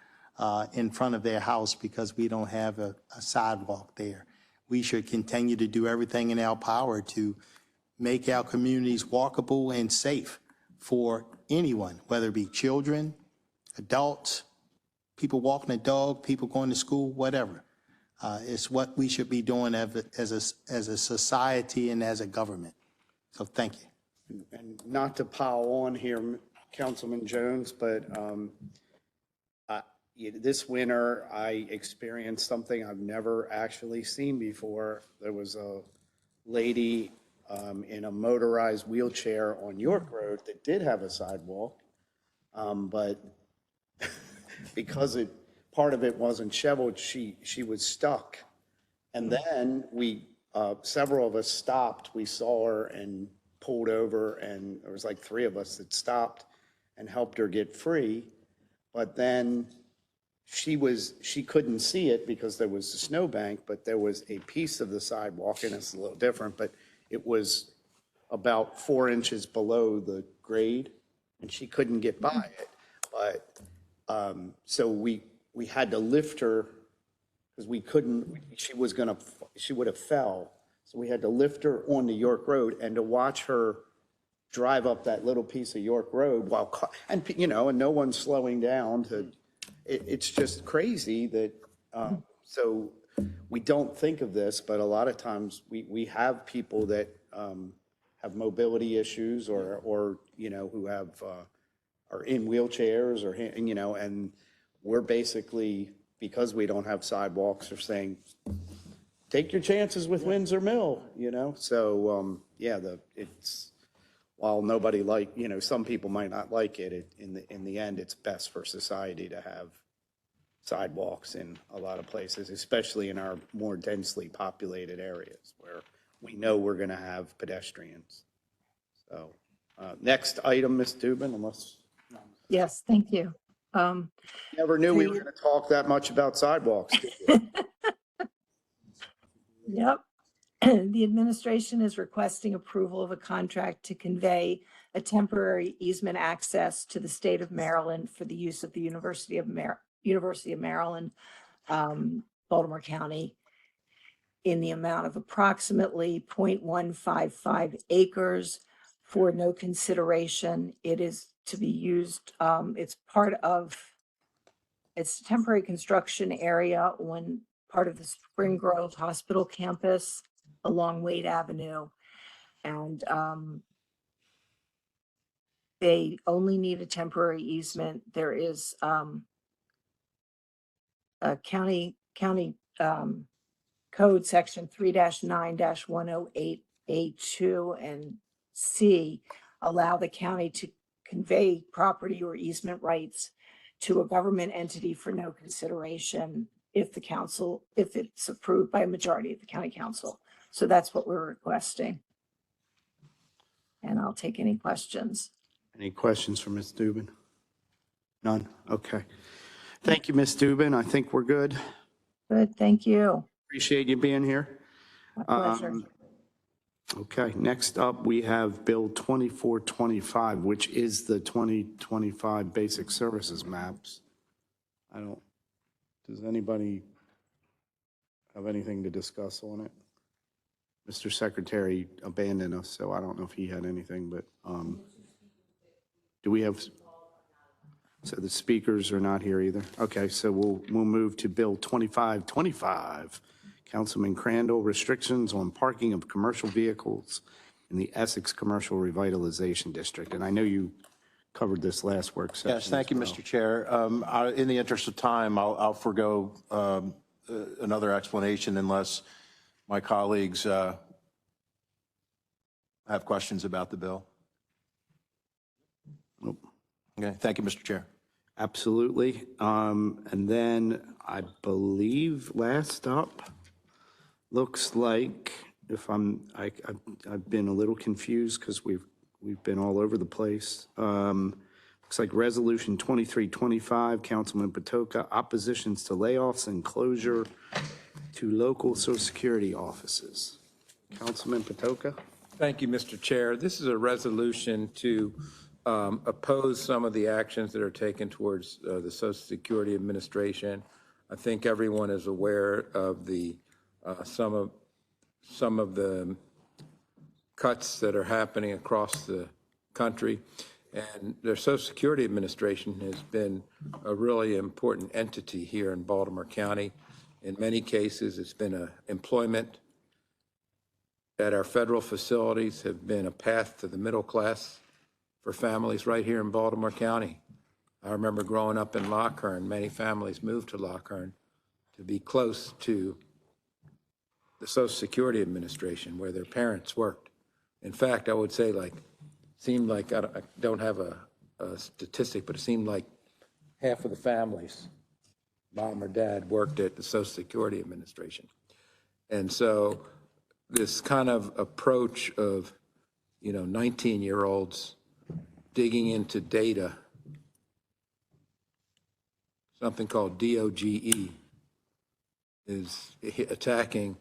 in front of their house because we don't have a sidewalk there. We should continue to do everything in our power to make our communities walkable and safe for anyone, whether it be children, adults, people walking a dog, people going to school, whatever. It's what we should be doing as a society and as a government. So thank you. And not to pile on here, Councilman Jones, but this winter I experienced something I've never actually seen before. There was a lady in a motorized wheelchair on York Road that did have a sidewalk, but because part of it wasn't shoveled, she was stuck. And then several of us stopped. We saw her and pulled over, and there was like 3 of us that stopped and helped her get free. But then she couldn't see it because there was a snowbank, but there was a piece of the sidewalk, and it's a little different, but it was about 4 inches below the grade, and she couldn't get by it. But so we had to lift her because we couldn't. She would have fell. So we had to lift her onto York Road, and to watch her drive up that little piece of York Road and no one's slowing down it's just crazy that, so we don't think of this, but a lot of times we have people that have mobility issues or who are in wheelchairs and we're basically, because we don't have sidewalks, are saying, take your chances with Windsor Mill, So, it's, while nobody some people might not like it, in the end, it's best for society to have sidewalks in a lot of places, especially in our more densely populated areas where we know we're going to have pedestrians. So, next item, Ms. Dubin, unless. Yes, thank you. Never knew we were going to talk that much about sidewalks. Yep. The administration is requesting approval of a contract to convey a temporary easement access to the state of Maryland for the use of the University of Maryland, Baltimore County, in the amount of approximately 0.155 acres for no consideration. It is to be used, it's a temporary construction area on part of the Spring Grove Hospital campus along Wade Avenue. And they only need a temporary easement. There is a county code section 3-9-108A2 and C allow the county to convey property or easement rights to a government entity for no consideration if it's approved by a majority of the county council. So that's what we're requesting. And I'll take any questions. Any questions for Ms. Dubin? None? Okay. Thank you, Ms. Dubin. I think we're good. Good, thank you. Appreciate you being here. My pleasure. Okay, next up, we have Bill 2425, which is the 2025 Basic Services Maps. Does anybody have anything to discuss on it? Mr. Secretary abandoned us, so I don't know if he had anything, but do we have, so the speakers are not here either. Okay, so we'll move to Bill 2525. Councilman Crandall, restrictions on parking of commercial vehicles in the Essex Commercial Revitalization District. And I know you covered this last work session. Yes, thank you, as well. Mr. Chair. In the interest of time, I'll forego another explanation unless my colleagues have questions about the bill. Nope. Okay, thank you, Mr. Chair. Absolutely. And then I believe last up, looks like I've been a little confused because we've been all over the place. Looks like Resolution 2325, Councilman Patoka, oppositions to layoffs and closure to local Social Security offices. Councilman Patoka? Thank you, Mr. Chair. This is a resolution to oppose some of the actions that are taken towards the Social Security Administration. I think everyone is aware of the some of the cuts that are happening across the country. And the Social Security Administration has been a really important entity here in Baltimore County. In many cases, it's been employment at our federal facilities have been a path to the middle class for families right here in Baltimore County. I remember growing up in Lockhearn, many families moved to Lockhearn to be close to the Social Security Administration where their parents worked. In fact, I would say seemed like, I don't have a statistic, but it seemed like half of the families, mom or dad, worked at the Social Security Administration. And so this kind of approach of, 19-year-olds digging into data, something called DOGE, is attacking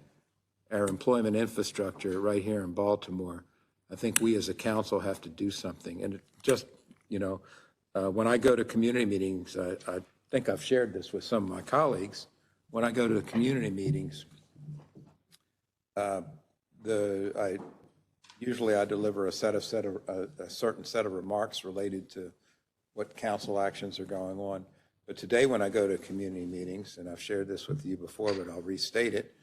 our employment infrastructure right here in Baltimore. I think we as a council have to do something. And just, when I go to community meetings, I think I've shared this with some of my colleagues. When I go to the community meetings, usually I deliver a certain set of remarks related to what council actions are going on. But today when I go to community meetings, and I've shared this with you before, but I'll restate it,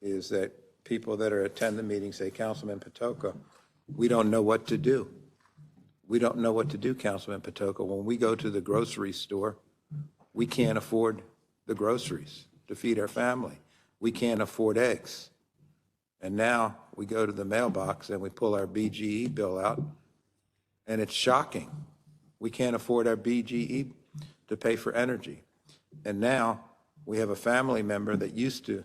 is that people that attend the meeting say, Councilman Patoka, we don't know what to do. We don't know what to do, Councilman Patoka. When we go to the grocery store, we can't afford the groceries to feed our family. We can't afford eggs. And now we go to the mailbox and we pull our BGE bill out, and it's shocking. We can't afford our BGE to pay for energy. And now we have a family member that used to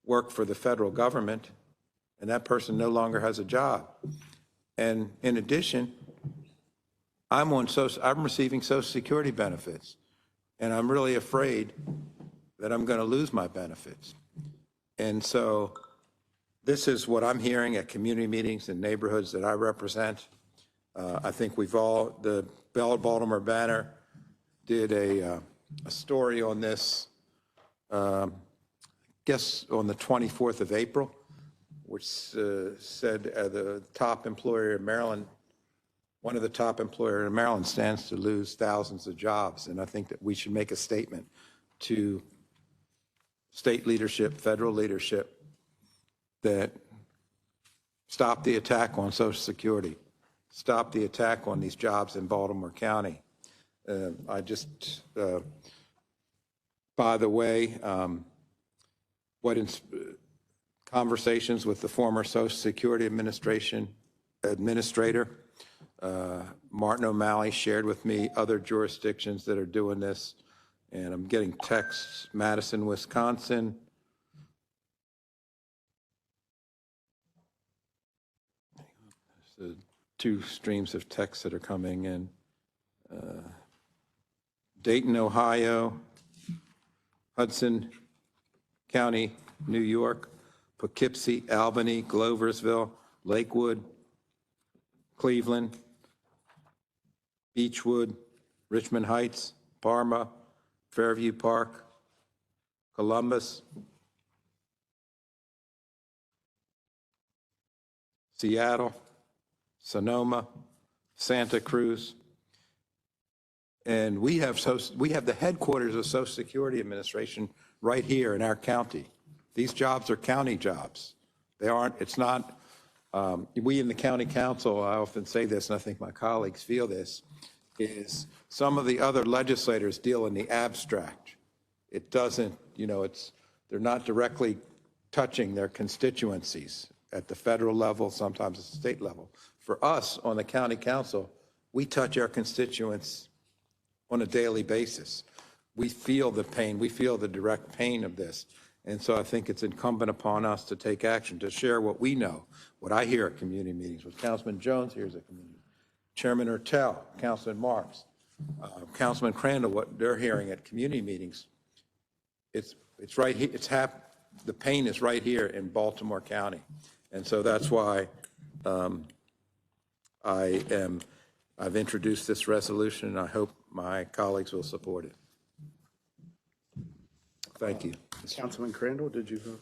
work for the federal government, and that person no longer has a job. And in addition, I'm receiving Social Security benefits, and I'm really afraid that I'm going to lose my benefits. And so this is what I'm hearing at community meetings in neighborhoods that I represent. I think the Baltimore Banner did a story on this, I guess on the 24th of April, which said the top employer in Maryland, one of the top employers in Maryland stands to lose thousands of jobs. And I think that we should make a statement to state leadership, federal leadership, that stop the attack on Social Security, stop the attack on these jobs in Baltimore County. By the way, conversations with the former Social Security administrator, Martin O'Malley, shared with me other jurisdictions that are doing this. And I'm getting texts, Madison, Wisconsin. There's two streams of texts that are coming in. Dayton, Ohio, Hudson County, New York, Poughkeepsie, Albany, Gloversville, Lakewood, Cleveland, Beechwood, Richmond Heights, Parma, Fairview Park, Columbus, Seattle, Sonoma, Santa Cruz. And we have the headquarters of Social Security Administration right here in our county. These jobs are county jobs. It's not We in the county council, I often say this, and I think my colleagues feel this, is some of the other legislators deal in the abstract. It doesn't, they're not directly touching their constituencies at the federal level, sometimes at the state level. For us on the county council, we touch our constituents on a daily basis. We feel the pain, we feel the direct pain of this. And so I think it's incumbent upon us to take action, to share what we know, what I hear at community meetings, what Councilman Jones hears at community, Chairman Ertel, Councilman Marks, Councilman Crandall, what they're hearing at community meetings. It's right here, the pain is right here in Baltimore County. And so that's why I've introduced this resolution, and I hope my colleagues will support it. Thank you. Councilman Crandall, did you vote?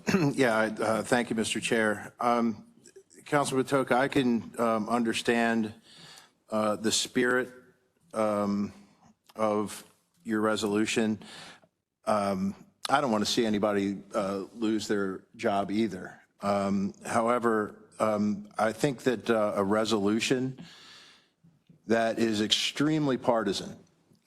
Thank you, Mr. Chair. Councilman Toka, I can understand the spirit of your resolution. I don't want to see anybody lose their job either. However, I think that a resolution that is extremely partisan,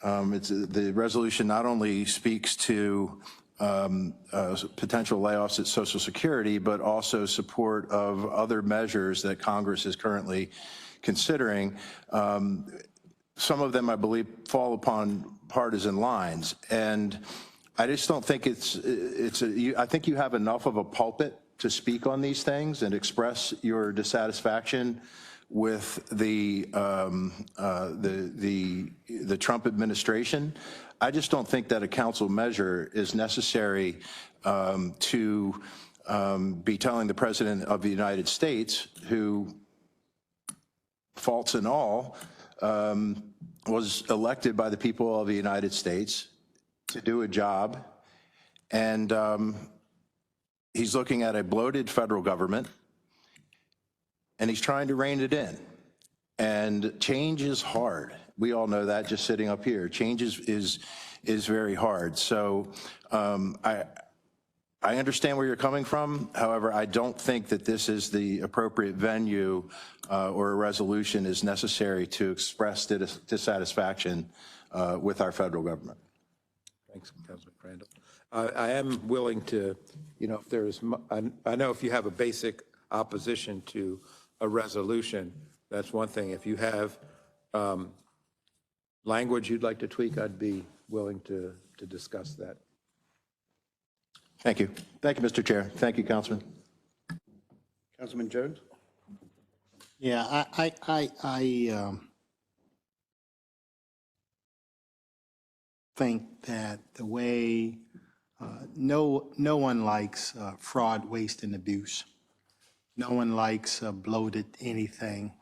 the resolution not only speaks to potential layoffs at Social Security, but also support of other measures that Congress is currently considering. Some of them, I believe, fall upon partisan lines. And I just don't think I think you have enough of a pulpit to speak on these things and express your dissatisfaction with the Trump administration. I just don't think that a council measure is necessary to be telling the President of the United States, who, faults and all, was elected by the people of the United States to do a job, and he's looking at a bloated federal government, and he's trying to rein it in. And change is hard. We all know that, just sitting up here. Change is very hard. So I understand where you're coming from. However, I don't think that this is the appropriate venue or a resolution is necessary to express dissatisfaction with our federal government. Thanks, Councilman Crandall. I am willing to, if there's, I know if you have a basic opposition to a resolution, that's one thing. If you have language you'd like to tweak, I'd be willing to discuss that. Thank you. Thank you, Mr. Chair. Thank you, Councilman. Councilman Jones? Yeah, I think that the way no one likes fraud, waste, and abuse. No one likes bloated anything.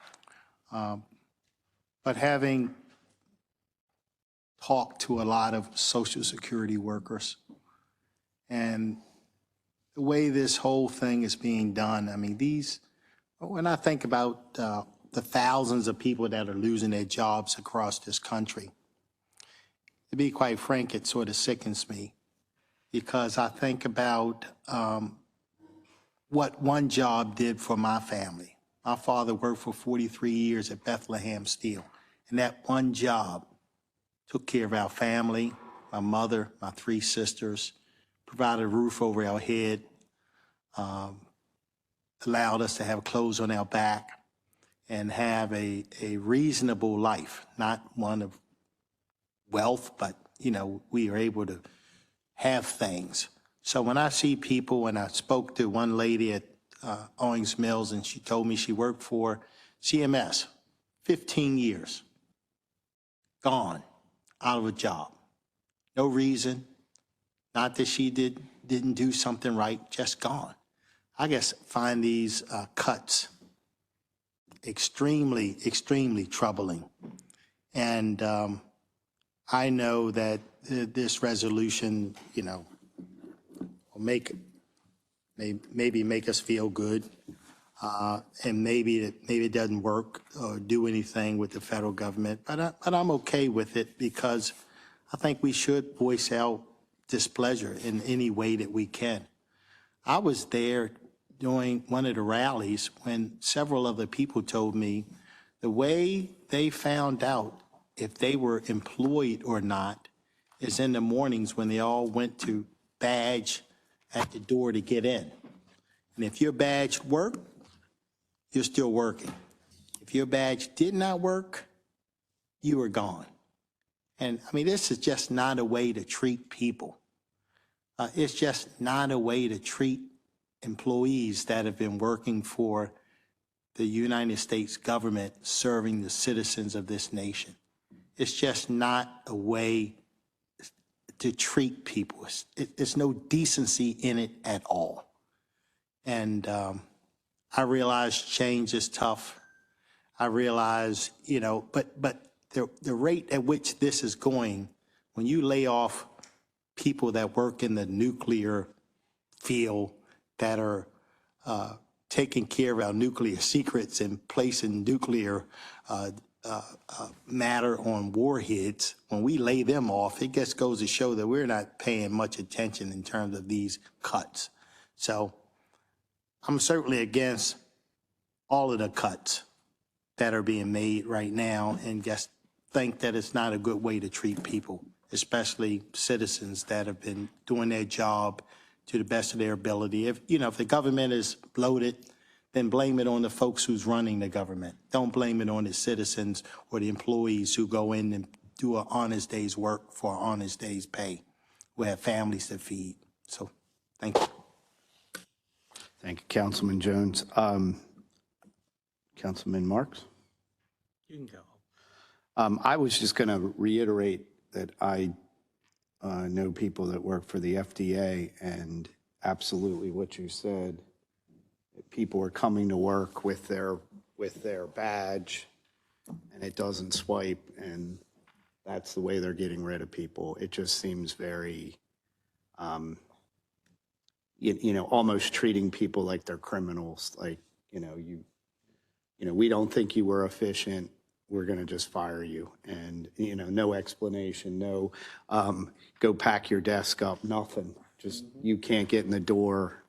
But having talked to a lot of Social Security workers and the way this whole thing is being done, I mean, when I think about the thousands of people that are losing their jobs across this country, to be quite frank, it sort of sickens me, because I think about what one job did for my family. My father worked for 43 years at Bethlehem Steel, and that one job took care of our family, my mother, my 3 sisters, provided a roof over our head, allowed us to have clothes on our back, and have a reasonable life, not one of wealth, but, we are able to have things. So when I see people, and I spoke to one lady at Owings Mills, and she told me she worked for CMS 15 years, gone, out of a job. No reason, not that she didn't do something right, just gone. I guess find these cuts extremely, extremely troubling. And I know that this resolution, will maybe make us feel good, and maybe it doesn't work or do anything with the federal government, but I'm okay with it, because I think we should voice our displeasure in any way that we can. I was there during one of the rallies when several other people told me the way they found out if they were employed or not is in the mornings when they all went to badge at the door to get in. And if your badge worked, you're still working. If your badge did not work, you were gone. And I mean, this is just not a way to treat people. It's just not a way to treat employees that have been working for the United States government, serving the citizens of this nation. It's just not a way to treat people. There's no decency in it at all. And I realize change is tough. I realize, but the rate at which this is going, when you lay off people that work in the nuclear field that are taking care of our nuclear secrets and placing nuclear matter on warheads, when we lay them off, it just goes to show that we're not paying much attention in terms of these cuts. So I'm certainly against all of the cuts that are being made right now, and just think that it's not a good way to treat people, especially citizens that have been doing their job to the best of their ability. If the government is bloated, then blame it on the folks who's running the government. Don't blame it on the citizens or the employees who go in and do an honest day's work for an honest day's pay, who have families to feed. So, thank you. Thank you, Councilman Jones. Councilman Marks? You can go. I was just going to reiterate that I know people that work for the FDA, and absolutely what you said. People are coming to work with their badge, and it doesn't swipe, and that's the way they're getting rid of people. It just seems very, almost treating people like they're criminals. Like, we don't think you were efficient. We're going to just fire you. And, no explanation, no go pack your desk up, nothing. Just you can't get in the door,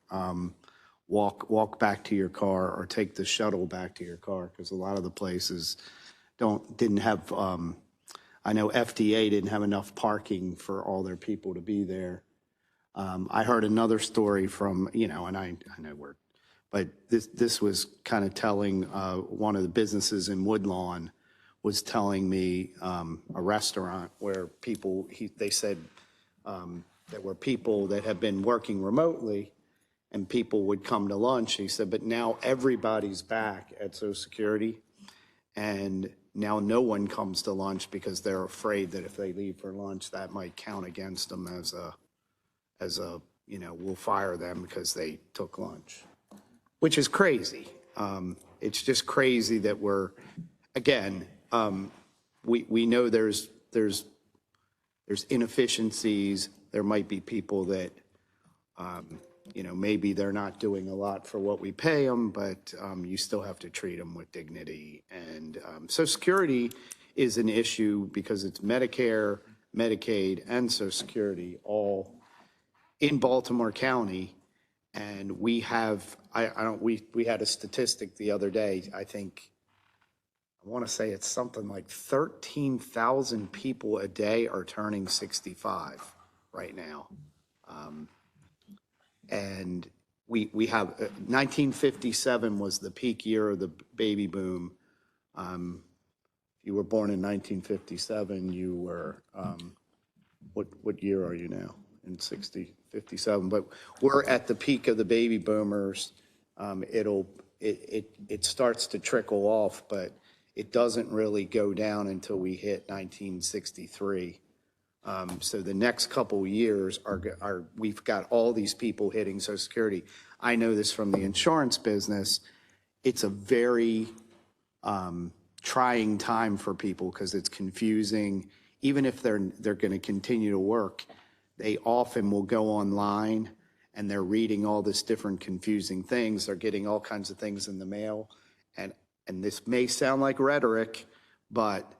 walk back to your car or take the shuttle back to your car, because a lot of the places didn't have, I know FDA didn't have enough parking for all their people to be there. I heard another story from, and I know but this was kind of telling, one of the businesses in Woodlawn was telling me a restaurant where they said there were people that have been working remotely and people would come to lunch. He said, but now everybody's back at Social Security, and now no one comes to lunch because they're afraid that if they leave for lunch, that might count against them as a we'll fire them because they took lunch, which is crazy. It's just crazy that we know there's inefficiencies. There might be people that, maybe they're not doing a lot for what we pay them, but you still have to treat them with dignity. And Social Security is an issue because it's Medicare, Medicaid, and Social Security all in Baltimore County. And we have, we had a statistic the other day. I want to say it's something like 13,000 people a day are turning 65 right now. And we have, 1957 was the peak year of the baby boom. You were born in 1957, you were, what year are you now? In 57, but we're at the peak of the baby boomers. It starts to trickle off, but it doesn't really go down until we hit 1963. So the next couple of years we've got all these people hitting Social Security. I know this from the insurance business. It's a very trying time for people because it's confusing. Even if they're going to continue to work, they often will go online and they're reading all this different confusing things. They're getting all kinds of things in the mail. And this may sound like rhetoric, but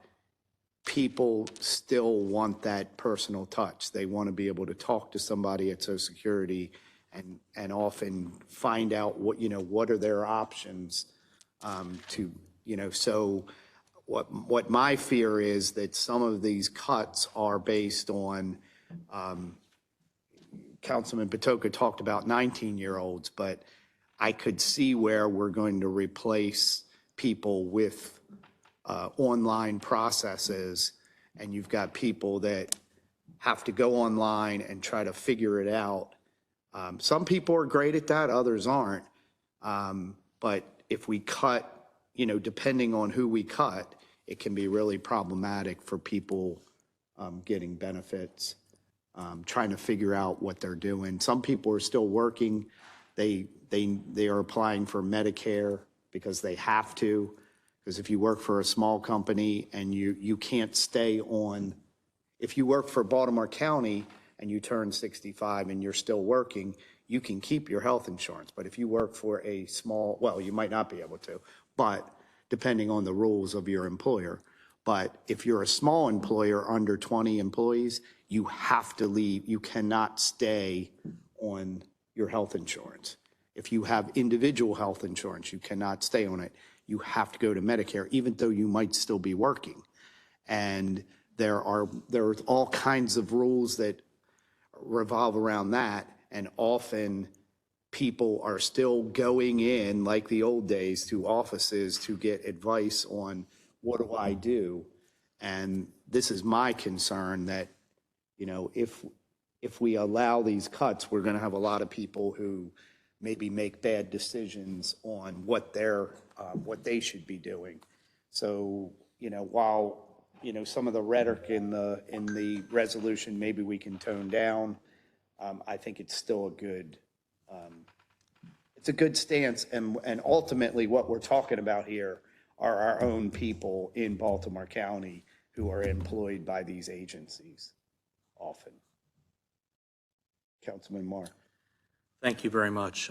people still want that personal touch. They want to be able to talk to somebody at Social Security and often find out what are their options so what my fear is that some of these cuts are based on, Councilman Patoka talked about 19-year-olds, but I could see where we're going to replace people with online processes, and you've got people that have to go online and try to figure it out. Some people are great at that, others aren't. But if we cut, depending on who we cut, it can be really problematic for people getting benefits, trying to figure out what they're doing. Some people are still working. They are applying for Medicare because they have to. Because if you work for a small company and you can't stay on, if you work for Baltimore County and you turn 65 and you're still working, you can keep your health insurance. But if you work for a small, well, you might not be able to, but depending on the rules of your employer. But if you're a small employer under 20 employees, you have to leave. You cannot stay on your health insurance. If you have individual health insurance, you cannot stay on it. You have to go to Medicare, even though you might still be working. And there are all kinds of rules that revolve around that, and often people are still going in, like the old days, to offices to get advice on what do I do. And this is my concern that, if we allow these cuts, we're going to have a lot of people who maybe make bad decisions on what they should be doing. So, while some of the rhetoric in the resolution maybe we can tone down, I think it's still it's a good stance. And ultimately, what we're talking about here are our own people in Baltimore County who are employed by these agencies often. Councilman Marr. Thank you very much.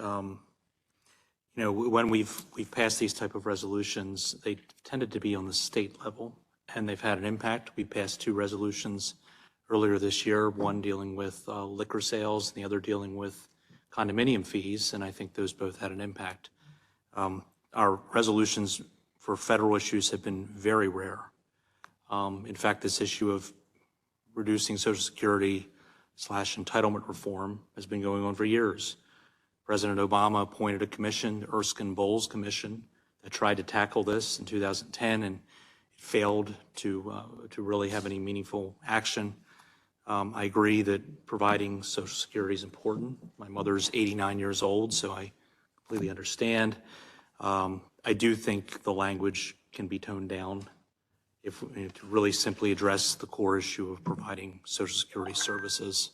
When we've passed these type of resolutions, they tended to be on the state level, and they've had an impact. We passed 2 resolutions earlier this year, one dealing with liquor sales and the other dealing with condominium fees, and I think those both had an impact. Our resolutions for federal issues have been very rare. In fact, this issue of reducing Social Security / entitlement reform has been going on for years. President Obama appointed a commission, the Erskine-Bowles Commission, that tried to tackle this in 2010, and it failed to really have any meaningful action. I agree that providing Social Security is important. My mother's 89 years old, so I completely understand. I do think the language can be toned down to really simply address the core issue of providing Social Security services.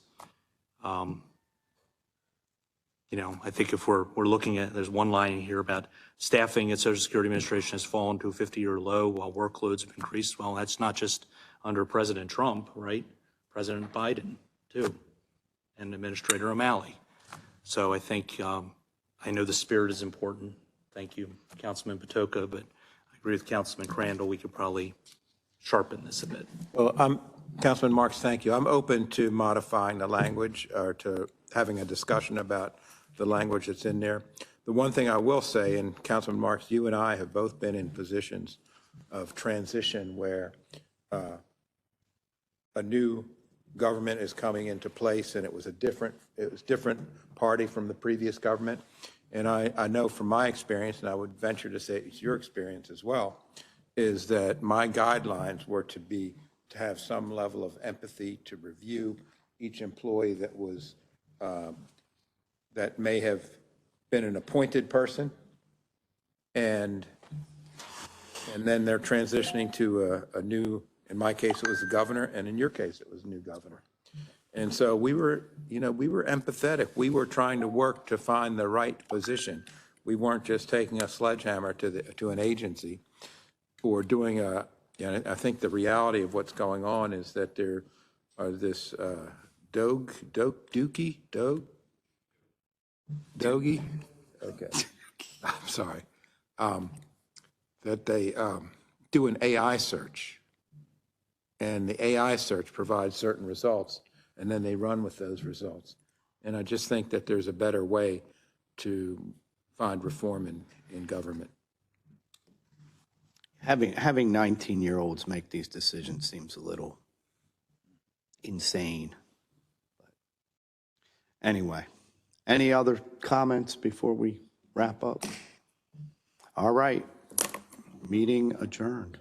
I think if we're looking at, there's one line in here about staffing at Social Security Administration has fallen to a 50-year low while workloads have increased. Well, that's not just under President Trump, right? President Biden, too, and Administrator O'Malley. So I think, I know the spirit is important. Thank you, Councilman Patoka, but I agree with Councilman Crandall. We could probably sharpen this a bit. Well, Councilman Marks, thank you. I'm open to modifying the language or to having a discussion about the language that's in there. The one thing I will say, and Councilman Marks, you and I have both been in positions of transition where a new government is coming into place, and it was different party from the previous government. And I know from my experience, and I would venture to say it's your experience as well, is that my guidelines were to have some level of empathy, to review each employee that was that may have been an appointed person, and then they're transitioning to a new, in my case, it was the governor, and in your case, it was a new governor. And so we were empathetic. We were trying to work to find the right position. We weren't just taking a sledgehammer to an agency or doing I think the reality of what's going on is that there are this Dogie? Okay. I'm sorry. That they do an AI search, and the AI search provides certain results, and then they run with those results. And I just think that there's a better way to find reform in government. Having 19-year-olds make these decisions seems a little insane. Anyway, any other comments before we wrap up? All right, meeting adjourned.